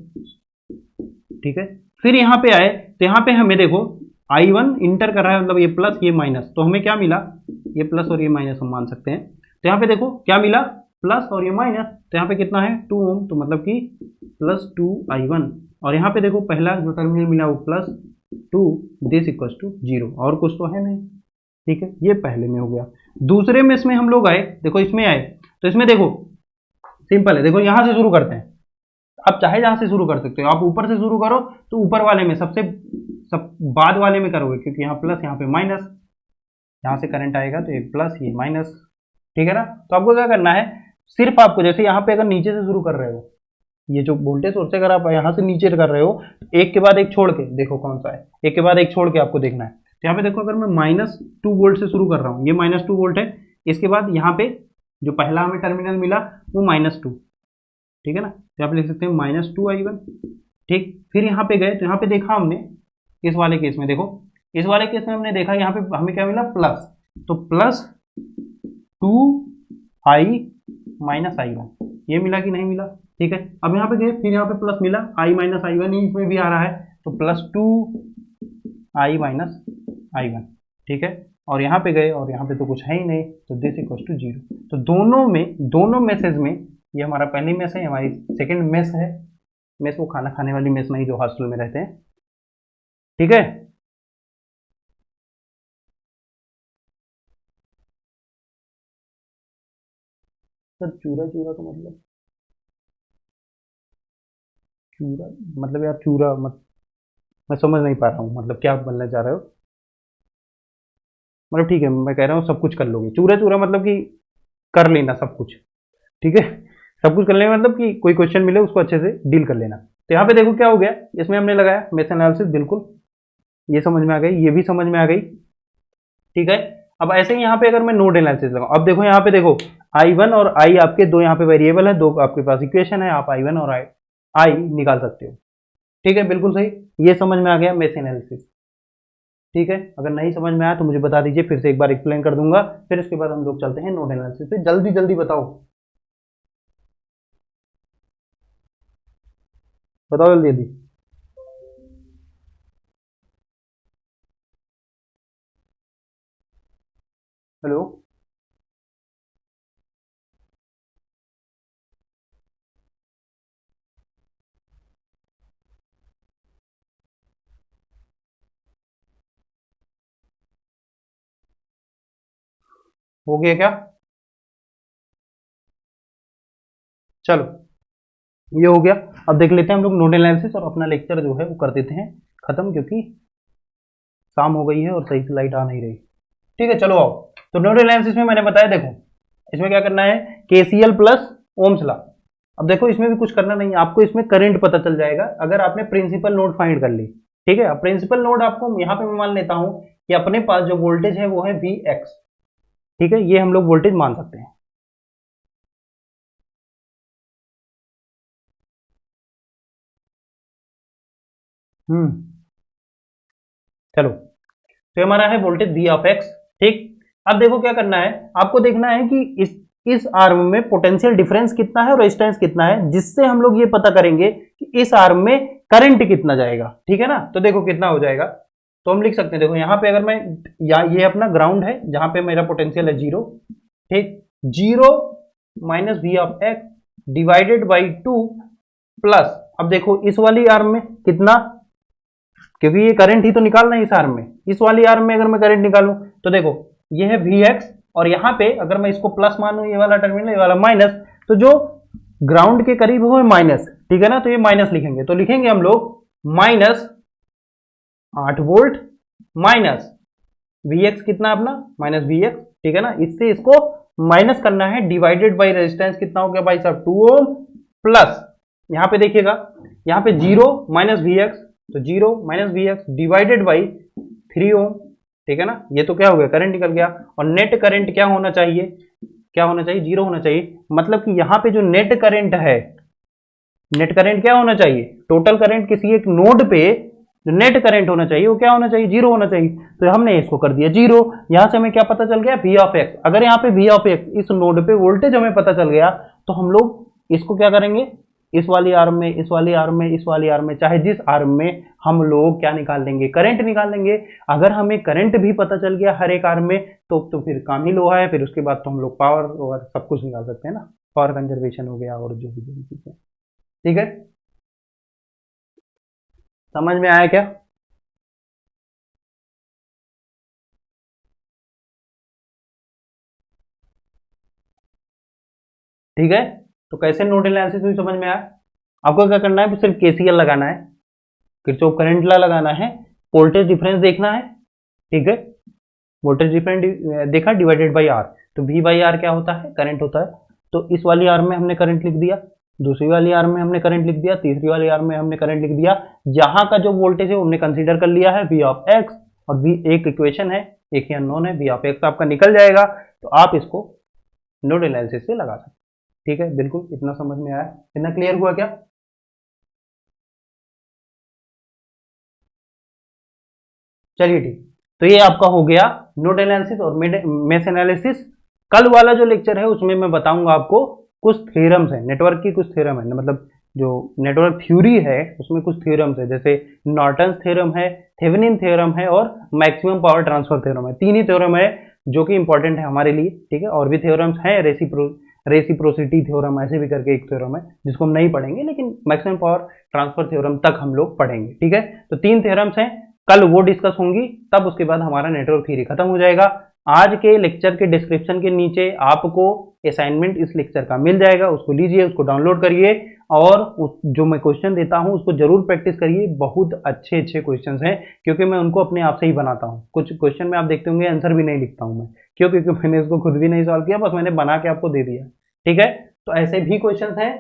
ठीक है, फिर यहाँ पे आए तो यहाँ पे हमें देखो I1 इंटर कर रहा है, मतलब ये प्लस ये माइनस, तो हमें क्या मिला, ये प्लस और ये माइनस हम मान सकते हैं। तो यहाँ पे देखो क्या मिला, प्लस और ये माइनस, तो यहाँ पे कितना है 2 ओम, तो मतलब कि प्लस 2I1, और यहाँ पे देखो पहला जो टर्मिनल मिला वो प्लस 2, दिस इक्वल टू 0, और कुछ तो है नहीं। ठीक है, ये पहले में हो गया। दूसरे में इसमें हम लोग आए, देखो इसमें आए, तो इसमें देखो सिंपल है, देखो यहाँ से शुरू करते हैं, आप चाहे जहां से शुरू कर सकते हो, आप ऊपर से शुरू करो तो ऊपर वाले में सबसे बाद वाले में करोगे, क्योंकि यहाँ प्लस यहाँ पे माइनस, यहाँ से करंट आएगा तो ये प्लस ये माइनस। ठीक है ना, तो आपको क्या करना है, सिर्फ आपको जैसे यहाँ पे अगर नीचे से शुरू कर रहे हो, ये जो वोल्टेज सोर्स है अगर आप यहाँ से नीचे कर रहे हो, तो एक के बाद एक छोड़ के देखो कौन सा है, एक के बाद एक छोड़ के आपको देखना है। तो यहाँ पे देखो अगर मैं -2 वोल्ट से शुरू कर रहा हूँ, ये -2 वोल्ट है, इसके बाद यहाँ पे जो पहला हमें टर्मिनल मिला वो -2, ठीक है ना, तो यहाँ पे लिख सकते हैं -2I1। ठीक, फिर यहाँ पे गए तो यहाँ पे देखा हमने, इस वाले केस में देखो, इस वाले केस में हमने देखा यहाँ पे हमें क्या मिला, प्लस, तो प्लस 2I माइनस I1, ये मिला कि नहीं मिला। ठीक है, अब यहाँ पे गए, फिर यहाँ पे प्लस मिला, I माइनस I1 इसमें भी आ रहा है, तो प्लस 2I माइनस I1। ठीक है, और यहाँ पे गए और यहाँ पे तो कुछ है ही नहीं, तो दिस इक्वल टू 0। तो दोनों मैसेज में, ये हमारा पहली मेश है, हमारी सेकंड मेश है, मेस वो खाना खाने वाली मेस नहीं जो हॉस्टल में रहते हैं, ठीक है। सर चूरा चूरा का मतलब, चूरा मतलब यार चूरा मत, मैं समझ नहीं पा रहा हूँ मतलब क्या बोलना चाह रहे हो। मतलब ठीक है, मैं कह रहा हूँ सब कुछ कर लोगे, चूरा चूरा मतलब कि कर लेना सब कुछ, ठीक है। सब कुछ कर लेना मतलब कि कोई क्वेश्चन मिले उसको अच्छे से डील कर लेना। तो यहाँ पे देखो क्या हो गया, इसमें हमने लगाया मेस एनालिसिस, बिल्कुल ये समझ में आ गई, ये भी समझ में आ गई, ठीक है। अब ऐसे ही यहाँ पे अगर मैं नोड एनालिसिस लगाऊं, अब देखो यहाँ पे देखो I1 और I आपके दो यहाँ पे वेरिएबल है, दो आपके पास इक्वेशन है, आप I1 और I निकाल सकते हो, ठीक है, बिल्कुल सही। ये समझ में आ गया मेस एनालिसिस, ठीक है। अगर नहीं समझ में आया तो मुझे बता दीजिए, फिर से एक बार एक्सप्लेन कर दूंगा, फिर इसके बाद हम लोग चलते हैं नोड एनालिसिस पे। जल्दी जल्दी बताओ, बताओ जल्दी जल्दी। हेलो, हो गया क्या? चलो ये हो गया। अब देख लेते हैं हम लोग नोड एनालिसिस, और अपना लेक्चर जो है वो कर देते हैं खत्म, क्योंकि शाम हो गई है और सही से लाइट आ नहीं रही, ठीक है। चलो आओ, तो नोड एनालिसिस में मैंने बताया, देखो इसमें क्या करना है, केसीएल प्लस ओम्स लॉ। अब देखो इसमें भी कुछ करना नहीं है आपको, इसमें करंट पता चल जाएगा अगर आपने प्रिंसिपल नोड फाइंड कर ली, ठीक है। अब प्रिंसिपल नोड आपको यहाँ पे मैं मान लेता हूँ कि अपने पास जो वोल्टेज है वो है वी एक्स, ठीक है, ये हम लोग वोल्टेज मान सकते हैं। चलो, तो ये हमारा है वोल्टेज वी ऑफ एक्स, ठीक। अब देखो क्या करना है, आपको देखना है कि इस आर्म में पोटेंशियल डिफरेंस कितना है और रेजिस्टेंस कितना है, जिससे हम लोग ये पता करेंगे कि इस आर्म में करंट कितना जाएगा, ठीक है ना। तो देखो कितना हो जाएगा, तो हम लिख सकते हैं, देखो यहाँ पे अगर मैं, या ये अपना ग्राउंड है जहां पे मेरा पोटेंशियल है जीरो, ठीक, zero minus V of X divided by two plus, अब देखो इस वाली आर्म में कितना, क्योंकि ये करंट ही तो निकालना है इस आर्म में, इस वाली आर्म में अगर मैं करंट निकालूं तो देखो ये है वी एक्स, और यहां पे अगर मैं इसको प्लस मानूं, ये वाला टर्मिनल, ये वाला माइनस, तो जो ग्राउंड के करीब हो माइनस, ठीक है ना, तो ये माइनस लिखेंगे, तो लिखेंगे हम लोग minus 8 volt minus V X, कितना अपना माइनस वी एक्स, ठीक है ना, इससे इसको माइनस करना है, डिवाइडेड बाई रेजिस्टेंस कितना हो गया भाई साहब 2 ओम, प्लस यहां पे देखिएगा, यहां पे जीरो माइनस वी एक्स, तो zero minus V X divided by 3 ohm, ठीक है ना, ये तो क्या हो गया, करंट निकल गया। और नेट करंट क्या होना चाहिए, क्या होना चाहिए, जीरो होना चाहिए, मतलब कि यहाँ पे जो नेट करंट है, नेट करंट क्या होना चाहिए, टोटल करंट किसी एक नोड पे जो नेट करंट होना चाहिए वो क्या होना चाहिए, जीरो होना चाहिए। तो हमने इसको कर दिया जीरो, यहां से हमें क्या पता चल गया, वी ऑफ एक्स। अगर यहाँ पे वी ऑफ एक्स इस नोड पे वोल्टेज हमें पता चल गया, तो हम लोग इसको क्या करेंगे, इस वाली आर्म में, इस वाली आर्म में, इस वाली आर्म में, चाहे जिस आर्म में, हम लोग क्या निकाल लेंगे, करंट निकाल लेंगे। अगर हमें करंट भी पता चल गया हर एक आर्म में, तो फिर काम ही लोहा है, फिर उसके बाद तो हम लोग पावर और सब कुछ निकाल सकते हैं ना, पावर कंजर्वेशन हो गया और जो भी चीजें, ठीक है। समझ में आया क्या? ठीक है, तो कैसे नोडल एनालिसिस हुई समझ में आया। आपको क्या करना है, सिर्फ केसीएल लगाना है, किरचॉफ करंट लॉ लगाना है, वोल्टेज डिफरेंस देखना है, ठीक है, वोल्टेज डिफरेंस देखा डिवाइडेड बाई आर, तो वी बाई आर क्या होता है, करंट होता है। तो इस वाली आर में हमने करंट लिख दिया, दूसरी वाली आर में हमने करंट लिख दिया, तीसरी वाली आर में हमने करंट लिख दिया, जहां का जो वोल्टेज है हमने कंसीडर कर लिया है वी ऑफ एक्स, और वी एक इक्वेशन है, एक ही अननोन है, वी ऑफ एक्स आपका निकल जाएगा। तो आप इसको नोड एनालिसिस से लगा सकते हैं, ठीक है, बिल्कुल इतना समझ में आया, इतना क्लियर हुआ क्या? चलिए ठीक, तो ये आपका हो गया नोड एनालिसिस और मेश एनालिसिस। कल वाला जो लेक्चर है उसमें मैं बताऊंगा आपको कुछ थ्योरम्स है, नेटवर्क की कुछ थ्योरम है, मतलब जो नेटवर्क थ्योरी है उसमें कुछ थ्योरम्स है, जैसे नॉर्टन्स थ्योरम है, थेवेनिन थ्योरम है और मैक्सिमम पावर ट्रांसफर थ्योरम है। तीन ही थ्योरम है जो कि इंपॉर्टेंट है हमारे लिए, ठीक है। और भी थ्योरम्स हैं, रेसिप्रोसिटी थ्योरम, ऐसे भी करके एक थ्योरम है जिसको हम नहीं पढ़ेंगे, लेकिन मैक्सिमम पावर ट्रांसफर थ्योरम तक हम लोग पढ़ेंगे। ठीक है, तो 3 थ्योरम्स हैं, कल वो डिस्कस होंगी, तब उसके बाद हमारा नेटवर्क थ्योरी खत्म हो जाएगा। आज के लेक्चर के डिस्क्रिप्शन के नीचे आपको असाइनमेंट इस लेक्चर का मिल जाएगा, उसको लीजिए, उसको डाउनलोड करिए और जो मैं क्वेश्चन देता हूं उसको जरूर प्रैक्टिस करिए। बहुत अच्छे अच्छे क्वेश्चंस हैं, क्योंकि मैं उनको अपने आप से ही बनाता हूं। कुछ क्वेश्चन में आप देखते होंगे आंसर भी नहीं लिखता हूं मैं, क्यों? क्योंकि मैंने इसको खुद भी नहीं सॉल्व किया, बस मैंने बना के आपको दे दिया। ठीक है, तो ऐसे भी क्वेश्चन हैं,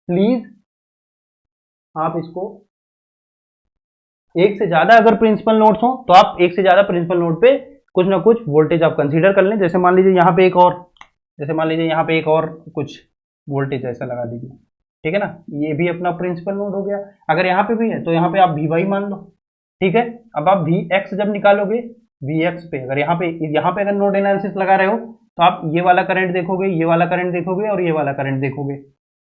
प्लीज आप इसको एक से ज्यादा अगर प्रिंसिपल नोट्स हो तो आप एक से ज्यादा प्रिंसिपल नोट पे कुछ ना कुछ वोल्टेज आप कंसीडर कर लें। जैसे मान लीजिए यहाँ पे एक और, जैसे मान लीजिए यहाँ पे एक और कुछ वोल्टेज ऐसा लगा दीजिए, ठीक है ना, ये भी अपना प्रिंसिपल नोड हो गया। अगर यहाँ पे भी है तो यहाँ पे आप Vy मान लो। ठीक है, अब आप Vx जब निकालोगे, Vx पे अगर यहाँ पे अगर नोड एनालिसिस लगा रहे हो तो आप ये वाला करंट देखोगे, ये वाला करंट देखोगे और ये वाला करंट देखोगे।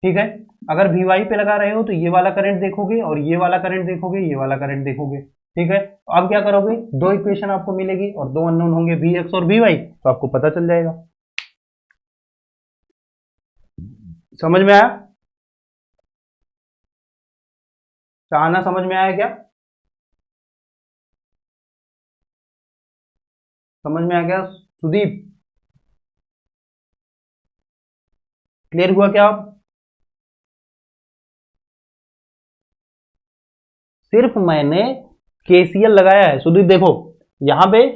ठीक है, अगर Vy पे लगा रहे हो तो ये वाला करंट देखोगे और ये वाला करंट देखोगे, ये वाला करंट देखोगे। ठीक है, तो अब क्या करोगे, दो इक्वेशन आपको मिलेगी और दो अननोन होंगे Vx और Vy, तो आपको पता चल जाएगा। समझ में आया? चाहना समझ में आया क्या? समझ में आ गया सुदीप? क्लियर हुआ क्या? आप सिर्फ मैंने केसीएल लगाया है सुदीप। देखो यहां पे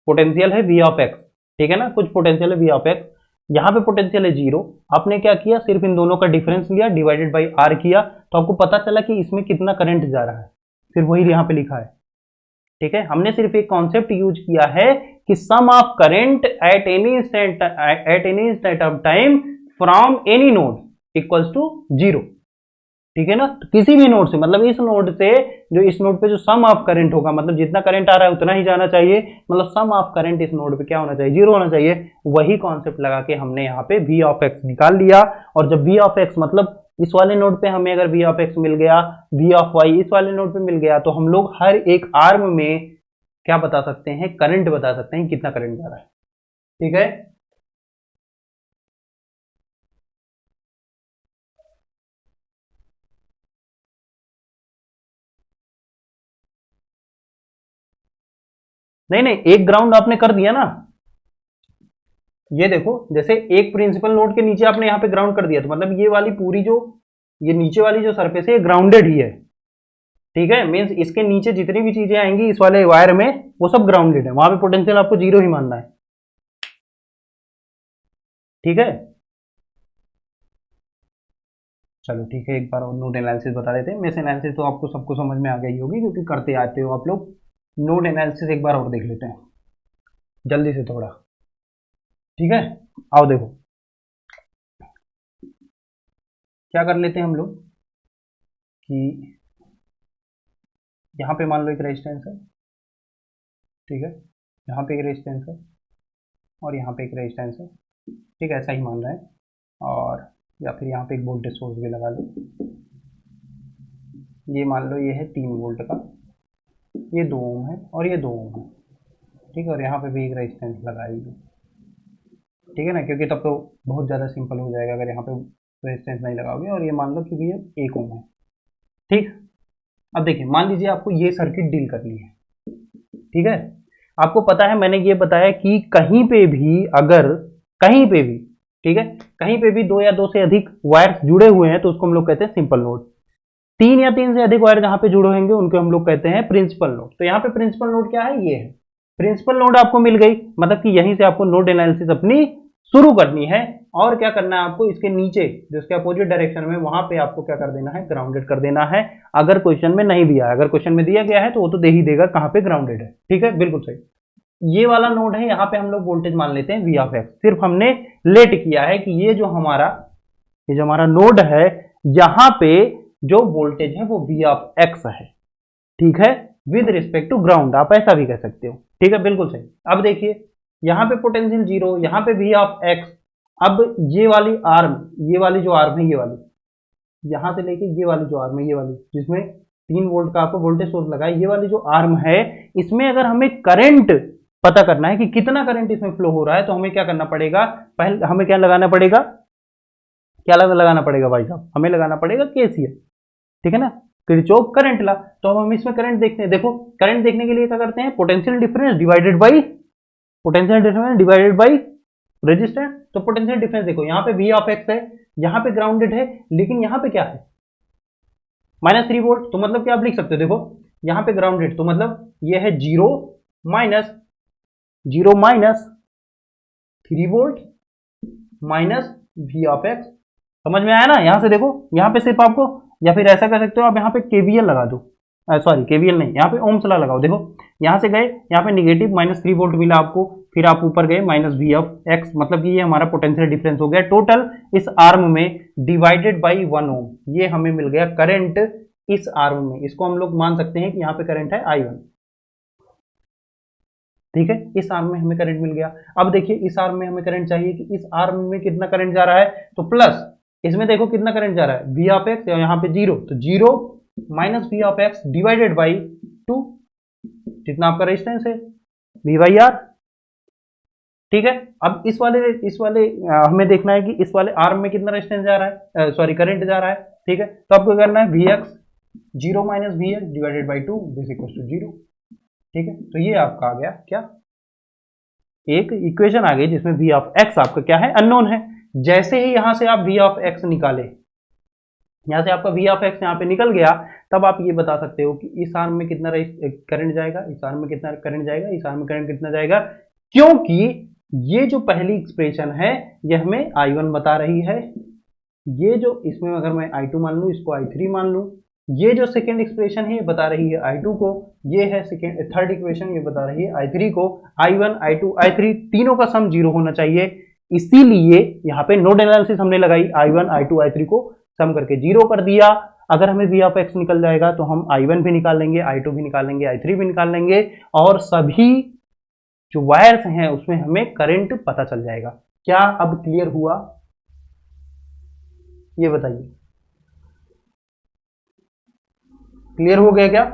पोटेंशियल है V ऑफ एक्स, ठीक है ना, कुछ पोटेंशियल है V ऑफ एक्स, यहाँ पे पोटेंशियल है 0। आपने क्या किया, सिर्फ इन दोनों का डिफरेंस लिया, डिवाइडेड बाई आर किया, तो आपको पता चला कि इसमें कितना करंट जा रहा है, सिर्फ वही यहाँ पे लिखा है। ठीक है, हमने सिर्फ एक कॉन्सेप्ट यूज किया है कि sum of current at any instant of time from any node equals to 0। ठीक है ना, तो किसी भी नोड से, मतलब इस नोड से जो इस नोड पे जो सम ऑफ करंट होगा, मतलब जितना करंट आ रहा है उतना ही जाना चाहिए, मतलब सम ऑफ करंट इस नोड पे क्या होना चाहिए, 0 होना चाहिए। वही कॉन्सेप्ट लगा के हमने यहाँ पे V ऑफ एक्स निकाल लिया। और जब V ऑफ एक्स मतलब इस वाले नोड पे हमें अगर V ऑफ एक्स मिल गया, V ऑफ वाई इस वाले नोड पे मिल गया, तो हम लोग हर एक आर्म में क्या बता सकते हैं, करंट बता सकते हैं, कितना करंट जा रहा है। ठीक है, नहीं नहीं, एक ग्राउंड आपने कर दिया ना, ये देखो, जैसे एक प्रिंसिपल नोड के नीचे आपने यहाँ पे ग्राउंड कर दिया, तो मतलब ये वाली पूरी जो ये नीचे वाली जो सरफेस है ये ग्राउंडेड ही है। ठीक है, मीन्स इसके नीचे जितनी भी चीजें आएंगी इस वाले वायर में वो सब ग्राउंडेड है, वहां पे पोटेंशियल आपको 0 ही मानना है। ठीक है, चलो ठीक है, एक बार और नोड एनालिसिस बता देते हैं। मेश एनालिसिस तो आपको सबको समझ में आ गई होगी क्योंकि करते आते हो आप लोग। नोड एनालिसिस एक बार और देख लेते हैं जल्दी से थोड़ा। ठीक है, आओ देखो क्या कर लेते हैं हम लोग कि यहाँ पे मान लो एक रेजिस्टेंस है, ठीक है, यहाँ पे एक रेजिस्टेंस है और यहाँ पे एक रेजिस्टेंस है, ठीक है, ऐसा ही मान रहे हैं। और या फिर यहाँ पे एक वोल्टेज सोर्स भी लगा लो, ये मान लो ये है 3 वोल्ट का, ये 2 ओम है और ये 2 ओम है। ठीक है, और यहाँ पे भी एक रेजिस्टेंस लगाई है। ठीक है ना, क्योंकि तब तो बहुत ज़्यादा सिंपल हो जाएगा अगर यहाँ पे रेजिस्टेंस नहीं लगाओगे। और ये मान लो कि ये 1 ओम है। ठीक, अब देखिए, मान लीजिए आपको ये सर्किट डील करनी है। ठीक है, आपको पता है मैंने ये बताया कि कहीं पे भी अगर कहीं पे भी, ठीक है, कहीं पे भी 2 या 2 से अधिक वायर्स जुड़े हुए हैं तो उसको हम लोग कहते हैं सिंपल नोड। 3 या 3 से अधिक वायर जहां पे जुड़े होंगे उनको हम लोग कहते हैं प्रिंसिपल नोड। तो यहाँ पे प्रिंसिपल नोड क्या है, ये है प्रिंसिपल नोड। आपको मिल गई, मतलब कि यहीं से आपको नोड एनालिसिस अपनी शुरू करनी है। और क्या करना है आपको, इसके नीचे जो इसके अपोजिट डायरेक्शन में वहां पे आपको क्या कर देना है, ग्राउंडेड कर देना है। अगर क्वेश्चन में नहीं दिया है, अगर क्वेश्चन में दिया गया है तो वो तो दे ही देगा कहां पे ग्राउंडेड है। ठीक है, बिल्कुल सही। ये वाला नोड है, यहाँ पे हम लोग वोल्टेज मान लेते हैं V ऑफ एक्स। सिर्फ हमने लेट किया है कि ये जो हमारा नोड है, यहाँ पे जो वोल्टेज है वो V ऑफ एक्स है। ठीक है, विद रिस्पेक्ट टू ग्राउंड, आप ऐसा भी कह सकते हो। ठीक है, बिल्कुल सही। अब देखिए, यहाँ पे पोटेंशियल 0, यहाँ पे V ऑफ एक्स। अब ये वाली आर्म, ये वाली जो आर्म है, ये वाली यहाँ से लेके ये वाली जो आर्म है, ये वाली जिसमें 3 वोल्ट का आपको वोल्टेज सोर्स लगा है, ये वाली जो आर्म है, इसमें अगर हमें करंट पता करना है कि कितना करंट इसमें फ्लो हो रहा है, तो हमें क्या करना पड़ेगा, पहले हमें क्या लगाना पड़ेगा, क्या लगाना पड़ेगा भाई साहब, हमें लगाना पड़ेगा केसीएल, ठीक है ना, किरचॉफ करंट लॉ। तो अब हम इसमें करंट देखते हैं। देखो करंट देखने के लिए क्या करते हैं, potential difference divided by resistance. तो पोटेंशियल डिफरेंस देखो, यहाँ पे V ऑफ एक्स है, यहाँ पे ग्राउंडेड है, लेकिन यहाँ पे क्या है -3 वोल्ट। तो मतलब क्या आप लिख सकते हो, देखो यहाँ पे ग्राउंडेड, तो मतलब ये है 0 minus 3 volt minus V of x. समझ में आया ना। यहां से देखो, यहाँ पे सिर्फ आपको, या फिर ऐसा कर सकते हो आप, यहाँ पे केवीएल लगा दो, सॉरी केवीएल नहीं, यहाँ पे ओम्स लॉ लगाओ। देखो यहाँ से गए, यहाँ पे निगेटिव -3 वोल्ट मिला आपको, फिर आप ऊपर गए -V ऑफ एक्स, मतलब कि ये हमारा पोटेंशियल डिफरेंस हो गया टोटल इस आर्म में डिवाइडेड बाई 1 ओम। ये हमें मिल गया करंट इस आर्म में। इसको हम लोग मान सकते हैं कि यहाँ पे करंट है I1, ठीक है। इस आर्म में हमें करंट मिल गया। अब देखिए इस आर्म में हमें करंट चाहिए कि इस आर्म में कितना करंट जा रहा है, तो प्लस इसमें देखो कितना करंट जा रहा है, V ऑफ एक्स, यहाँ पे 0, तो 0 minus V of X divided by 2, जितना आपका रेजिस्टेंस है V/R, ठीक है। अब इस वाले हमें देखना है कि इस वाले आर्म में कितना रेजिस्टेंस जा रहा है, सॉरी करंट जा रहा है, ठीक है। तो आपको करना है Vx 0 minus Vx divided by 2 this equals to 0, ठीक है। तो ये आपका आ गया क्या, एक इक्वेशन आ गई जिसमें V ऑफ एक्स आपका क्या है, अननोन है। जैसे ही यहां से आप V ऑफ एक्स निकाले, यहां से आपका V ऑफ एक्स यहाँ पे निकल गया, तब आप ये बता सकते हो कि इस आर्म में कितना करंट जाएगा, इस आर्म में कितना करंट जाएगा, इस आर्म में करंट कितना जाएगा, क्योंकि ये जो पहली एक्सप्रेशन है ये हमें I1 बता रही है। ये जो इसमें अगर मैं I2 मान लूं, इसको I3 मान लूं, ये जो सेकेंड एक्सप्रेशन है ये बता रही है I2 को, ये है थर्ड इक्वेशन, ये बता रही है I3 को। I1 I2 I3 तीनों का सम 0 होना चाहिए, इसीलिए यहाँ पे नोड एनालिसिस हमने लगाई, I1 I2 I3 को सम करके 0 कर दिया। अगर हमें V ऑफ एक्स निकल जाएगा तो हम I1 भी निकाल लेंगे, I2 भी निकाल लेंगे, I3 भी निकाल लेंगे, और सभी जो वायर्स हैं उसमें हमें करंट पता चल जाएगा। क्या अब क्लियर हुआ, ये बताइए, क्लियर हो गया क्या?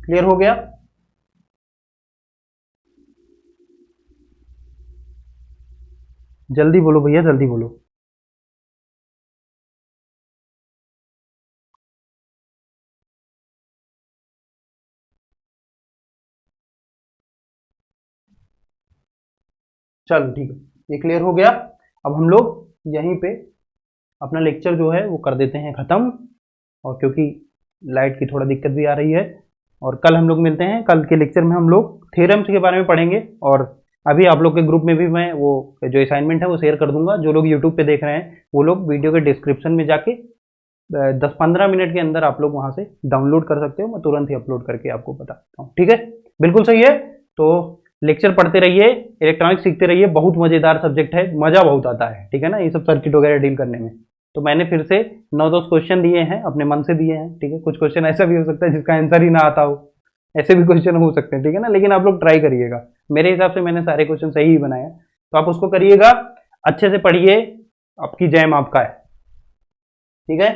क्लियर हो गया? जल्दी बोलो भैया, जल्दी बोलो। चलो ठीक है, ये क्लियर हो गया। अब हम लोग यहीं पे अपना लेक्चर जो है वो कर देते हैं खत्म, और क्योंकि लाइट की थोड़ा दिक्कत भी आ रही है, और कल हम लोग मिलते हैं। कल के लेक्चर में हम लोग थ्योरम्स के बारे में पढ़ेंगे, और अभी आप लोग के ग्रुप में भी मैं वो जो असाइनमेंट है वो शेयर कर दूंगा। जो लोग यूट्यूब पे देख रहे हैं वो लोग वीडियो के डिस्क्रिप्शन में जाके 10-15 मिनट के अंदर आप लोग वहां से डाउनलोड कर सकते हो, मैं तुरंत ही अपलोड करके आपको बताता हूँ, ठीक है। बिल्कुल सही है। तो लेक्चर पढ़ते रहिए, इलेक्ट्रॉनिक्स सीखते रहिए, बहुत मजेदार सब्जेक्ट है, मजा बहुत आता है, ठीक है ना, ये सब सर्किट वगैरह डील करने में। तो मैंने फिर से 9-10 क्वेश्चन दिए हैं, अपने मन से दिए हैं, ठीक है। कुछ क्वेश्चन ऐसा भी हो सकता है जिसका आंसर ही ना आता हो, ऐसे भी क्वेश्चन हो सकते हैं, ठीक है ना, लेकिन आप लोग ट्राई करिएगा। मेरे हिसाब से मैंने सारे क्वेश्चन सही ही बनाए, तो आप उसको करिएगा, अच्छे से पढ़िए, आपकी जैम आपका है, ठीक है।